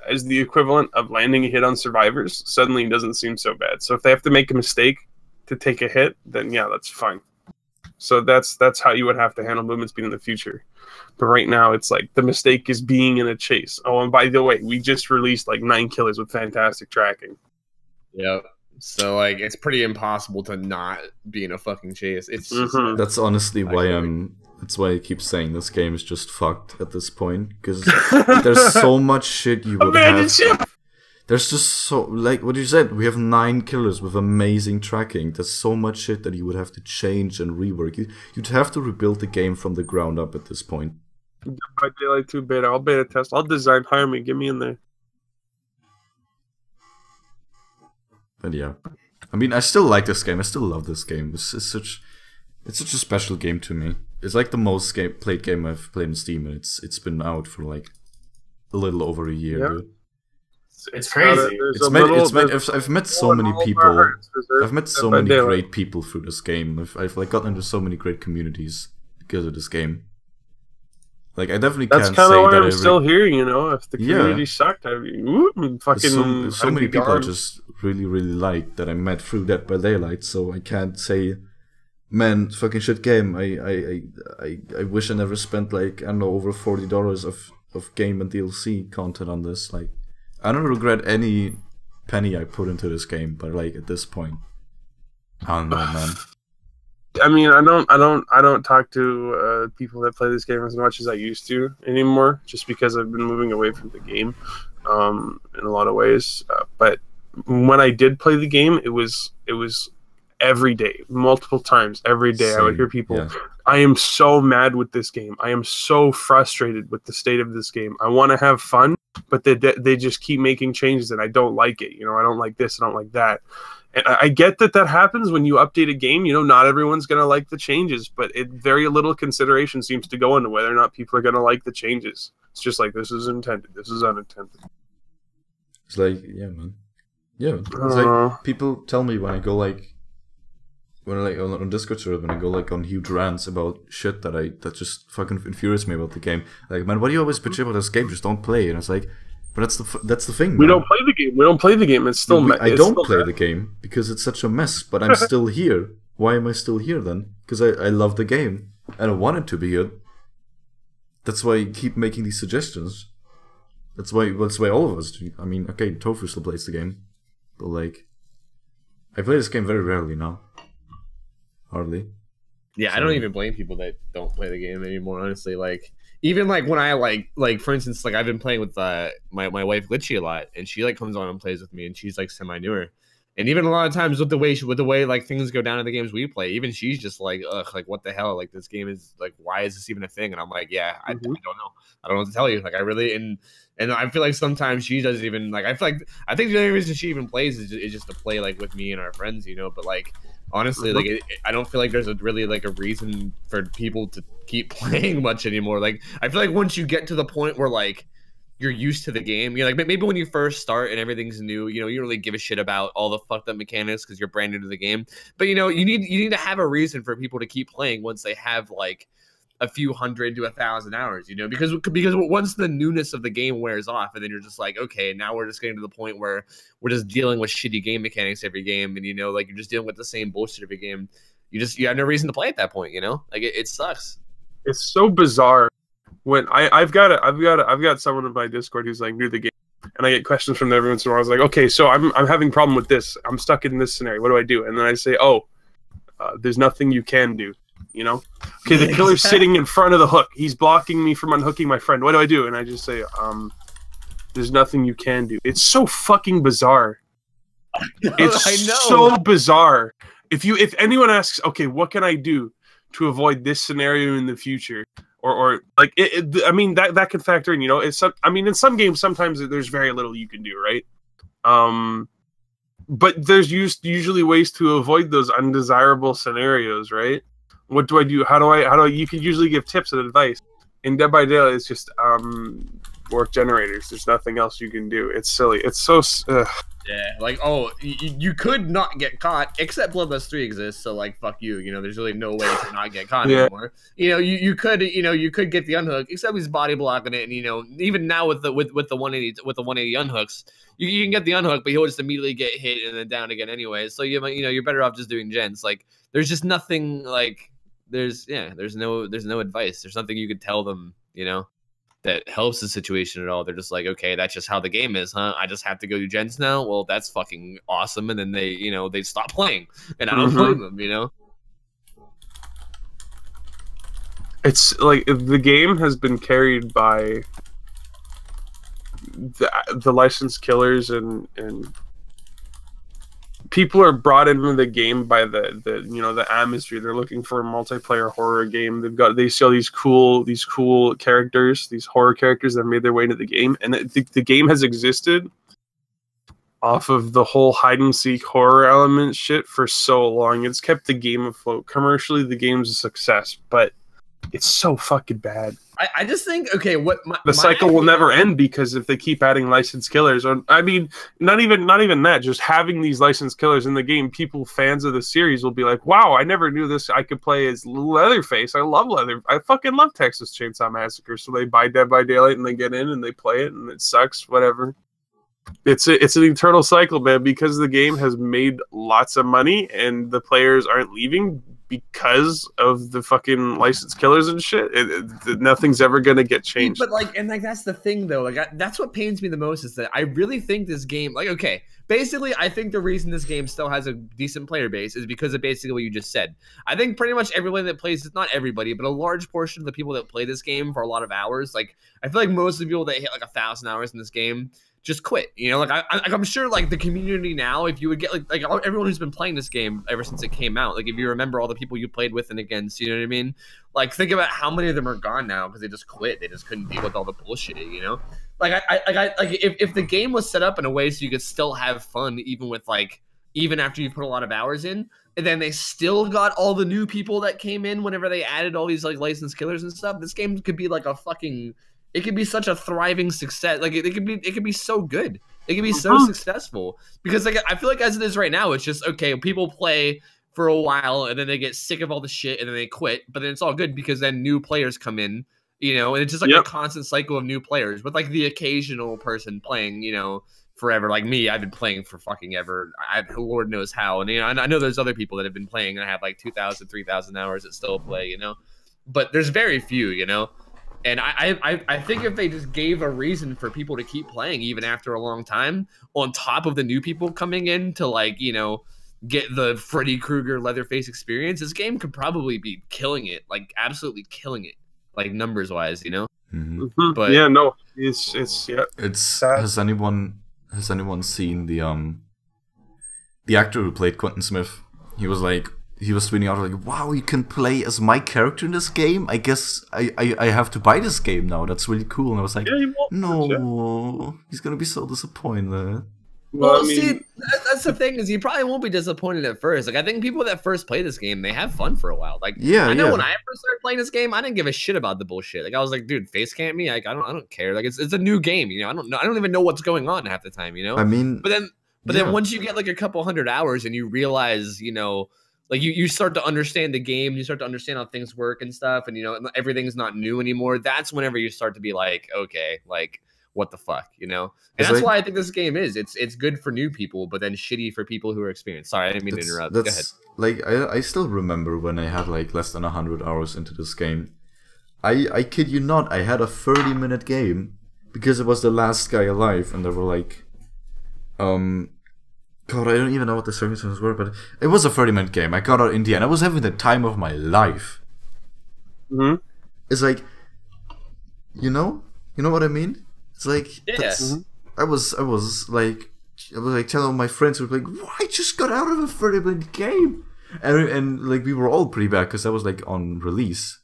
as the equivalent of landing a hit on survivors, suddenly it doesn't seem so bad. So if they have to make a mistake to take a hit, then yeah, that's fine. So that's how you would have to handle movement speed in the future. But right now, it's like the mistake is being in a chase. Oh, and by the way, we just released like 9 killers with fantastic tracking. Yep. So like, it's pretty impossible to not be in a fucking chase. It's just, that's honestly why That's why I keep saying this game is just fucked at this point, because there's so much shit you would have. There's just so, like what you said, we have 9 killers with amazing tracking. There's so much shit that you would have to change and rework. You'd have to rebuild the game from the ground up at this point. By Daylight 2 beta, I'll beta test. I'll design, hire me, get me in there. But yeah, I mean, I still like this game. I still love this game. It's such a special game to me. It's like the most played game I've played in Steam, and it's been out for like a little over a year. Yeah. Dude. It's crazy. I've met so many people. I've met so many great people through this game. I've like gotten into so many great communities because of this game. Like I definitely can't say that. That's kind of why I'm still here. You know, if the community sucked, I'd be fucking. So many people I just really liked that I met through Dead by Daylight. So I can't say, man, fucking shit game. I wish I never spent like, I don't know, over $40 of game and DLC content on this. Like, I don't regret any penny I put into this game, but like at this point, I don't know, man. I mean, I don't talk to people that play this game as much as I used to anymore, just because I've been moving away from the game in a lot of ways. But when I did play the game, it was every day, multiple times every day. Same. I would hear people, yeah. I am so mad with this game. I am so frustrated with the state of this game. I want to have fun, but they just keep making changes, and I don't like it. You know, I don't like this, I don't like that. And I get that happens when you update a game. You know, not everyone's going to like the changes, but very little consideration seems to go into whether or not people are going to like the changes. It's just like, this is intended, this is unintended. It's like, yeah, man. Yeah, it's like people tell me when I go like, on Discord server, when I go like on huge rants about shit that just fucking infuriates me about the game. Like, man, why do you always bitch about this game? Just don't play. And it's like, but that's the thing. We don't play the game. We don't play the game. It's still. I don't play the game because it's such a mess. But I'm still here. Why am I still here then? Because I love the game and I want it to be good. That's why I keep making these suggestions. That's why all of us do. I mean, okay, Tofu still plays the game, but like, I play this game very rarely now. Hardly. Yeah, so. I don't even blame people that don't play the game anymore. Honestly, like. Even like when I like for instance, like I've been playing with my wife Glitchy a lot, and she like comes on and plays with me, and she's like semi newer, and even a lot of times with the way like things go down in the games we play, even she's just like, ugh, like what the hell, like this game is like, why is this even a thing? And I'm like, yeah, I don't know, I don't know what to tell you. Like I really and I feel like sometimes she doesn't even like. I think the only reason she even plays is just to play like with me and our friends, you know. But like. Honestly, like I don't feel like there's a reason for people to keep playing much anymore. Like I feel like once you get to the point where like you're used to the game, you're like maybe when you first start and everything's new, you know, you don't really give a shit about all the fucked up mechanics because you're brand new to the game. But you know, you need to have a reason for people to keep playing once they have like a few hundred to 1,000 hours, you know, because once the newness of the game wears off, and then you're just like, okay, now we're just getting to the point where we're just dealing with shitty game mechanics every game, and you know, like you're just dealing with the same bullshit every game. You have no reason to play at that point, you know, like it sucks. It's so bizarre when I've got someone in my Discord who's like new to the game, and I get questions from them every once in a while. I was like, okay, so I'm having a problem with this. I'm stuck in this scenario. What do I do? And then I say, there's nothing you can do. You know, okay, the killer's sitting in front of the hook. He's blocking me from unhooking my friend. What do I do? And I just say, there's nothing you can do. It's so fucking bizarre. It's I know. so bizarre. If anyone asks, okay, what can I do to avoid this scenario in the future? Or like, I mean, that can factor in, you know, in some games, sometimes there's very little you can do, right? But there's usually ways to avoid those undesirable scenarios, right? What do I do? How do I, you can usually give tips and advice. In Dead by Daylight, it's just, work generators. There's nothing else you can do. It's silly. It's so, Yeah, like, you could not get caught, except Bloodlust 3 exists, so, like, fuck you, you know, there's really no way to not get caught anymore. You know, you could get the unhook, except he's body blocking it, and, you know, even now with the 180 unhooks, you can get the unhook, but he'll just immediately get hit and then down again anyway, so, you know, you're better off just doing gens. Like, there's just nothing, like, there's no advice, there's nothing you could tell them, you know, that helps the situation at all. They're just like, okay, that's just how the game is, huh? I just have to go do gens now? Well, that's fucking awesome. And then they stop playing. And I don't blame them, you know? It's like the game has been carried by the licensed killers and people are brought into the game by the atmosphere. They're looking for a multiplayer horror game. They see all these cool characters, these horror characters that have made their way into the game, and the game has existed off of the whole hide and seek horror element shit for so long. It's kept the game afloat. Commercially, the game's a success, but it's so fucking bad. I just think, okay, the cycle will never end, because if they keep adding licensed killers, or I mean, not even that, just having these licensed killers in the game, fans of the series will be like, wow, I never knew this. I could play as Leatherface. I fucking love Texas Chainsaw Massacre. So they buy Dead by Daylight and they get in and they play it, and it sucks, whatever. It's an eternal cycle, man, because the game has made lots of money and the players aren't leaving because of the fucking licensed killers and shit. Nothing's ever gonna get changed. But that's the thing, though. That's what pains me the most, is that I really think this game, like, okay, basically, I think the reason this game still has a decent player base is because of basically what you just said. I think pretty much everyone that plays, not everybody, but a large portion of the people that play this game for a lot of hours, like, I feel like most of the people that hit like 1,000 hours in this game just quit, you know. Like I'm sure, like, the community now, if you would get like everyone who's been playing this game ever since it came out, like, if you remember all the people you played with and against, you know what I mean? Like, think about how many of them are gone now because they just quit. They just couldn't deal with all the bullshit, you know. Like if the game was set up in a way so you could still have fun even after you put a lot of hours in, and then they still got all the new people that came in whenever they added all these like licensed killers and stuff, this game could be like a fucking. It could be such a thriving success. Like, it could be so good. It could be so successful, because like I feel like as it is right now, it's just, okay, people play for a while and then they get sick of all the shit and then they quit. But then it's all good because then new players come in, you know, and it's just like a constant cycle of new players with like the occasional person playing, you know, forever. Like me, I've been playing for fucking ever. Lord knows how. And, you know, I know there's other people that have been playing and have like 2,000, 3,000 hours that still play, you know, but there's very few, you know. And I think if they just gave a reason for people to keep playing even after a long time, on top of the new people coming in to, like, you know, get the Freddy Krueger Leatherface experience, this game could probably be killing it, like absolutely killing it, like numbers wise, you know. But yeah, no, it's sad. Has anyone seen the actor who played Quentin Smith? He was tweeting out like, wow, you can play as my character in this game? I guess I have to buy this game now. That's really cool. And I was like, no, he's gonna be so disappointed. Well, see, that's the thing, is you probably won't be disappointed at first. Like, I think people that first play this game, they have fun for a while. Like, I know when I first started playing this game, I didn't give a shit about the bullshit. Like, I was like, dude, face cam me? Like, I don't care. Like, it's a new game, you know. I don't even know what's going on half the time, you know. I mean, but then once you get like a couple hundred hours and you realize, you know, like you start to understand the game, you start to understand how things work and stuff, and everything's not new anymore. That's whenever you start to be like, okay, like what the fuck, And that's why I think this game is. It's good for new people, but then shitty for people who are experienced. Sorry, I didn't mean to interrupt. Go ahead. Like I still remember when I had like less than 100 hours into this game. I kid you not, I had a 30-minute game because it was the last guy alive, and there were like, God, I don't even know what the circumstances were, but it was a 30-minute game. I got out in the end. I was having the time of my life. Mm-hmm. It's like, you know what I mean? It's like, I was like telling my friends who were like, "Why, I just got out of a 30-minute game," and like we were all pretty bad because that was like on release.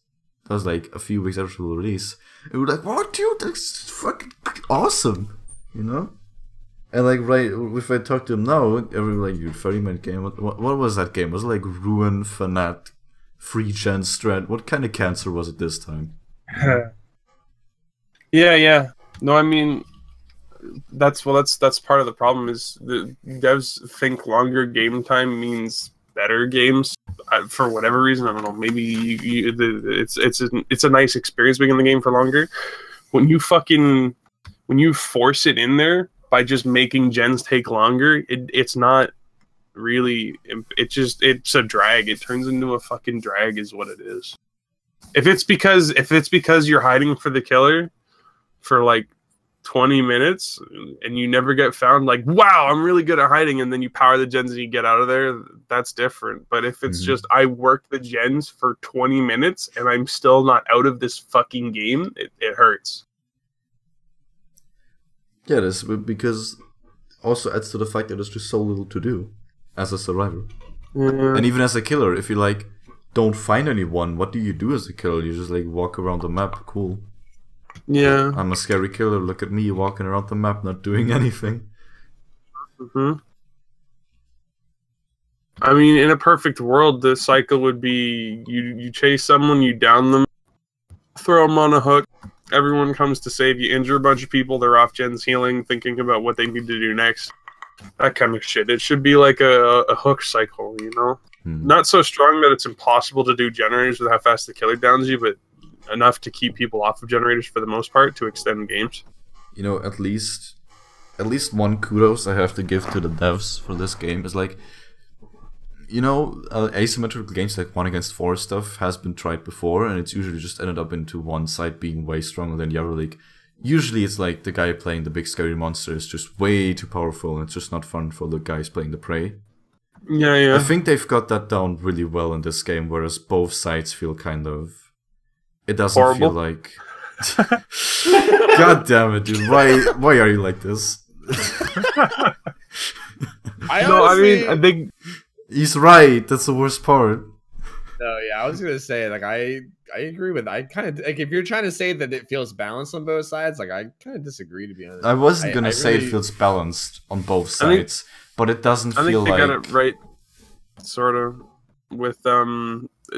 That was like a few weeks after release. And we were like, "What, dude? That's fucking awesome," And like, right, if I talk to them now, everyone like, "You 30-minute game? What was that game? Was it like Ruin, Fanat, Free Gen Strat? What kind of cancer was it this time?" Yeah. No, I mean, that's part of the problem is the devs think longer game time means better games for whatever reason. I don't know. Maybe it's a nice experience being in the game for longer. When you force it in there by just making gens take longer, it's not really. It's a drag. It turns into a fucking drag, is what it is. If it's because you're hiding for the killer for like 20 minutes and you never get found, like, wow, I'm really good at hiding, and then you power the gens and you get out of there, that's different. But if it's just I worked the gens for 20 minutes and I'm still not out of this fucking game, it hurts. Yeah, this because also adds to the fact that there's just so little to do as a survivor. And even as a killer, if you like don't find anyone, what do you do as a killer? You just like walk around the map, cool. Yeah. I'm a scary killer, look at me walking around the map not doing anything. I mean, in a perfect world, the cycle would be you chase someone, you down them, throw them on a hook, everyone comes to save you, injure a bunch of people, they're off gens healing, thinking about what they need to do next. That kind of shit. It should be like a hook cycle, Not so strong that it's impossible to do generators with how fast the killer downs you, but enough to keep people off of generators for the most part to extend games. At least one kudos I have to give to the devs for this game is like, asymmetrical games like 1 against 4 stuff has been tried before, and it's usually just ended up into one side being way stronger than the other. Like, usually it's like the guy playing the big scary monster is just way too powerful, and it's just not fun for the guys playing the prey. Yeah. I think they've got that down really well in this game, whereas both sides feel kind of... It doesn't horrible. Feel like... God damn it, dude. Why are you like this? I think... He's right. That's the worst part. No, yeah, I was gonna say, like, I agree with. I kind of like if you're trying to say that it feels balanced on both sides. Like, I kind of disagree, to be honest. I wasn't gonna say it feels balanced on both sides, but it doesn't feel like. I think they got it right, sort of, with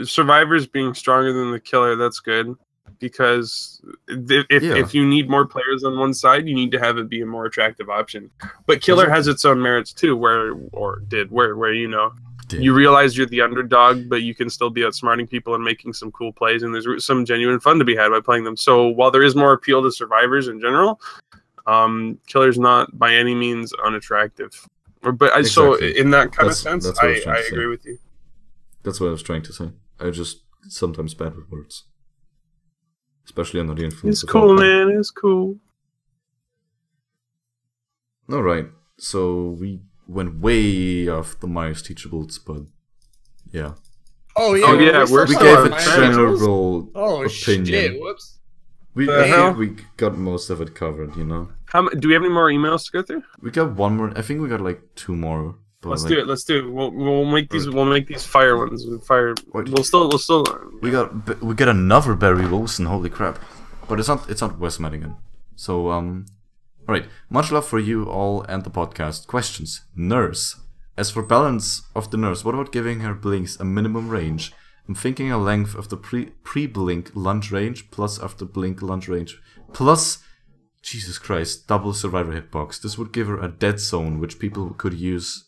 survivors being stronger than the killer. That's good. Because if you need more players on one side, you need to have it be a more attractive option. But killer has its own merits too, where you realize you're the underdog, but you can still be outsmarting people and making some cool plays, and there's some genuine fun to be had by playing them. So while there is more appeal to survivors in general, killer's not by any means unattractive. But so in that kind of sense, I agree with you. That's what I was trying to say. I just sometimes bad with words. Especially under the influence of cool, man. It's cool. Alright, so we went way off the Myers teachables, but yeah. Oh yeah, we gave a general opinion. Shit, whoops. We got most of it covered, Do we have any more emails to go through? We got one more. I think we got like 2 more. Let's do it. We'll make these. We'll make these fire ones. We'll still. We get another Barry Wilson. Holy crap! But it's not Wes Madigan. So all right. Much love for you all and the podcast. Questions. Nurse. As for balance of the nurse, what about giving her blinks a minimum range? I'm thinking a length of the pre-blink lunge range plus after blink lunge range plus. Jesus Christ! Double survivor hitbox. This would give her a dead zone, which people could use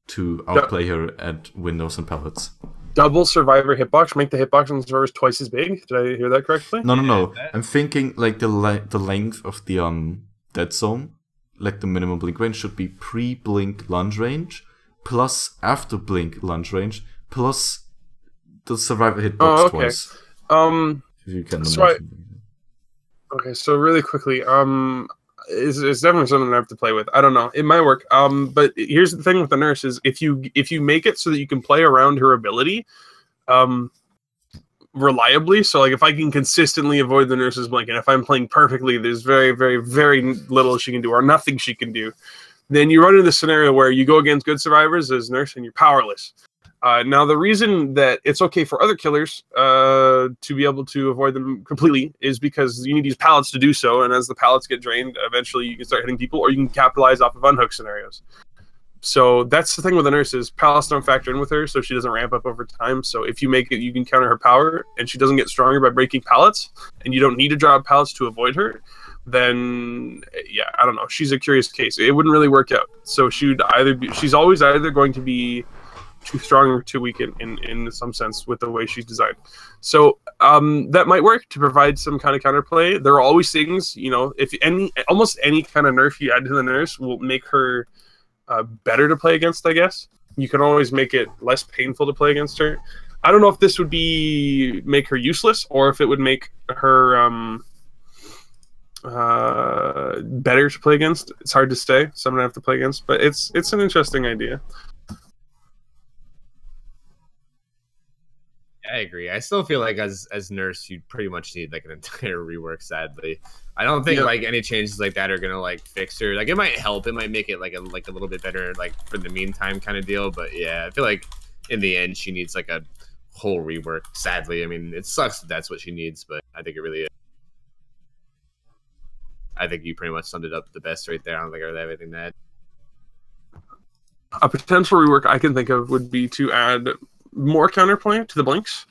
to outplay her at windows and pallets. Double survivor hitbox, make the hitbox on the survivors twice as big. Did I hear that correctly? No. I'm thinking like the length of the dead zone, like the minimum blink range should be pre-blink lunge range plus after blink lunge range plus the survivor hitbox twice. If you can Okay, so really quickly, it's definitely something I have to play with. I don't know, it might work. But here's the thing with the nurse is if you make it so that you can play around her ability, reliably. So like if I can consistently avoid the nurse's blink, and if I'm playing perfectly, there's very, very, very little she can do, or nothing she can do. Then you run into the scenario where you go against good survivors as nurse and you're powerless. Now, the reason that it's okay for other killers to be able to avoid them completely is because you need to use pallets to do so, and as the pallets get drained, eventually you can start hitting people, or you can capitalize off of unhook scenarios. So that's the thing with the nurse is pallets don't factor in with her, so she doesn't ramp up over time. So if you make it, you can counter her power, and she doesn't get stronger by breaking pallets, and you don't need to drop pallets to avoid her, then, yeah, I don't know. She's a curious case. It wouldn't really work out. So she's always either going to be too strong or too weak in some sense with the way she's designed. So that might work to provide some kind of counterplay. There are always things, you know, if almost any kind of nerf you add to the nurse will make her better to play against, I guess. You can always make it less painful to play against her. I don't know if this would make her useless or if it would make her better to play against. It's hard to say. Someone I have to play against, but it's an interesting idea. I agree. I still feel like as nurse, you pretty much need like an entire rework. Sadly, I don't think like any changes like that are gonna like fix her. Like it might help. It might make it like a little bit better, like for the meantime kind of deal. But yeah, I feel like in the end she needs like a whole rework. Sadly, I mean it sucks that that's what she needs, but I think it really is. I think you pretty much summed it up the best right there. I don't think I really have anything to add. A potential rework I can think of would be to add more counterplay to the blinks,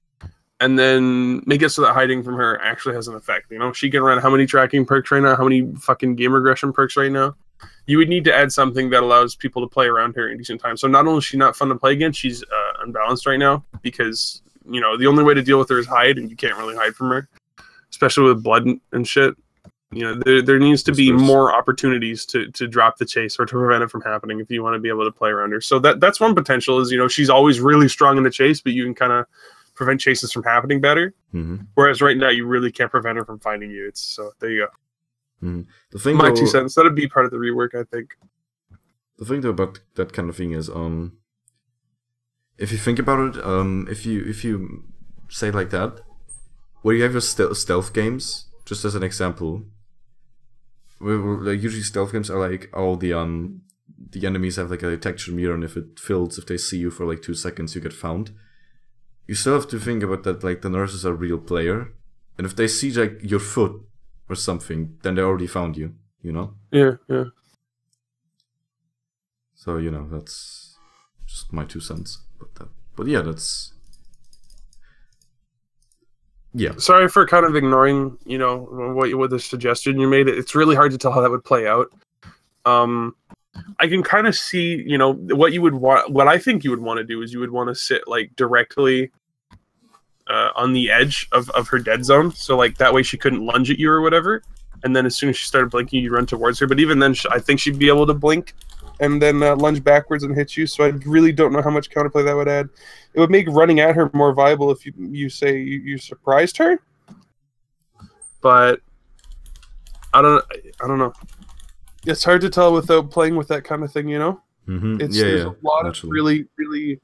and then make it so that hiding from her actually has an effect. You know, she can run how many tracking perks right now, how many fucking game regression perks right now. You would need to add something that allows people to play around her in decent time. So not only is she not fun to play against, she's unbalanced right now because, you know, the only way to deal with her is hide, and you can't really hide from her, especially with blood and shit. You know, there needs to be more opportunities to drop the chase or to prevent it from happening if you want to be able to play around her. So that's one potential is, you know, she's always really strong in the chase, but you can kind of prevent chases from happening better. Mm-hmm. Whereas right now you really can't prevent her from finding you. So there you go. Mm-hmm. The thing, my 2 cents. That'd be part of the rework, I think. The thing though about that kind of thing is, if you think about it, if you say like that, where you have your stealth games, just as an example. Like usually stealth games are like, oh, the enemies have like a detection meter, and if they see you for like 2 seconds, you get found. You still have to think about that, like the nurse is a real player, and if they see like your foot or something, then they already found you. You know? Yeah. So you know that's just my 2 cents. But yeah, that's. Yeah. Sorry for kind of ignoring, you know, what the suggestion you made. It's really hard to tell how that would play out. I can kind of see, you know, what you would want. What I think you would want to do is you would want to sit like directly on the edge of her dead zone, so like that way she couldn't lunge at you or whatever. And then as soon as she started blinking, you run towards her. But even then, I think she'd be able to blink and then lunge backwards and hit you. So I really don't know how much counterplay that would add. It would make running at her more viable if you say you surprised her. But I don't know. It's hard to tell without playing with that kind of thing, you know? Mm-hmm. There's a lot of really, really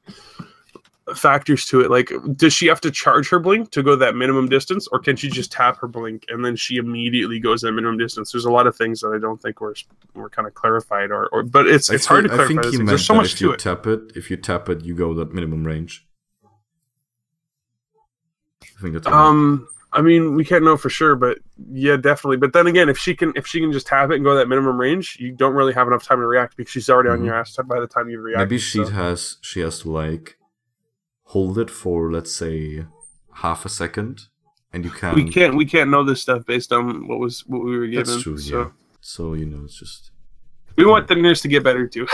factors to it. Like, does she have to charge her blink to go that minimum distance, or can she just tap her blink and then she immediately goes that minimum distance? There's a lot of things that I don't think were kind of clarified, but it's hard to clarify. I think he meant there's so much to it. If you tap it, you go that minimum range. I think that's. I mean, we can't know for sure, but yeah, definitely. But then again, if she can just tap it and go that minimum range, you don't really have enough time to react because she's already on your ass by the time you react. Maybe she has to like hold it for, let's say, half a second, and you can. We can't know this stuff based on what we were given. That's true. So. Yeah. So you know, it's just. We want the nurse to get better too.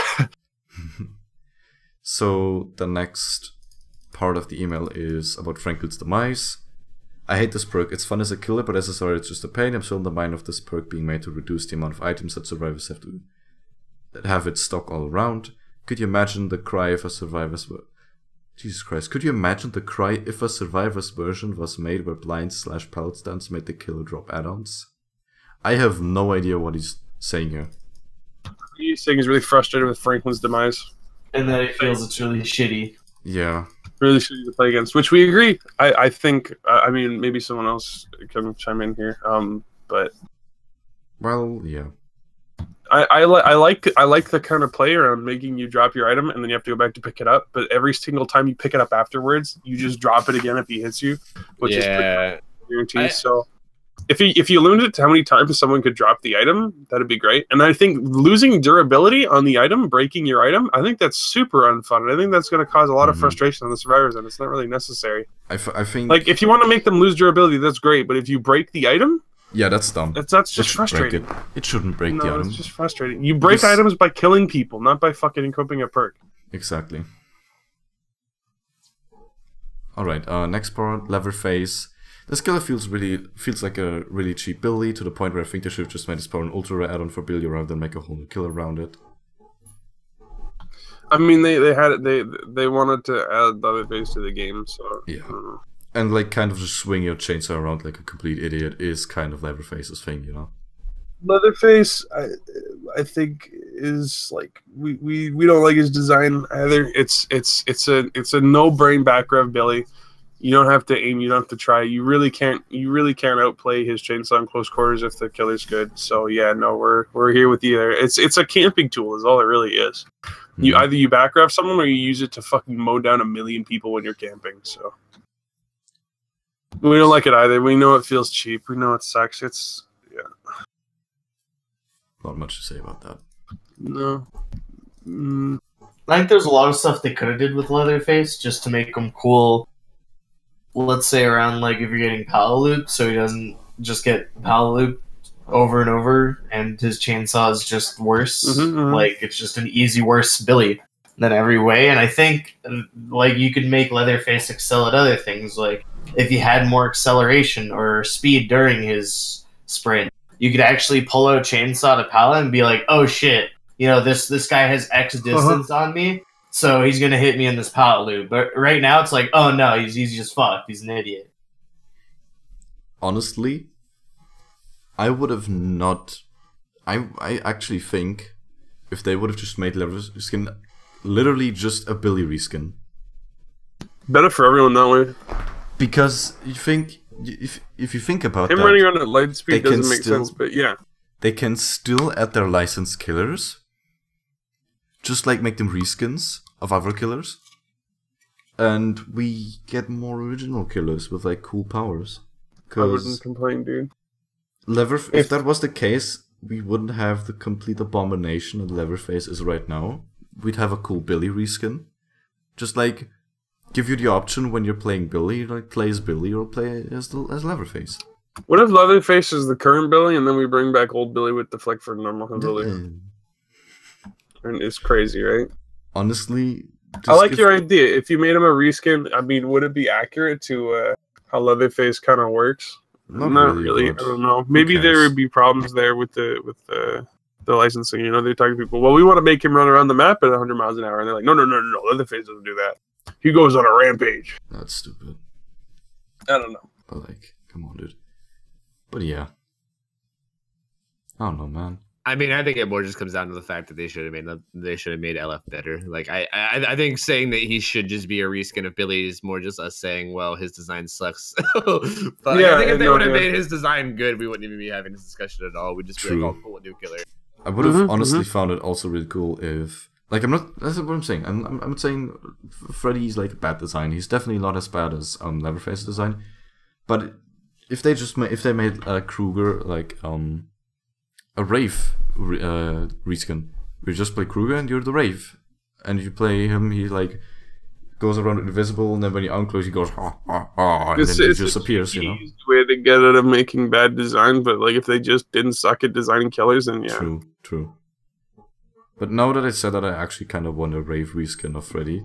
So the next part of the email is about Franklin's demise. I hate this perk. It's fun as a killer, but as a survivor it's just a pain. I'm still in the mind of this perk being made to reduce the amount of items that survivors have to have its stock all around. Could you imagine the cry if a survivor's Jesus Christ, could you imagine the cry if a survivor's version was made where blind/pallet stands made the killer drop add-ons? I have no idea what he's saying here. He's saying he's really frustrated with Franklin's demise. And that it feels it's really shitty. Yeah. Really shitty to play against, which we agree. I think, I mean, maybe someone else can chime in here. But well, yeah. I like the kind of play around making you drop your item and then you have to go back to pick it up. But every single time you pick it up afterwards, you just drop it again if he hits you, which is pretty guaranteed. So if you limit it to how many times someone could drop the item, that'd be great. And I think losing durability on the item, breaking your item, I think that's super unfun. I think that's going to cause a lot of frustration on the survivors, and it's not really necessary. I think like if you want to make them lose durability, that's great. But if you break the item, yeah, that's dumb. That's just frustrating. It shouldn't break the item. It's just frustrating. You break items by killing people, not by fucking equipping a perk. Exactly. Alright, next part, Leatherface. This killer feels like a really cheap Billy, to the point where I think they should have just made this power an ultra rare add-on for Billy rather than make a whole new killer around it. I mean, they wanted to add Leatherface to the game, so yeah. And like kind of just swing your chainsaw around like a complete idiot is kind of Leatherface's thing, you know. Leatherface, I think is like we don't like his design either. It's a no brain back rev Billy. You don't have to aim. You don't have to try. You really can't outplay his chainsaw in close quarters if the killer's good. So yeah, no, we're here with you there. It's a camping tool, is all it really is. You either you back rev someone or you use it to fucking mow down 1 million people when you're camping. So we don't like it either. We know it feels cheap. We know it sucks. It's not much to say about that. No. I think there's a lot of stuff they could have did with Leatherface just to make him cool. Let's say around like if you're getting power loop, so he doesn't just get power loop over and over, and his chainsaw is just worse. Like it's just an easy worse Billy than every way. And I think like you could make Leatherface excel at other things, like if he had more acceleration or speed during his sprint, you could actually pull out chainsaw to pallet and be like, oh shit, you know this guy has X distance on me. So he's gonna hit me in this pallet loop. But right now it's like, oh no, he's just fucked. He's an idiot. Honestly, I would have not. I actually think if they would have just made Leatherface skin literally just a Billy reskin. Better for everyone that way. Because you think if you think about him that, running around at light speed doesn't make sense. But yeah, they can still add their licensed killers. Just like make them reskins of other killers, and we get more original killers with like cool powers. I wouldn't complain, dude. If that was the case, we wouldn't have the complete abomination that Leatherface is right now. We'd have a cool Billy reskin. Just like give you the option when you're playing Billy, like play as Billy or play as Leatherface. What if Leatherface is the current Billy, and then we bring back old Billy with the flick for normal Billy? And it's crazy, right? Honestly, I like your idea. If you made him a reskin, I mean, would it be accurate to how Leatherface kind of works? Not really. I don't know. Maybe there would be problems there with the licensing. You know, they're talking to people. Well, we want to make him run around the map at 100 miles an hour, and they're like, no. Leatherface doesn't do that. He goes on a rampage. That's stupid. I don't know. But like, come on, dude. But yeah, I don't know, man. I mean, I think it more just comes down to the fact that they should have made LF better. Like, I think saying that he should just be a reskin of Billy is more just us saying, well, his design sucks. But yeah, I think if they would have made his design good, we wouldn't even be having this discussion at all. We'd just be like, oh, cool, new killer. I would have honestly found it also really cool if, like, that's what I'm saying. I'm not saying Freddy's like a bad design. He's definitely not as bad as Leatherface's design. But if they made Kruger like a Wraith reskin. We just play Kruger and you're the Wraith. And you play him, he like goes around invisible, and then when you unclose, he goes and then he just appears, you know. Way to get out of making bad design, but like if they just didn't suck at designing killers, then yeah. True. But now that I said that, I actually kind of want a rave reskin of Freddy.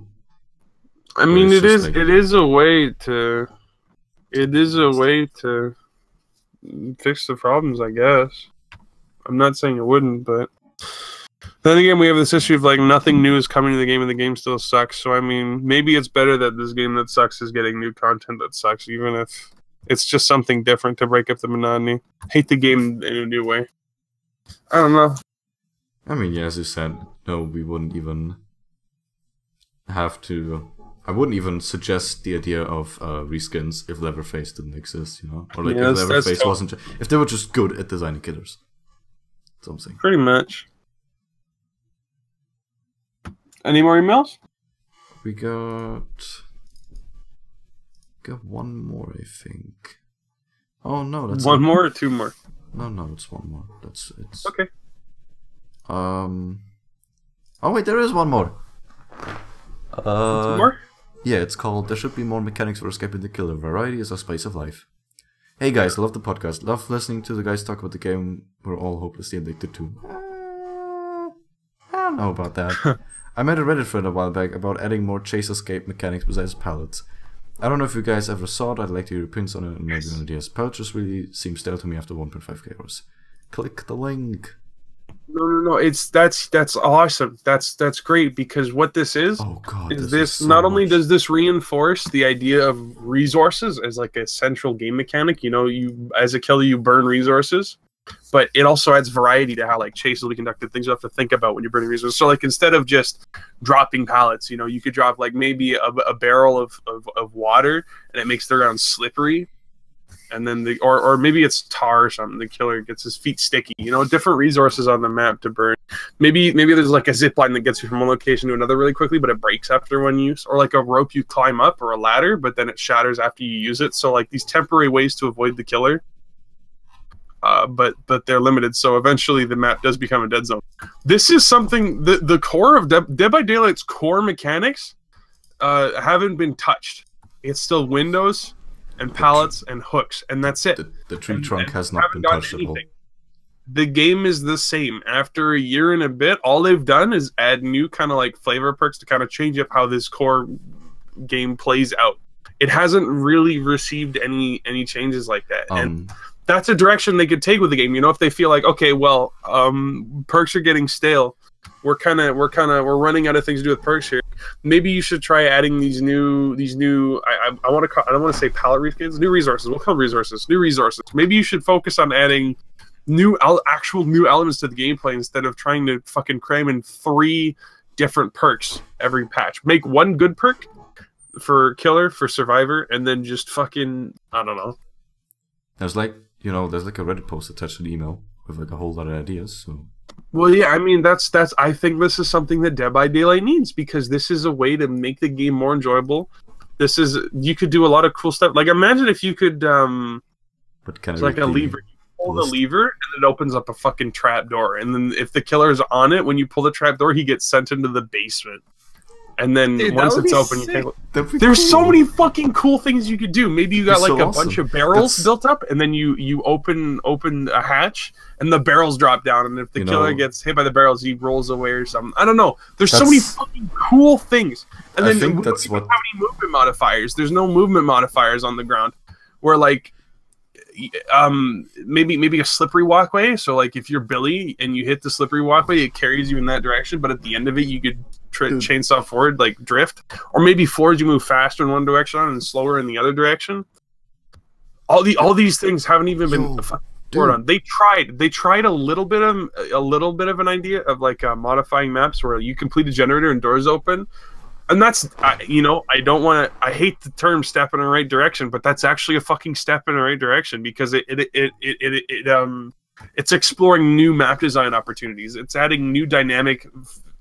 I mean, it's just it is a way to fix the problems, I guess. I'm not saying it wouldn't, but then again, we have this issue of like nothing new is coming to the game and the game still sucks. So I mean, maybe it's better that this game that sucks is getting new content that sucks, even if it's just something different to break up the monotony. Hate the game in a new way. I don't know. I mean, yeah, as you said, no, we wouldn't even have to. I wouldn't even suggest the idea of reskins if Leatherface didn't exist, you know, or like if Leatherface wasn't. If they were just good at designing killers. That's what I'm saying. Pretty much. Any more emails? We got one more, I think. Oh no, that's one more or two more? No, it's one more. It's okay. Oh wait, there is one more. One more? Yeah, it's called "There Should Be More Mechanics for Escaping the Killer. Variety is a Spice of Life." Hey guys, love the podcast. Love listening to the guys talk about the game we're all hopelessly addicted to. I don't know about that. I made a Reddit thread a while back about adding more chase escape mechanics besides pallets. I don't know if you guys ever saw it. I'd like to hear your opinions on it and maybe on ideas. Pallets just really seem stale to me after 1.5k hours. Click the link. No. That's awesome. That's great, because what this is this so not only does this reinforce the idea of resources as like a central game mechanic. You know, you as a killer you burn resources, but it also adds variety to how like chases will be conducted. Things you have to think about when you're burning resources. So like instead of just dropping pallets, you know, you could drop like maybe a barrel of water, and it makes the ground slippery. And then or maybe it's tar or something. The killer gets his feet sticky. You know, different resources on the map to burn. Maybe there's like a zip line that gets you from one location to another really quickly, but it breaks after one use. Or like a rope you climb up, or a ladder, but then it shatters after you use it. So like these temporary ways to avoid the killer. But they're limited. So eventually the map does become a dead zone. This is something the core of Dead by Daylight's core mechanics haven't been touched. It's still windows and pallets and hooks, and that's it. The tree trunk has not been touched at all. The game is the same. After a year and a bit, all they've done is add new kind of like flavor perks to kind of change up how this core game plays out. It hasn't really received any changes like that, and that's a direction they could take with the game. You know, if they feel like, okay, well, perks are getting stale, we're running out of things to do with perks here. Maybe you should try adding these new. I don't want to say palette reskins. New resources. We'll call them resources. New resources. Maybe you should focus on adding actual new elements to the gameplay instead of trying to fucking cram in 3 different perks every patch. Make one good perk for killer, for survivor, and then just fucking, I don't know. There's like a Reddit post attached to the email with like a whole lot of ideas. So. Well, yeah, I mean, that's. I think this is something that Dead by Daylight needs, because this is a way to make the game more enjoyable. You could do a lot of cool stuff. Like, imagine if you could, it's like a lever. You pull the lever, and it opens up a fucking trap door. And then if the killer is on it, when you pull the trap door, he gets sent into the basement. And then once it's open, there's so many fucking cool things you could do. Maybe you got like a bunch of barrels built up, and then you open a hatch, and the barrels drop down. And if the killer gets hit by the barrels, he rolls away or something. I don't know. There's so many fucking cool things. And then we don't have any movement modifiers. There's no movement modifiers on the ground. Where like maybe a slippery walkway. So like if you're Billy and you hit the slippery walkway, it carries you in that direction. But at the end of it, you could chainsaw forward, like drift, or maybe forward you move faster in one direction and slower in the other direction. All these things haven't even been worked on. They tried a little bit of an idea of like modifying maps where you complete a generator and doors open, and that's I hate the term step in the right direction, but that's actually a fucking step in the right direction, because it's exploring new map design opportunities. It's adding new dynamic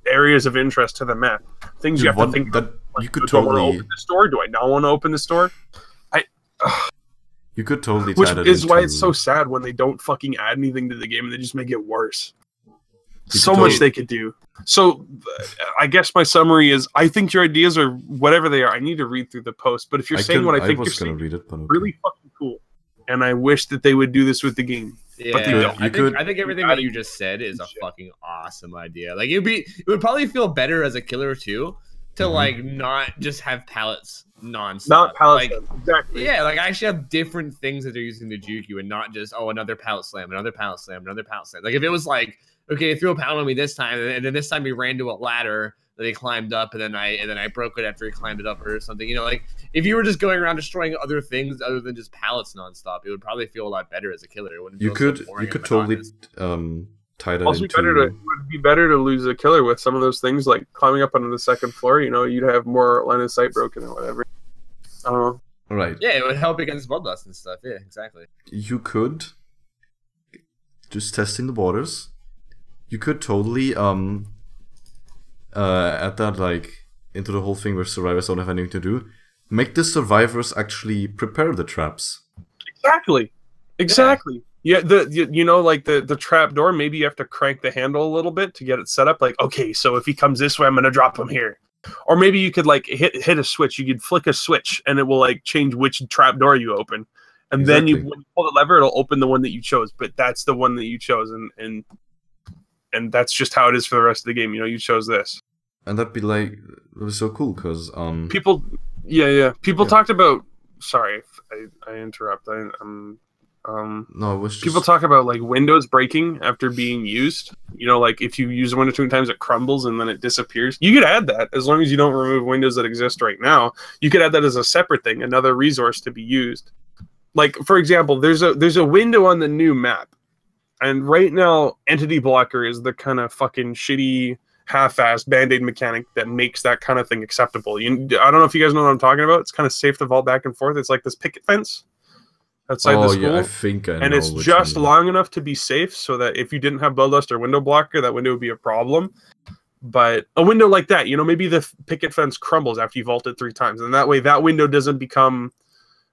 areas of interest to the map. Things you have to think about. You could totally open the store. Do I not want to open the store? You could totally. Which is why it's so sad when they don't fucking add anything to the game and they just make it worse. So much they could do. So I guess my summary is, I think your ideas are whatever they are. I need to read through the post, but if you're saying what I think you're saying, read it, but okay. Really fucking cool. And I wish that they would do this with the game. Yeah, But I think everything that you just said is a fucking awesome idea. Like it would probably feel better as a killer too to like not just have pallets nonstop. Not pallets, like, exactly. Yeah, like actually have different things that they're using to juke you, and not just another pallet slam, another pallet slam, another pallet slam. Like if it was like, okay, threw a pallet on me this time, and then this time he ran to a ladder that he climbed up, and then I broke it after he climbed it up or something. You know, like if you were just going around destroying other things other than just pallets nonstop, it would probably feel a lot better as a killer. It wouldn't feel so boring you could and totally monotonous. tie that Also, into. it would be better to lose a killer with some of those things, like climbing up onto the second floor. You know, you'd have more line of sight broken or whatever. I don't know. Right. Yeah, it would help against bloodlust and stuff. Yeah, exactly. You could just testing the waters. You could totally add that like into the whole thing where survivors don't have anything to do. Make the survivors actually prepare the traps. Exactly. Yeah, the trap door. Maybe you have to crank the handle a little bit to get it set up. Like, okay, so if he comes this way, I'm gonna drop him here. Or maybe you could like hit a switch. You could flick a switch, and it will like change which trap door you open. And then when you pull the lever, it'll open the one that you chose. But that's the one that you chose, and that's just how it is for the rest of the game. You know, you chose this. And that'd be like, it was so cool because people, people talked about. Sorry, if I interrupt. No, it was just... People talk about like windows breaking after being used. You know, like if you use a window too many times, it crumbles and then it disappears. You could add that as long as you don't remove windows that exist right now. You could add that as a separate thing, another resource to be used. Like for example, there's a window on the new map, and right now Entity Blocker is the kind of fucking shitty half-assed band-aid mechanic that makes that kind of thing acceptable. I don't know if you guys know what I'm talking about. It's kind of safe to vault back and forth. It's like this picket fence outside the school. Yeah, I think I know. And it's just long enough to be safe so that if you didn't have bloodlust or window blocker, that window would be a problem. But a window like that, you know, maybe the picket fence crumbles after you vault it 3 times. And that way that window doesn't become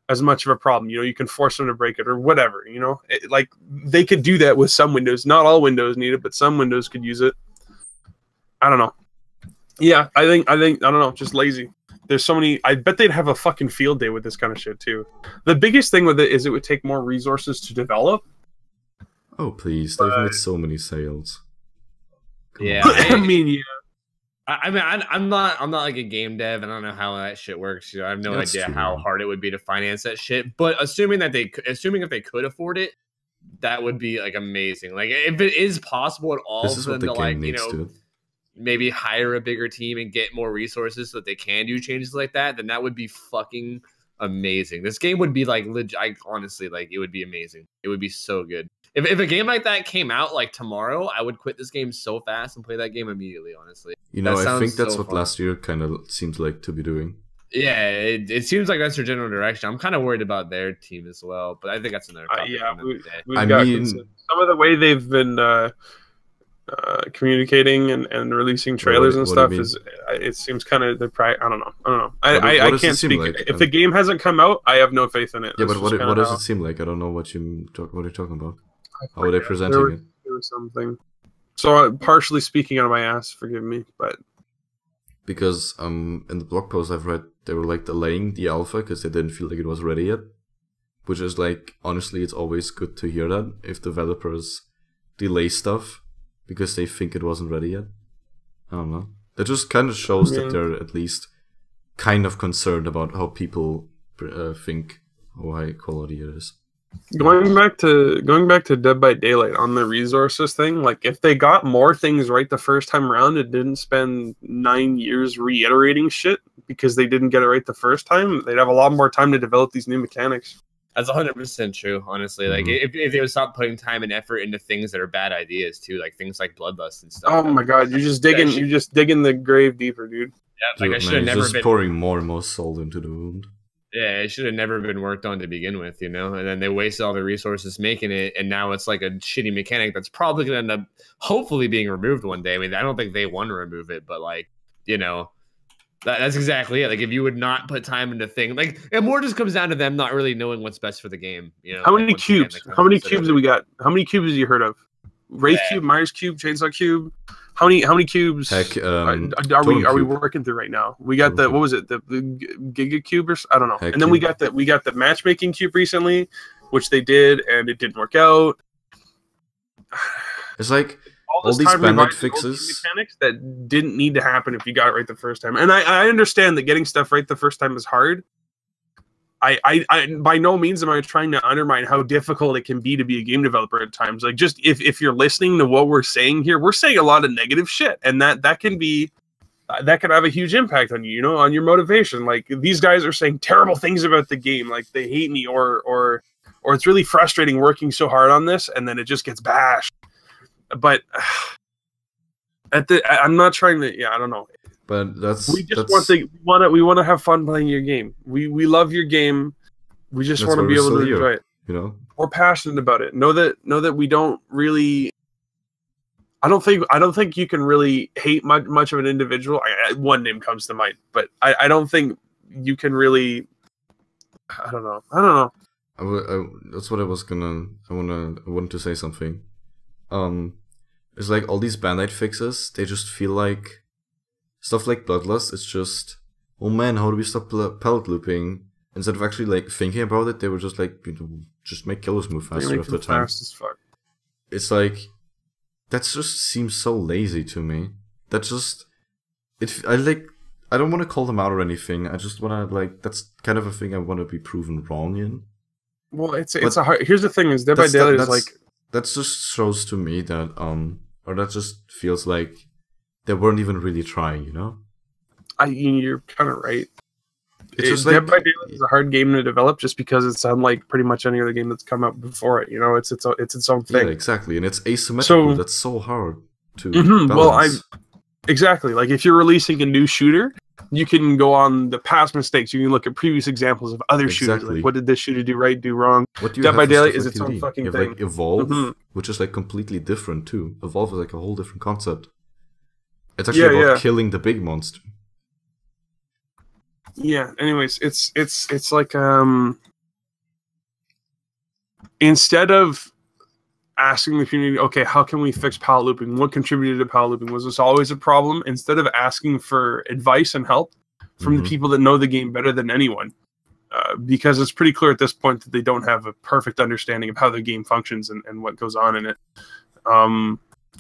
as much of a problem. You know, you can force them to break it or whatever, you know. Like, they could do that with some windows. Not all windows need it, but some windows could use it. I don't know. Yeah, I think, I don't know, just lazy. There's so many. I bet they'd have a fucking field day with this kind of shit too. The biggest thing with it is it would take more resources to develop. Oh please, they've made so many sales. Yeah, I mean, yeah. I'm not like a game dev, and I don't know how that shit works. You know, I have no idea how hard it would be to finance that shit. But assuming if they could afford it, that would be like amazing. Like if it is possible at all for them to like, you know, maybe hire a bigger team and get more resources so that they can do changes like that, then that would be fucking amazing. This game would be like legit. Honestly, like it would be amazing. It would be so good. If a game like that came out like tomorrow, I would quit this game so fast and play that game immediately. Honestly, you know, I think that's what last year kind of seems like to be doing. Yeah, it seems like that's their general direction. I'm kind of worried about their team as well, but I think that's another topic. Yeah, some of the way they've been communicating and releasing trailers and stuff is, it seems kind of I don't know. I can't speak. Like? If the game hasn't come out, I have no faith in it. Yeah, but what does it seem like? I don't know what you're talking about. How are they presenting it? There was something. So partially speaking out of my ass, forgive me, but because in the blog post I've read, they were like delaying the alpha because they didn't feel like it was ready yet. Which is like, honestly, it's always good to hear that if developers delay stuff because they think it wasn't ready yet. I don't know. That just kind of shows that they're at least kind of concerned about how people think how high quality it is. Going back to Dead by Daylight on the resources thing, like if they got more things right the first time around and didn't spend 9 years reiterating shit because they didn't get it right the first time, they'd have a lot more time to develop these new mechanics. That's 100% true, honestly. Like, if they would stop putting time and effort into things that are bad ideas too, like things like bloodlust and stuff. Oh my god, you're just digging the grave deeper, dude. Yeah, like I should have never been pouring more and more salt into the wound. Yeah, it should have never been worked on to begin with, you know. And then they wasted all the resources making it, and now it's like a shitty mechanic that's probably gonna end up hopefully being removed one day. I mean, I don't think they want to remove it, but like, you know. That's exactly it. Like, if you would not put time into things, like, it more just comes down to them not really knowing what's best for the game. You know, how many cubes? How many cubes do we got? How many cubes have you heard of? Wraith Cube, Myers Cube, Chainsaw Cube. How many cubes? Heck, are we working through right now? We got the what was it? The Giga Cube or I don't know. And then we got the matchmaking cube recently, which they did and it didn't work out. It's like all this these time bandit revising old game fixes. mechanics that didn't need to happen if you got it right the first time. And I understand that getting stuff right the first time is hard. I by no means am I trying to undermine how difficult it can be to be a game developer at times. Like, just if you're listening to what we're saying here, we're saying a lot of negative shit, and that can be that can have a huge impact on you, you know, on your motivation. Like, these guys are saying terrible things about the game, like they hate me, or it's really frustrating working so hard on this, and then it just gets bashed. But I'm not trying to. Yeah, I don't know. But we want to have fun playing your game. We love your game. We just want to be able to enjoy it. You know, we're passionate about it. Know that we don't really. I don't think you can really hate much of an individual. One name comes to mind, but I don't think you can really. I don't know. That's what I was gonna. I wanted to say something. It's like all these bandit fixes. They just feel like stuff like Bloodlust. It's just, oh man, how do we stop pellet looping? Instead of actually like thinking about it, they were just like, just make killers move faster after time. Fast as fuck. It's like, that just seems so lazy to me. That just, I don't want to call them out or anything. I just want to that's kind of a thing I want to be proven wrong in. Well, it's a hard. Here's the thing: is Dead by Daylight is like. That just shows to me that or that just feels like they weren't even really trying, you know. You're kind of right. It's just Dead by Daylight is a hard game to develop, just because it's unlike pretty much any other game that's come out before it. You know, it's its own thing. Yeah, exactly, and it's asymmetrical. That's so hard to balance. Well, exactly. Like, if you're releasing a new shooter, you can go on the past mistakes. You can look at previous examples of other shooters. Like, what did this shooter do right, do wrong? Dead by Daylight is its own fucking thing. Like Evolve, which is like completely different too. Evolve is like a whole different concept. It's actually about killing the big monster. Yeah. Anyways, it's like instead of asking the community, okay, how can we fix pallet looping? What contributed to pallet looping? Was this always a problem? Instead of asking for advice and help from the people that know the game better than anyone, because it's pretty clear at this point that they don't have a perfect understanding of how the game functions and what goes on in it.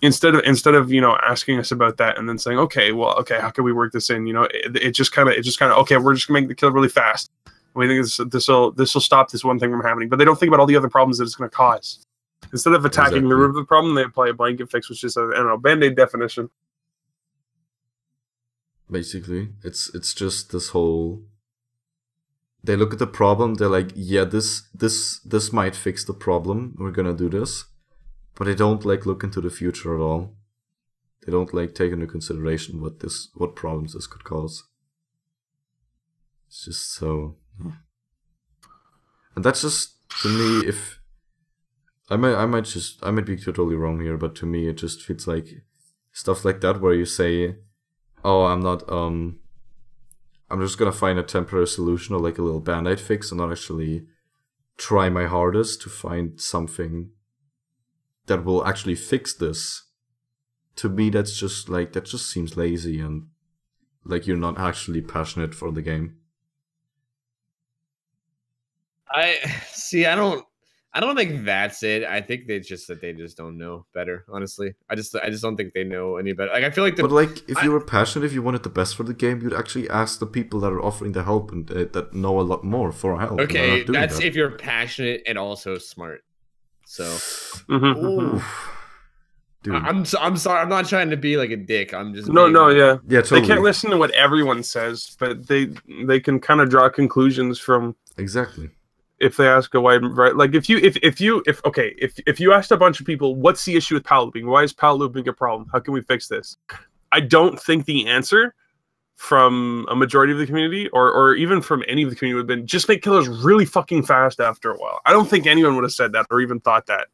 Instead of asking us about that and then saying, okay, how can we work this in? You know, it just kind of okay, we're just gonna make the kill really fast. We think this will stop this one thing from happening, but they don't think about all the other problems that it's going to cause. Instead of attacking the root of the problem, they apply a blanket fix, which is a Band-Aid definition. Basically, it's just this whole. They look at the problem. They're like, yeah, this might fix the problem. We're gonna do this, but they don't look into the future at all. They don't take into consideration what problems this could cause. It's just so, and that's just to me. If I might be totally wrong here, but to me it just feels like stuff like that where you say, "Oh, I'm just gonna find a temporary solution or like a little band-aid fix and not actually try my hardest to find something that will actually fix this." To me, that just seems lazy and like you're not actually passionate for the game. I don't think that's it. I think they just don't know better. Honestly, I just don't think they know any better. Like, I feel like, if you were passionate, if you wanted the best for the game, you'd actually ask the people that are offering the help and that know a lot more for help. Okay, that's if you're passionate and also smart. So, dude, I'm sorry. I'm not trying to be like a dick. I'm just yeah. Totally. They can't listen to what everyone says, but they can kind of draw conclusions from exactly. If they ask a wide, right? Like if you asked a bunch of people, what's the issue with pallet looping? Why is pallet looping a problem? How can we fix this? I don't think the answer from a majority of the community or even from any of the community would have been just make killers really fucking fast after a while. I don't think anyone would have said that or even thought that.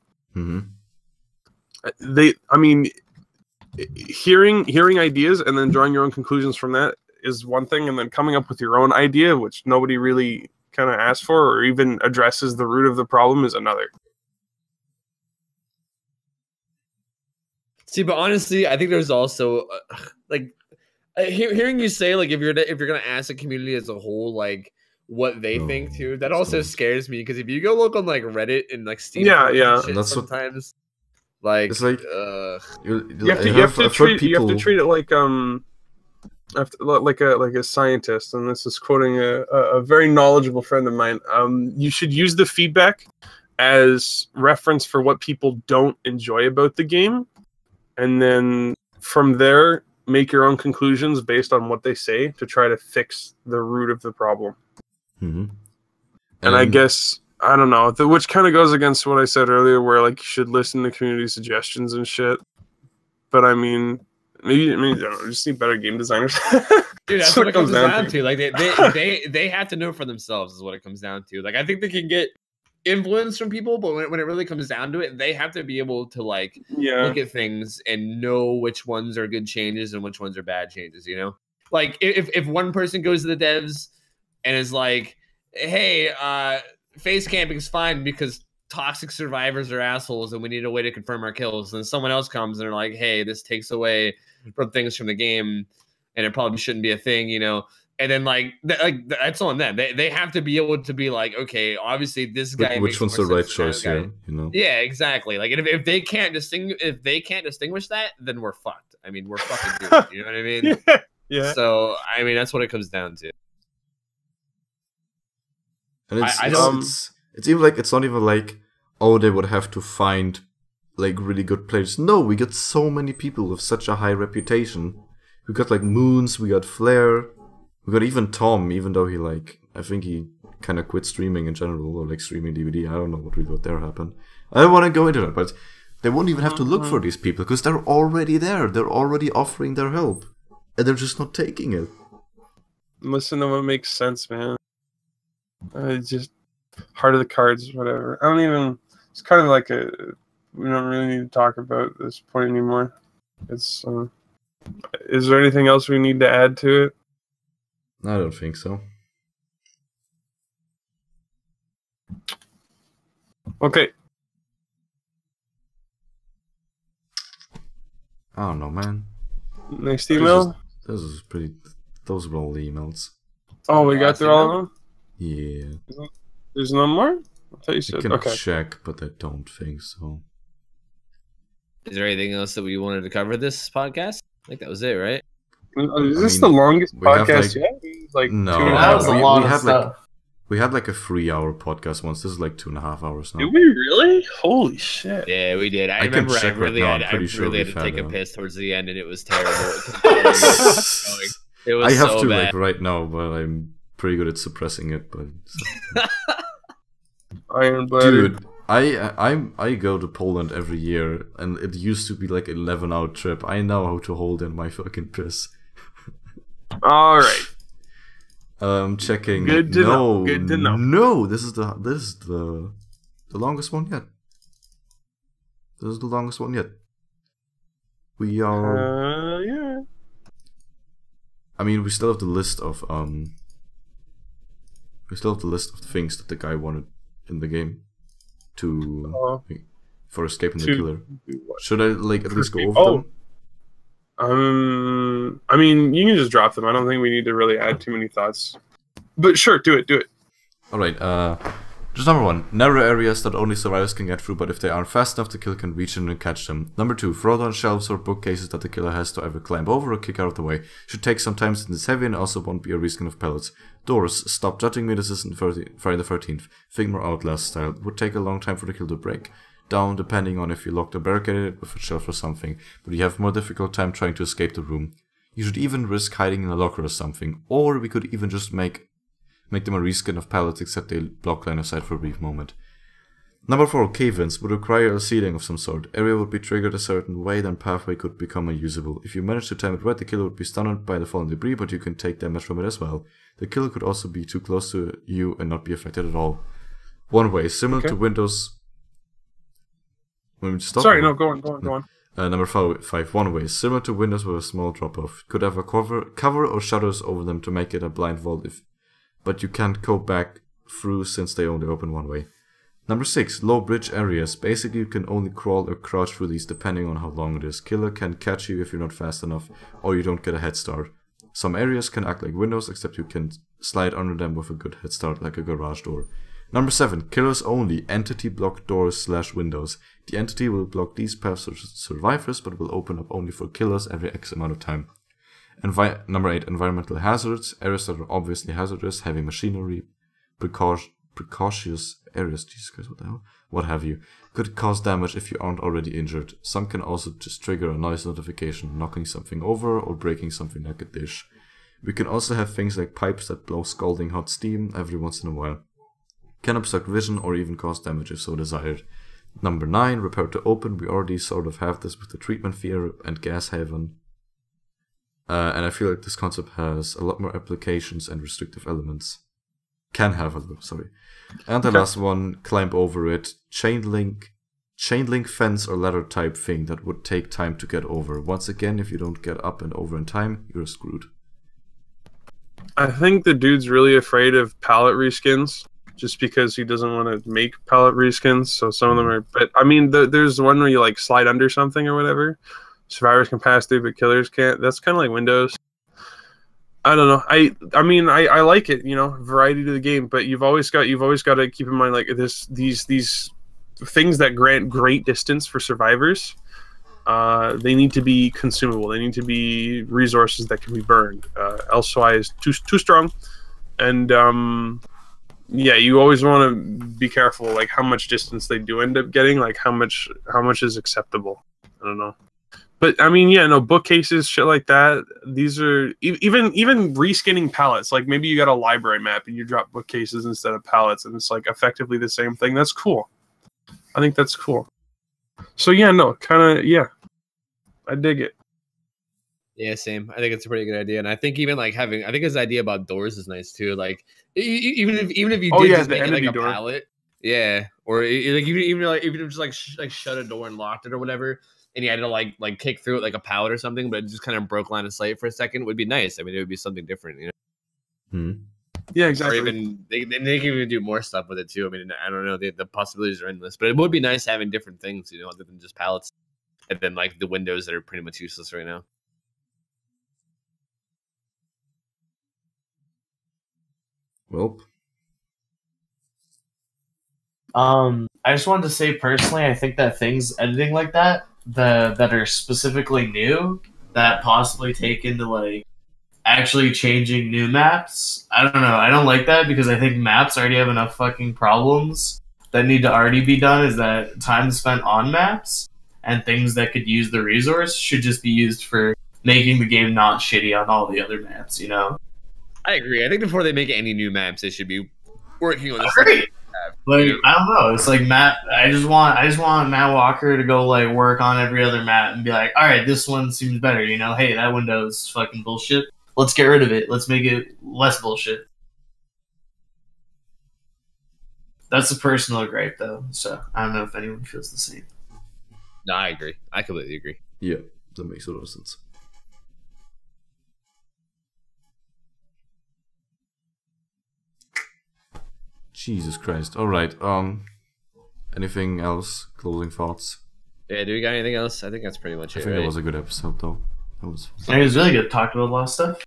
Hearing ideas and then drawing your own conclusions from that is one thing, and then coming up with your own idea, which nobody really kind of asks for or even addresses the root of the problem, is another. See, but honestly, I think there's also hearing you say if you're gonna ask the community as a whole what they think too, that also scares me, because if you go look on Reddit and Steam, and that's sometimes Like, It's like You have to treat it like like a scientist, and this is quoting a very knowledgeable friend of mine. You should use the feedback as reference for what people don't enjoy about the game, and then from there make your own conclusions based on what they say to try to fix the root of the problem. Mm-hmm. And I guess, I don't know, which kind of goes against what I said earlier, where like you should listen to community suggestions and shit. But I mean, maybe I don't know, just need better game designers. Dude, that's what it comes down to. Like they have to know for themselves is what it comes down to. Like I think they can get influence from people, but when it really comes down to it, they have to be able to like look at things and know which ones are good changes and which ones are bad changes. You know, like if one person goes to the devs and is like, hey, face camping is fine because toxic survivors are assholes and we need a way to confirm our kills. And someone else comes and they're like, hey, this takes away from things from the game and it probably shouldn't be a thing, you know? And then that's on them. They have to be able to be like, okay, obviously this guy. Which one's the right choice here? You know? Yeah, exactly. Like if they can't distinguish that, then we're fucked. I mean, we're fucking doomed. You know what I mean? Yeah. So I mean, that's what it comes down to. And it's even like it's not even like, oh, they would have to find like really good players. No, we got so many people with such a high reputation. We got like Moons, we got Flair, we got even Tom, even though he like I think he kind of quit streaming in general or like streaming DVD. I don't know what there happened. I don't want to go into that, but they won't even have to look for these people because they're already there. They're already offering their help, and they're just not taking it. Listen to what makes sense, man. It's just heart of the cards, whatever. I don't even. It's kind of like we don't really need to talk about this point anymore. It's. Is there anything else we need to add to it? I don't think so. Okay. I don't know, man. Next email. Those were all the emails. Oh, we got through all of them? Yeah. There's no more? I thought you said. You can check, but I don't think so. Is there anything else that we wanted to cover this podcast? I think that was it, right? Is this the longest podcast yet? Like no, 2.5 that was a lot of stuff. stuff. We had like a 3-hour podcast once. This is like 2.5 hours now. Did we really? Holy shit! Yeah, we did. I remember I really had to take a piss towards the end, and it was terrible. It was I have so to bad. like right now, but I'm pretty good at suppressing it. But Iron-blooded. dude, I go to Poland every year, and it used to be like an 11-hour trip. I know how to hold in my fucking piss. All right. Checking. Good to know. Good to know. No, this is the longest one yet. This is the longest one yet. We are. Yeah. I mean, we still have the list of things that the guy wanted in the game for escaping the killer. Should I like at least go over them? I mean, you can just drop them. I don't think we need to really add too many thoughts. But sure, do it. Alright, just number 1. Narrow areas that only survivors can get through, but if they aren't fast enough, the killer can reach in and catch them. Number 2. Throw down shelves or bookcases that the killer has to either climb over or kick out of the way. Should take some time since it's heavy and also won't be a reskin of pellets. Doors. Stop judging me, this isn't Friday the 13th. Think more Outlast style. Would take a long time for the kill to break down, depending on if you locked or barricaded it with a shelf or something, but you have more difficult time trying to escape the room. You should even risk hiding in a locker or something, or we could even just make them a reskin of pallets except they block line of sight for a brief moment. Number 4, cave-ins would require a sealing of some sort. Area would be triggered a certain way, then pathway could become unusable. If you manage to time it right, the killer would be stunned by the fallen debris, but you can take damage from it as well. The killer could also be too close to you and not be affected at all. One way, similar to Windows. Sorry, no, go on. Number 5, one way, similar to windows with a small drop-off. Could have a cover or shutters over them to make it a blind vault, but you can't go back through since they only open one way. Number 6, low bridge areas. Basically, you can only crawl or crouch through these depending on how long it is. Killer can catch you if you're not fast enough, or you don't get a head start. Some areas can act like windows, except you can slide under them with a good head start, like a garage door. Number 7, killers only. Entity block doors/windows. The entity will block these paths for survivors, but will open up only for killers every X amount of time. Number 8, environmental hazards. Areas that are obviously hazardous, heavy machinery, precocious areas, Jesus Christ, what the hell? What have you. Could cause damage if you aren't already injured. Some can also just trigger a noise notification, knocking something over or breaking something like a dish. We can also have things like pipes that blow scalding hot steam every once in a while. Can obstruct vision or even cause damage if so desired. Number 9, repair to open. We already sort of have this with the treatment sphere and gas haven. And I feel like this concept has a lot more applications and restrictive elements. Can have a lot, sorry. And the last one, climb over it. Chain link fence or ladder type thing that would take time to get over. Once again, if you don't get up and over in time, you're screwed. I think the dude's really afraid of palette reskins, just because he doesn't want to make palette reskins. So some of them are, but I mean, there's one where you like slide under something or whatever. Survivors can pass through, but killers can't. That's kind of like Windows. I don't know. I mean, I like it, you know, variety to the game, but you've always got to keep in mind like these things that grant great distance for survivors. They need to be consumable. They need to be resources that can be burned. Elsewise, too strong. And yeah, you always want to be careful, like how much distance they do end up getting, like how much is acceptable. I don't know. But I mean, yeah, no, bookcases, shit like that. These are even reskinning pallets. Like maybe you got a library map and you drop bookcases instead of pallets, and it's like effectively the same thing. That's cool. I think that's cool. So yeah, no, kind of, yeah, I dig it. Yeah, same. I think it's a pretty good idea, and I think even like having, I think his idea about doors is nice too. Like even if you did just make it like a pallet, yeah, or like even just like shut a door and locked it or whatever. And you had to like kick through it like a pallet or something, but it just kind of broke line of sight for a second. It would be nice. I mean, it would be something different, you know. Yeah, exactly. Or even they can even do more stuff with it too. I mean, I don't know. The possibilities are endless, but it would be nice having different things, you know, other than just pallets, and then like the windows that are pretty much useless right now. Well, I just wanted to say personally, I think that things editing like that are specifically new, that possibly take into like actually changing new maps. I don't know. I don't like that because I think maps already have enough fucking problems that need to already be done. Is that time spent on maps and things that could use the resource should just be used for making the game not shitty on all the other maps, you know? I agree. I think before they make any new maps, they should be working on this. Like, I don't know. It's like Matt. I just want Matt Walker to go like work on every other map and be like, all right, this one seems better. You know, hey, that window's fucking bullshit. Let's get rid of it. Let's make it less bullshit. That's a personal gripe, though. So I don't know if anyone feels the same. No, I agree. I completely agree. Yeah, that makes a lot of sense. Jesus Christ. Alright, anything else? Closing thoughts? Yeah, do we got anything else? I think that's pretty much it. I think that was a good episode, though. That was fun. It was really good talking about a lot of stuff.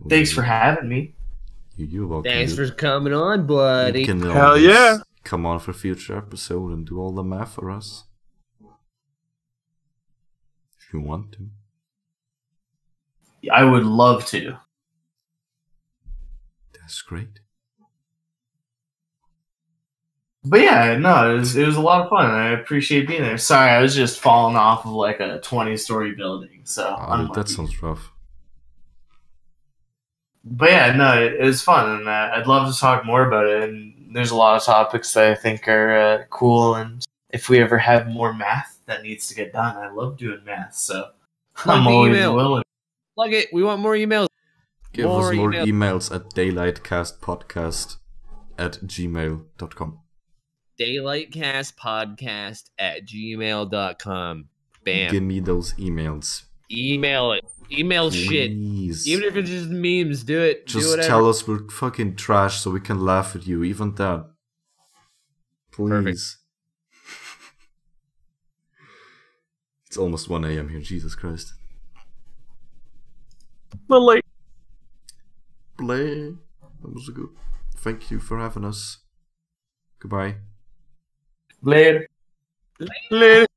Thanks for having me. You're welcome. Thanks for coming on, buddy. You can Hell yeah! Come on for a future episode and do all the math for us. If you want to. I would love to. That's great. But yeah, no, it was a lot of fun. I appreciate being there. Sorry, I was just falling off of like a 20-story building, so that sounds rough. But yeah, no, it was fun, and I'd love to talk more about it. And there's a lot of topics that I think are cool. And if we ever have more math that needs to get done, I love doing math. So I'm always willing. Plug it. We want more emails. Give us more emails at daylightcastpodcast@gmail.com. Daylightcastpodcast@gmail.com. Bam. Give me those emails. Email it. Email Please. shit. Even if it's just memes, do it. Just tell us we're fucking trash so we can laugh at you. Even that. Please. Perfect. It's almost 1 a.m. here. Jesus Christ. Not late. Play. That was good. Thank you for having us. Goodbye. Later. Later.